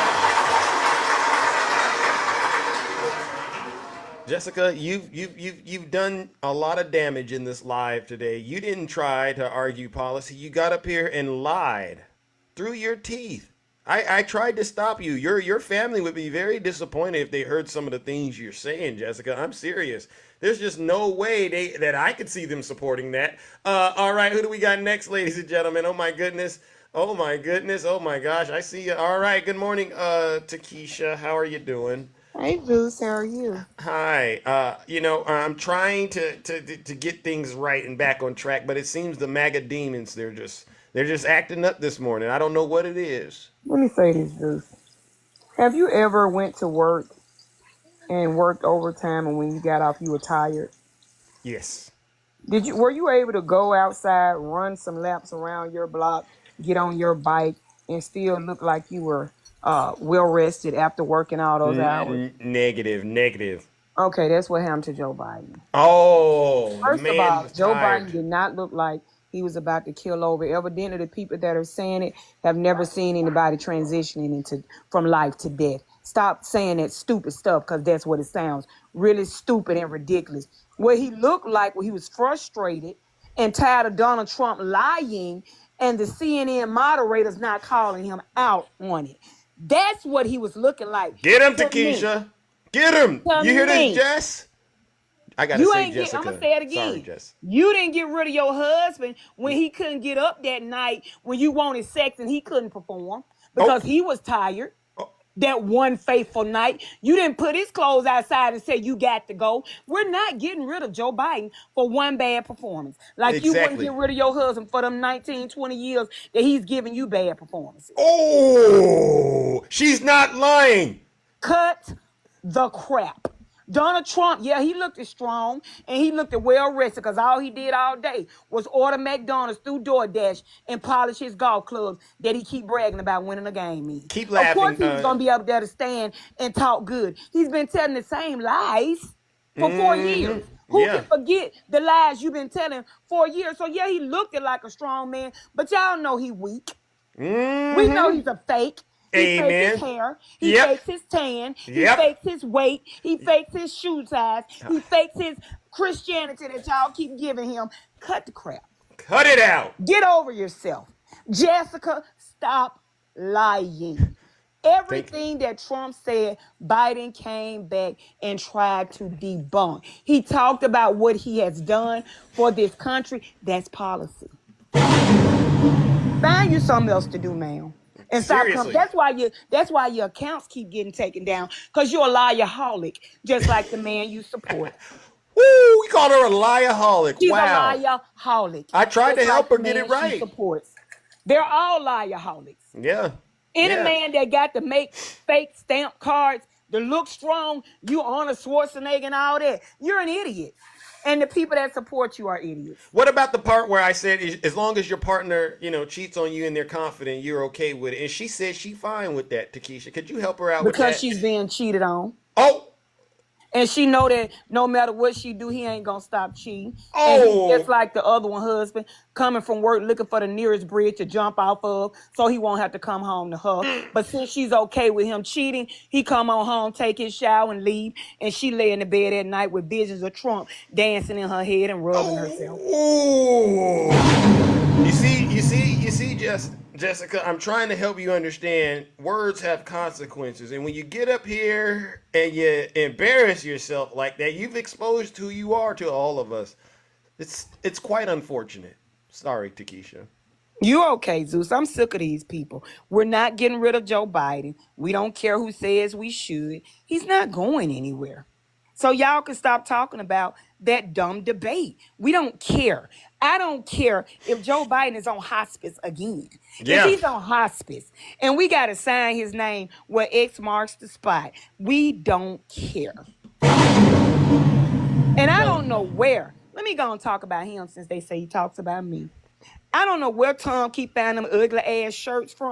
Jessica, you've done a lot of damage in this live today. You didn't try to argue policy. You got up here and lied through your teeth. I tried to stop you. Your family would be very disappointed if they heard some of the things you're saying, Jessica. I'm serious. There's just no way that I could see them supporting that. All right, who do we got next, ladies and gentlemen? Oh my goodness. Oh my goodness. Oh my gosh. I see you. All right. Good morning, Takesha. How are you doing? Hey, Zeus, how are you? Hi. I'm trying to get things right and back on track, but it seems the MAGA demons, they're just acting up this morning. I don't know what it is. Let me say this, Zeus. Have you ever went to work and worked overtime, and when you got off, you were tired? Yes. Were you able to go outside, run some laps around your block, get on your bike, and still look like you were well rested after working all those hours? Negative. Okay, that's what happened to Joe Biden. Oh, First man, of all, was Joe tired. Biden did not look like he was about to kill over. Evidently, the people that are saying it have never seen anybody transitioning from life to death. Stop saying that stupid stuff, because that's what it sounds. Really stupid and ridiculous. What he looked like, he was frustrated and tired of Donald Trump lying and the CNN moderators not calling him out on it. That's what he was looking like. Get him, to me. Takesha. Get him. To You hear this, me. Jess? I gotta You say ain't get. I'm gonna Jessica. say it Sorry, again. Jess. You didn't get rid of your husband when he couldn't get up that night when you wanted sex and he couldn't perform because he was tired. That one faithful night, you didn't put his clothes outside and say you got to go. We're not getting rid of Joe Biden for one bad performance. Like you wouldn't Exactly. get rid of your husband for them 19, 20 years that he's giving you bad performances. Oh, she's not lying. Cut the crap. Donald Trump, yeah, he looked strong and he looked well rested because all he did all day was order McDonald's through DoorDash and polish his golf clubs that he keep bragging about winning a game in. Keep Of course laughing. he was going to be up there to stand and talk good. He's been telling the same lies for 4 years. Who can forget the lies you've been telling 4 years? So yeah, he looked like a strong man, but y'all know he weak. We know he's a fake. He fakes his hair. He fakes his tan. He fakes his weight. He fakes his shoe size. He fakes his Christianity that y'all keep giving him. Cut the crap. Cut it out. Get over yourself. Jessica, stop lying. Everything that Trump said, Biden came back and tried to debunk. He talked about what he has done for this country. That's policy. Find you something else to do, ma'am. And stop coming. That's why your accounts keep getting taken down. Because you're a liarholic, just like the man you support. Woo, we called her a liarholic. She's Wow. a liarholic. I tried to help her the get it man she right. supports. They're all liarholics. Yeah. Any man that got to make fake stamp cards to look strong, you honor Schwarzenegger and all that, you're an idiot. And the people that support you are idiots. What about the part where I said, as long as your partner, cheats on you and they're confident, you're okay with it? And she said she's fine with that, Takesha. Could you help her out with that? Because she's being cheated on. Oh! And she know that no matter what she do, he ain't gonna stop cheating. Oh. And he's just like the other one husband, coming from work looking for the nearest bridge to jump off of, so he won't have to come home to her. But since she's okay with him cheating, he come on home, take his shower, and leave. And she lay in the bed at night with visions of Trump dancing in her head and rubbing herself. Ooh. You see, Jessica, I'm trying to help you understand words have consequences. And when you get up here and you embarrass yourself like that, you've exposed who you are to all of us. It's quite unfortunate. Sorry, Takesha. You okay, Zeus? I'm sick of these people. We're not getting rid of Joe Biden. We don't care who says we should. He's not going anywhere. So y'all can stop talking about that dumb debate. We don't care. I don't care if Joe Biden is on hospice again. Yeah. If he's on hospice and we got to sign his name where X marks the spot, we don't care. And I don't know where. Let me go and talk about him since they say he talks about me. I don't know where Tom keep finding them ugly ass shirts from.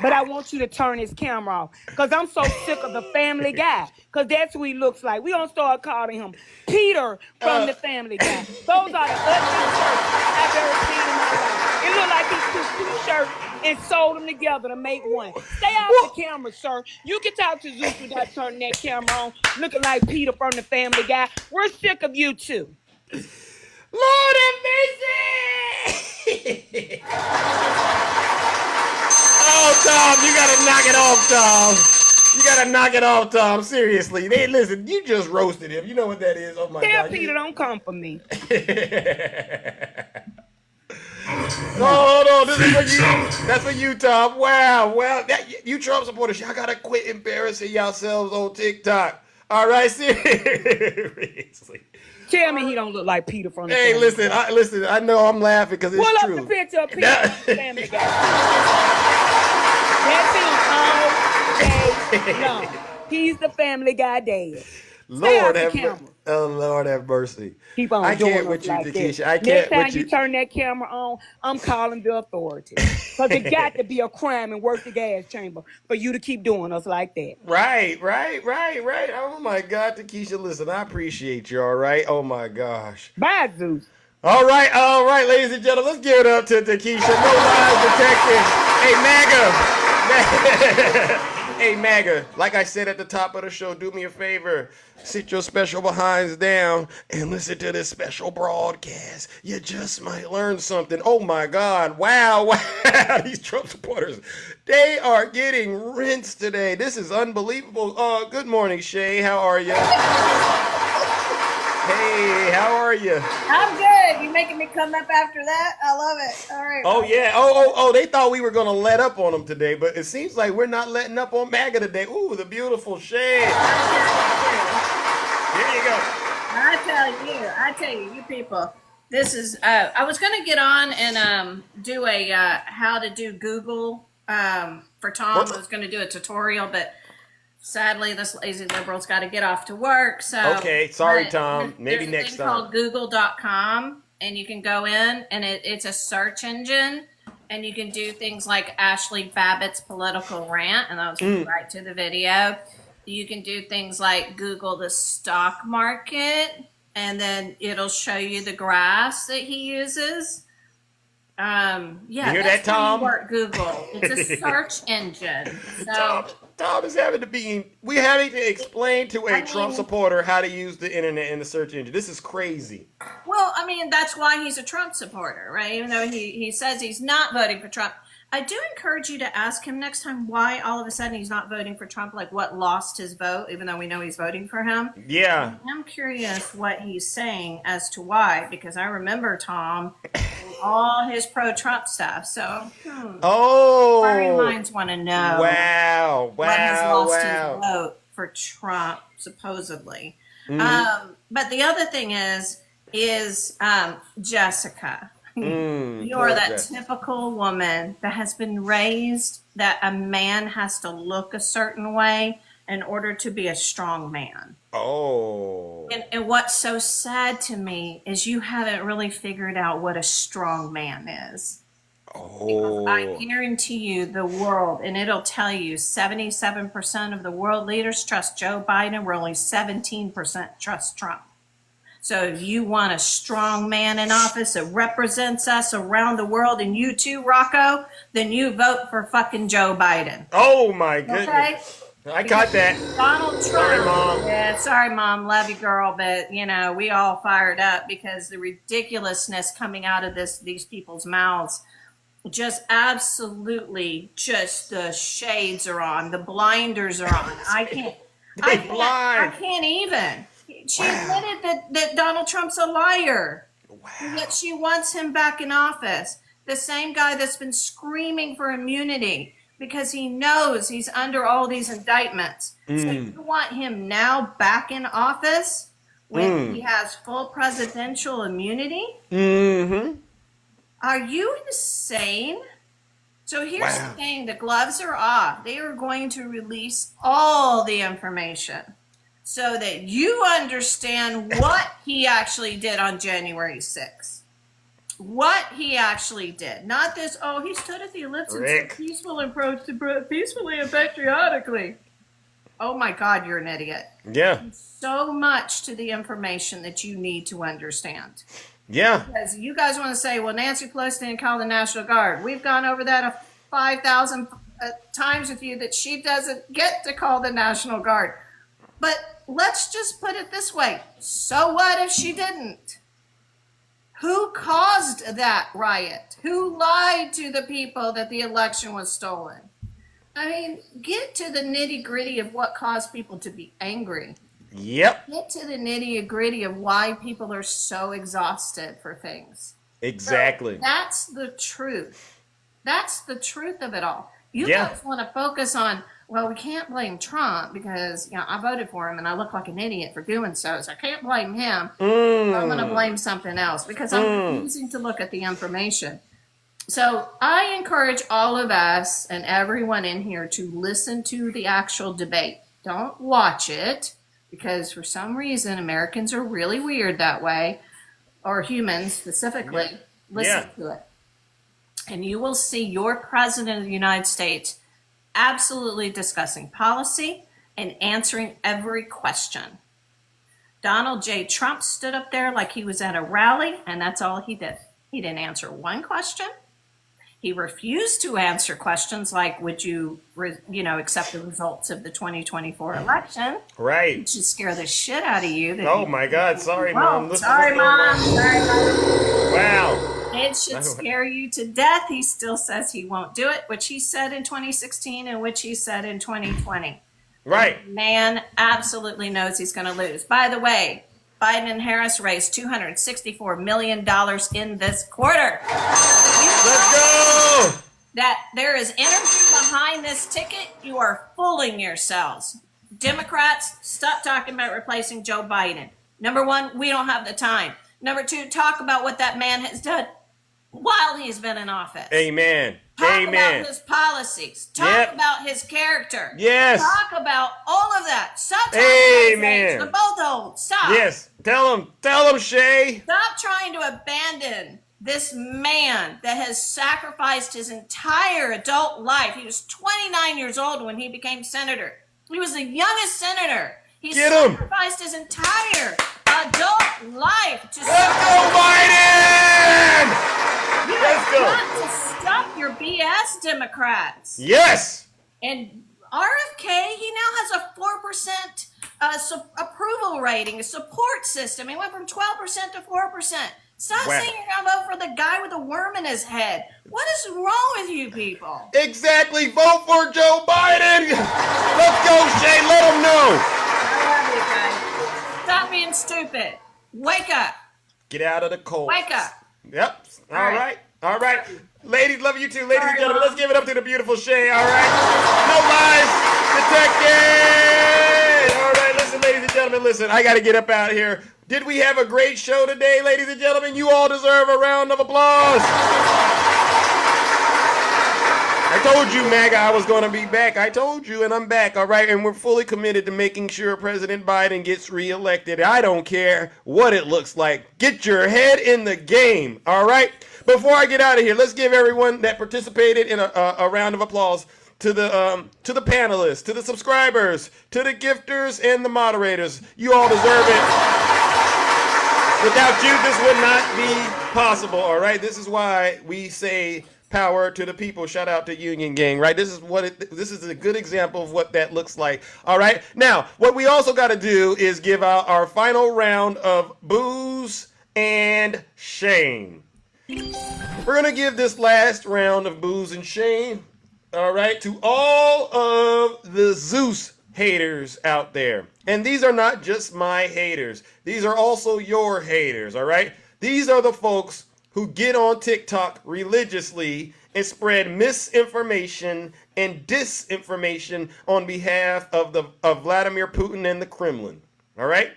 But I want you to turn his camera off because I'm so sick of the Family Guy because that's who he looks like. We gonna start calling him Peter from the Family Guy. Those are the ugliest shirts I've ever seen in my life. It looked like he took two shirts and sewed them together to make one. Stay off the camera, sir. You can talk to Zeus without turning that camera on, looking like Peter from the Family Guy. We're sick of you too. Lord have mercy! Oh, Tom, you gotta knock it off, Tom. You gotta knock it off, Tom. Seriously. Listen, you just roasted him. You know what that is? Oh, my Tell God. Peter, don't come for me. No, this is for you. That's for you, Tom. Wow. You Trump supporters, y'all gotta quit embarrassing yourselves on TikTok. All right, seriously. Tell me he don't look like Peter from the Hey, Family listen. I know I'm laughing because it's Pull true. up the picture of Peter from the Family Guy. That's him all day long. He's the Family Guy dad. Lord have mercy. Keep on I doing can't us with you, like Takesha. that. I can't Next time with you. you turn that camera on, I'm calling the authorities. Because it got to be a crime and work the gas chamber for you to keep doing us like that. Right. Oh my God, Takesha, listen, I appreciate you, all right? Oh my gosh. Bye, Zeus. All right, ladies and gentlemen, let's give it up to Takesha. No lies detected. Hey, MAGA. Hey, MAGA, like I said at the top of the show, do me a favor. Sit your special behinds down and listen to this special broadcast. You just might learn something. Oh my God. Wow. Wow. These Trump supporters, they are getting rinsed today. This is unbelievable. Good morning, Shay. How are you? Hey, how are you? I'm good. You making me come up after that? I love it. All right. Oh well, yeah. Oh. They thought we were gonna let up on them today, but it seems like we're not letting up on MAGA today. Ooh, the beautiful shade. Here you go. I tell you, you people. This is. I was gonna get on and do a how to do Google for Tom. I was gonna do a tutorial, but sadly, this lazy liberal's got to get off to work. So Okay, sorry, but Tom. Maybe there's a next thing time. called Google.com, and you can go in, and it's a search engine, and you can do things like Ashley Babbitt's political rant, and that was right to the video. You can do things like Google the stock market, and then it'll show you the graphs that he uses. Yeah, You hear that's that, how Tom? you work Google. It's a search engine. So Tom is we're having to explain to a Trump supporter how to use the internet and the search engine. This is crazy. well, I mean, that's why he's a Trump supporter, right? Even though he says he's not voting for Trump. I do encourage you to ask him next time why all of a sudden he's not voting for Trump, like what lost his vote, even though we know he's voting for him. Yeah. I'm curious what he's saying as to why, because I remember Tom and all his pro-Trump stuff. So, inquiring minds want to know Wow. what has Wow. lost Wow. his vote for Trump, supposedly. Mhm. But the other thing is Jessica. You are poor that Jess. typical woman that has been raised that a man has to look a certain way in order to be a strong man. Oh. And what's so sad to me is you haven't really figured out what a strong man is. Because I guarantee you the world, and it'll tell you 77% of the world leaders trust Joe Biden, where only 17% trust Trump. So if you want a strong man in office that represents us around the world, and you too, Rocco, then you vote for fucking Joe Biden. Oh my goodness. Okay? I got that. Donald Trump. Sorry, Mom. Yeah, sorry, Mom. Love you, girl. But, we all fired up because the ridiculousness coming out of these people's mouths, just absolutely, just the shades are on. The blinders are on. I can't even. She admitted that Donald Trump's a liar. Wow. Yet she wants him back in office. The same guy that's been screaming for immunity because he knows he's under all these indictments. So you want him now back in office when he has full presidential immunity? Mm-hmm. Are you insane? So here's the thing. The gloves are off. They are going to release all the information so that you understand what he actually did on January 6th. What he actually did. Not this, he stood at the ellipse and said peacefully and patriotically. Oh my God, you're an idiot. Yeah. So much to the information that you need to understand. Yeah. Because you guys want to say, well, Nancy Pelosi didn't call the National Guard. We've gone over that 5,000 times with you that she doesn't get to call the National Guard. But let's just put it this way. So what if she didn't? Who caused that riot? Who lied to the people that the election was stolen? I mean, get to the nitty-gritty of what caused people to be angry. Yep. Get to the nitty-gritty of why people are so exhausted for things. Exactly. So that's the truth. That's the truth of it all. You guys want to focus on, well, we can't blame Trump because, I voted for him and I look like an idiot for doing so I can't blame him. I'm going to blame something else because I'm refusing to look at the information. So I encourage all of us and everyone in here to listen to the actual debate. Don't watch it because for some reason Americans are really weird that way, or humans specifically. Listen to it. And you will see your president of the United States absolutely discussing policy and answering every question. Donald J. Trump stood up there like he was at a rally, and that's all he did. He didn't answer one question. He refused to answer questions like, would you, accept the results of the 2024 election? Right. Which should scare the shit out of you. Oh my God. Sorry, Mom. Listen, Sorry, Mom. Wow. It should scare you to death. He still says he won't do it, which he said in 2016 and which he said in 2020. Right. The man absolutely knows he's going to lose. By the way, Biden and Harris raised $264 million in this quarter. Let's go! That there is energy behind this ticket, you are fooling yourselves. Democrats, stop talking about replacing Joe Biden. Number one, we don't have the time. Number two, talk about what that man has done while he's been in office. Amen. Talk about his policies. Talk about his character. Yes. Talk about all of that. Stop talking Amen. about the both of them. Stop. Yes. Tell him, Shay. Stop trying to abandon this man that has sacrificed his entire adult life. He was 29 years old when he became senator. He was the youngest senator. He sacrificed his entire adult life to Biden! Let's go. Got to stop your BS, Democrats. Yes. And RFK, he now has a 4% approval rating, a support system. He went from 12% to 4%. Stop saying you're going to vote for the guy with a worm in his head. What is wrong with you people? Exactly. Vote for Joe Biden. Let's go, Shay. Let him know. I love you guys. Stop being stupid. Wake up. Get out of the cold. Wake up. Yep. All right. Ladies, love you too. Ladies and gentlemen, let's give it up to the beautiful Shay. All right. No lies detected. All right. Listen, ladies and gentlemen, listen. I got to get up out of here. Did we have a great show today, ladies and gentlemen? You all deserve a round of applause. I told you, MAGA, I was going to be back. I told you, and I'm back, all right? And we're fully committed to making sure President Biden gets reelected. I don't care what it looks like. Get your head in the game, all right? Before I get out of here, let's give everyone that participated in a round of applause. To the panelists, to the subscribers, to the gifters, and the moderators. You all deserve it. Without you, this would not be possible, all right? This is why we say power to the people. Shout out to Union Gang, right? This is a good example of what that looks like, all right? Now, what we also got to do is give out our final round of booze and shame. We're going to give this last round of booze and shame, all right, to all of the Zeus haters out there. And these are not just my haters. These are also your haters, all right? These are the folks who get on TikTok religiously and spread misinformation and disinformation on behalf of Vladimir Putin and the Kremlin, all right?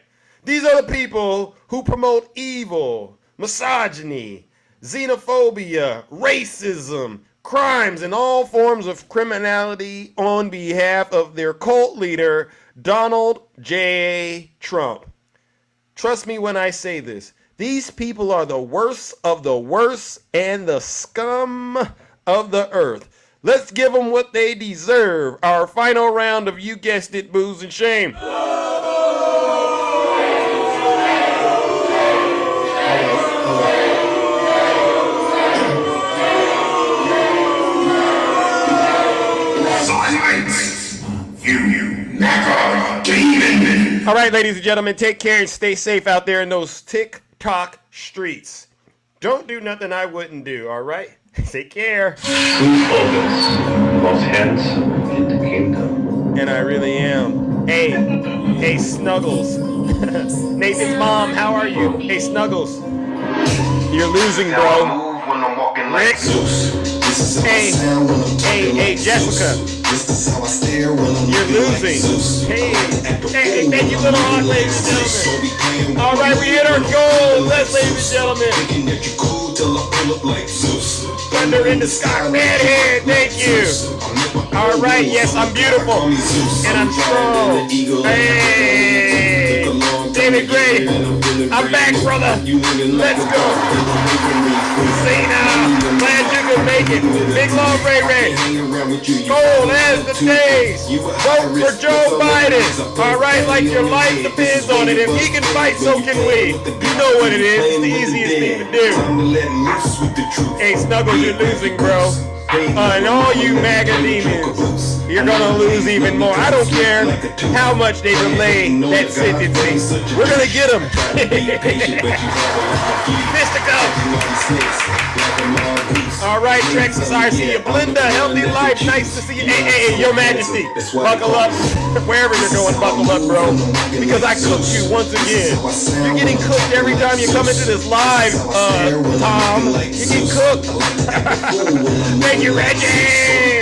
These are the people who promote evil, misogyny, xenophobia, racism, crimes, and all forms of criminality on behalf of their cult leader, Donald J. Trump. Trust me when I say this. These people are the worst of the worst and the scum of the earth. Let's give them what they deserve. Our final round of, you guessed it, booze and shame. All right, ladies and gentlemen, take care and stay safe out there in those TikTok streets. Don't do nothing I wouldn't do, all right? Take care. Most handsome in the kingdom. And I really am. Hey, Snuggles. Nathan's mom, how are you? Hey, Snuggles. You're losing, bro. Rick. Hey, Jessica. You're losing. Hey, thank you, little hawk, ladies and gentlemen. All right, we hit our goal. Let's, ladies and gentlemen. Thunder in the sky, redhead. Thank you. All right, yes, I'm beautiful and I'm strong. Hey, David Gray. I'm back, brother. Let's go. Cena, glad you could make it. Big Love Ray Ray. Cold as the days. Vote for Joe Biden. All right, like your life depends on it. If he can fight, so can we. You know what it is. It's the easiest thing to do. Hey, Snuggles, you're losing, bro. And all you MAGA demons, you're gonna lose even more. I don't care how much they delay that sentencing. We're gonna get them. Mystical. All right, Trexus, I see you. Belinda, healthy life. Nice to see you. Hey, Your Majesty, buckle up. Wherever you're going, buckle up, bro. Because I cooked you once again. You're getting cooked every time you come into this live, Tom. You get cooked. Thank you, Reggie.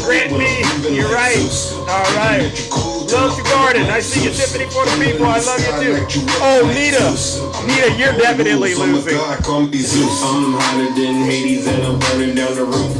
Grant me. You're right. All right. Love to Garden. I see you, Tiffany, for the people. I love you too. Oh, Nita. Nita, you're definitely losing. I'm hotter than Hades and I'm burning down the roof.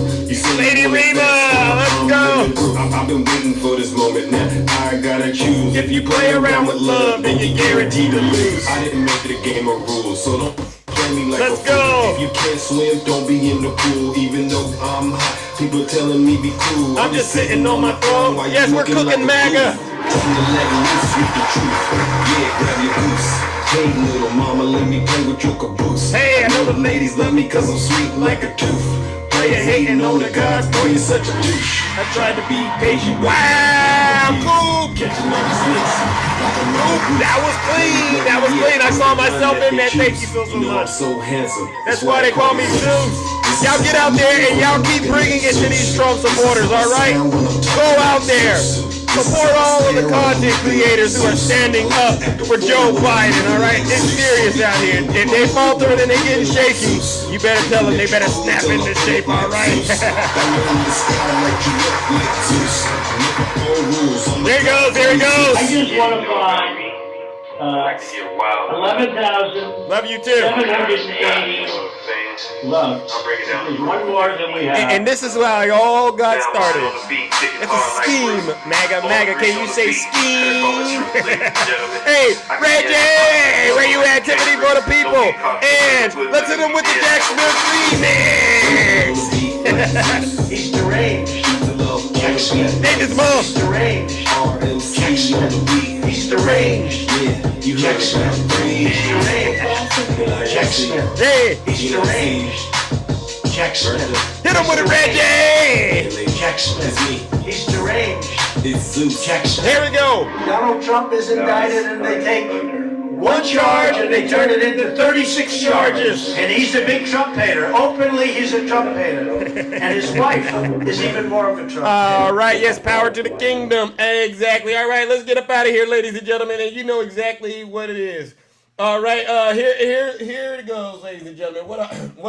Lady Reba, let's go. I've been waiting for this moment now. I gotta choose. If you play around with love, then you're guaranteed to lose. I didn't make the game of rules, so don't play me like let's a go. Fool. If you can't swim, don't be in the pool. Even though I'm hot, people telling me be cool. I'm just sitting on my throne. Yes, we're cooking MAGA. Time to let loose with the truth. Yeah, grab your goose. Hey, little mama, let me play with your caboose. Hey, I know the ladies love me cause I'm sweet like a tooth. Player hating on the gods, boy, you're such a douche. I tried to be patient. Wow, cool. Catching all the snakes. That was clean. That was clean. I saw myself in that. Thank you so much. I'm so handsome. That's why they call me Zeus. Y'all get out there and y'all keep bringing it to these Trump supporters, all right? Go out there. Support all of the content creators who are standing up for Joe Biden, all right? It's serious out here. If they falter and they getting shaky, you better tell them they better snap into shape, all right? There he goes, there he goes. I just want to find 11,000. Love you too. 780 love. There's one more than we have. And this is how it all got started. It's a scheme, MAGA. Can you say scheme? Hey, Reggie, where you at? Tiffany for the people. And let's hit him with the Jack Smith remix. He's deranged. Jack Smith. Name his mom. He's deranged. Jack Smith. He's deranged. Jack Smith. He's deranged. Jack Smith. Hey. He's deranged. Jack Smith. Hit him with it, Reggie. Jack Smith. He's deranged. It's Zeus. Jack Smith. Here we go. Donald Trump is indicted and they take one charge and they turn it into 36 charges. And he's a big Trump hater. Openly, he's a Trump hater. And his wife is even more of a Trump hater. All right, yes, power to the kingdom. Exactly. All right, let's get up out of here, ladies and gentlemen. And you know exactly what it is. All right, here it goes, ladies and gentlemen. What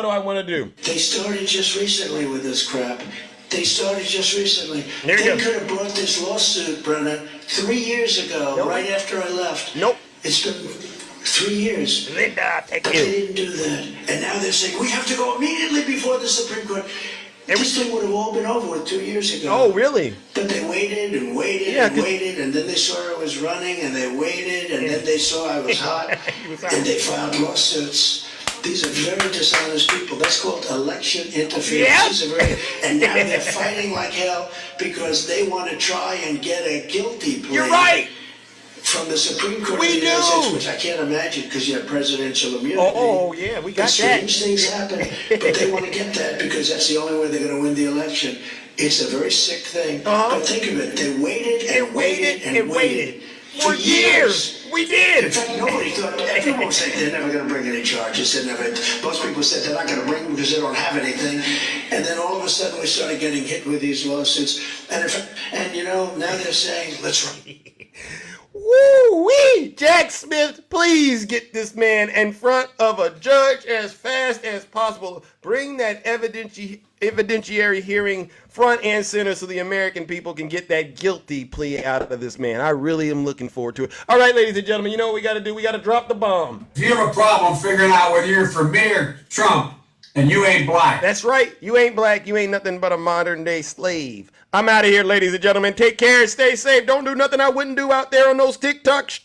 do I want to do? They started just recently with this crap. They started just recently. There you They go. could have brought this lawsuit, Brenna, 3 years ago, right after I left. Nope. It's been 3 years. Linda, thank But you. they didn't do that. And now they're saying, we have to go immediately before the Supreme Court. This thing would have all been over with 2 years ago. Oh, really? But they waited and waited Yeah, and waited, and then they saw I was running, and they waited, and then they saw I was hot, and they filed lawsuits. These are very dishonest people. That's called election interference. Yeah. These are very, and now they're fighting like hell because they want to try and get a guilty plea. You're right. From the Supreme Court We of the United do. States, which I can't imagine because you have presidential immunity. Oh, yeah, we got But that. strange things happen, but they want to get that because that's the only way they're going to win the election. It's a very sick thing. Uh-huh. But think of it. They waited And waited and waited. For years. We In did. fact, nobody thought, everyone said they're never going to bring any charges. Most people said they're not going to bring them because they don't have anything. And then all of a sudden we started getting hit with these lawsuits. And you know, now they're saying, let's run. Woo-wee! Jack Smith, please get this man in front of a judge as fast as possible. Bring that evidentiary hearing front and center so the American people can get that guilty plea out of this man. I really am looking forward to it. All right, ladies and gentlemen, you know what we got to do? We got to drop the bomb. If you have a problem figuring out whether you're for me or Trump, and you ain't black. That's right. You ain't black. You ain't nothing but a modern day slave. I'm out of here, ladies and gentlemen. Take care and stay safe. Don't do nothing I wouldn't do out there on those TikToks.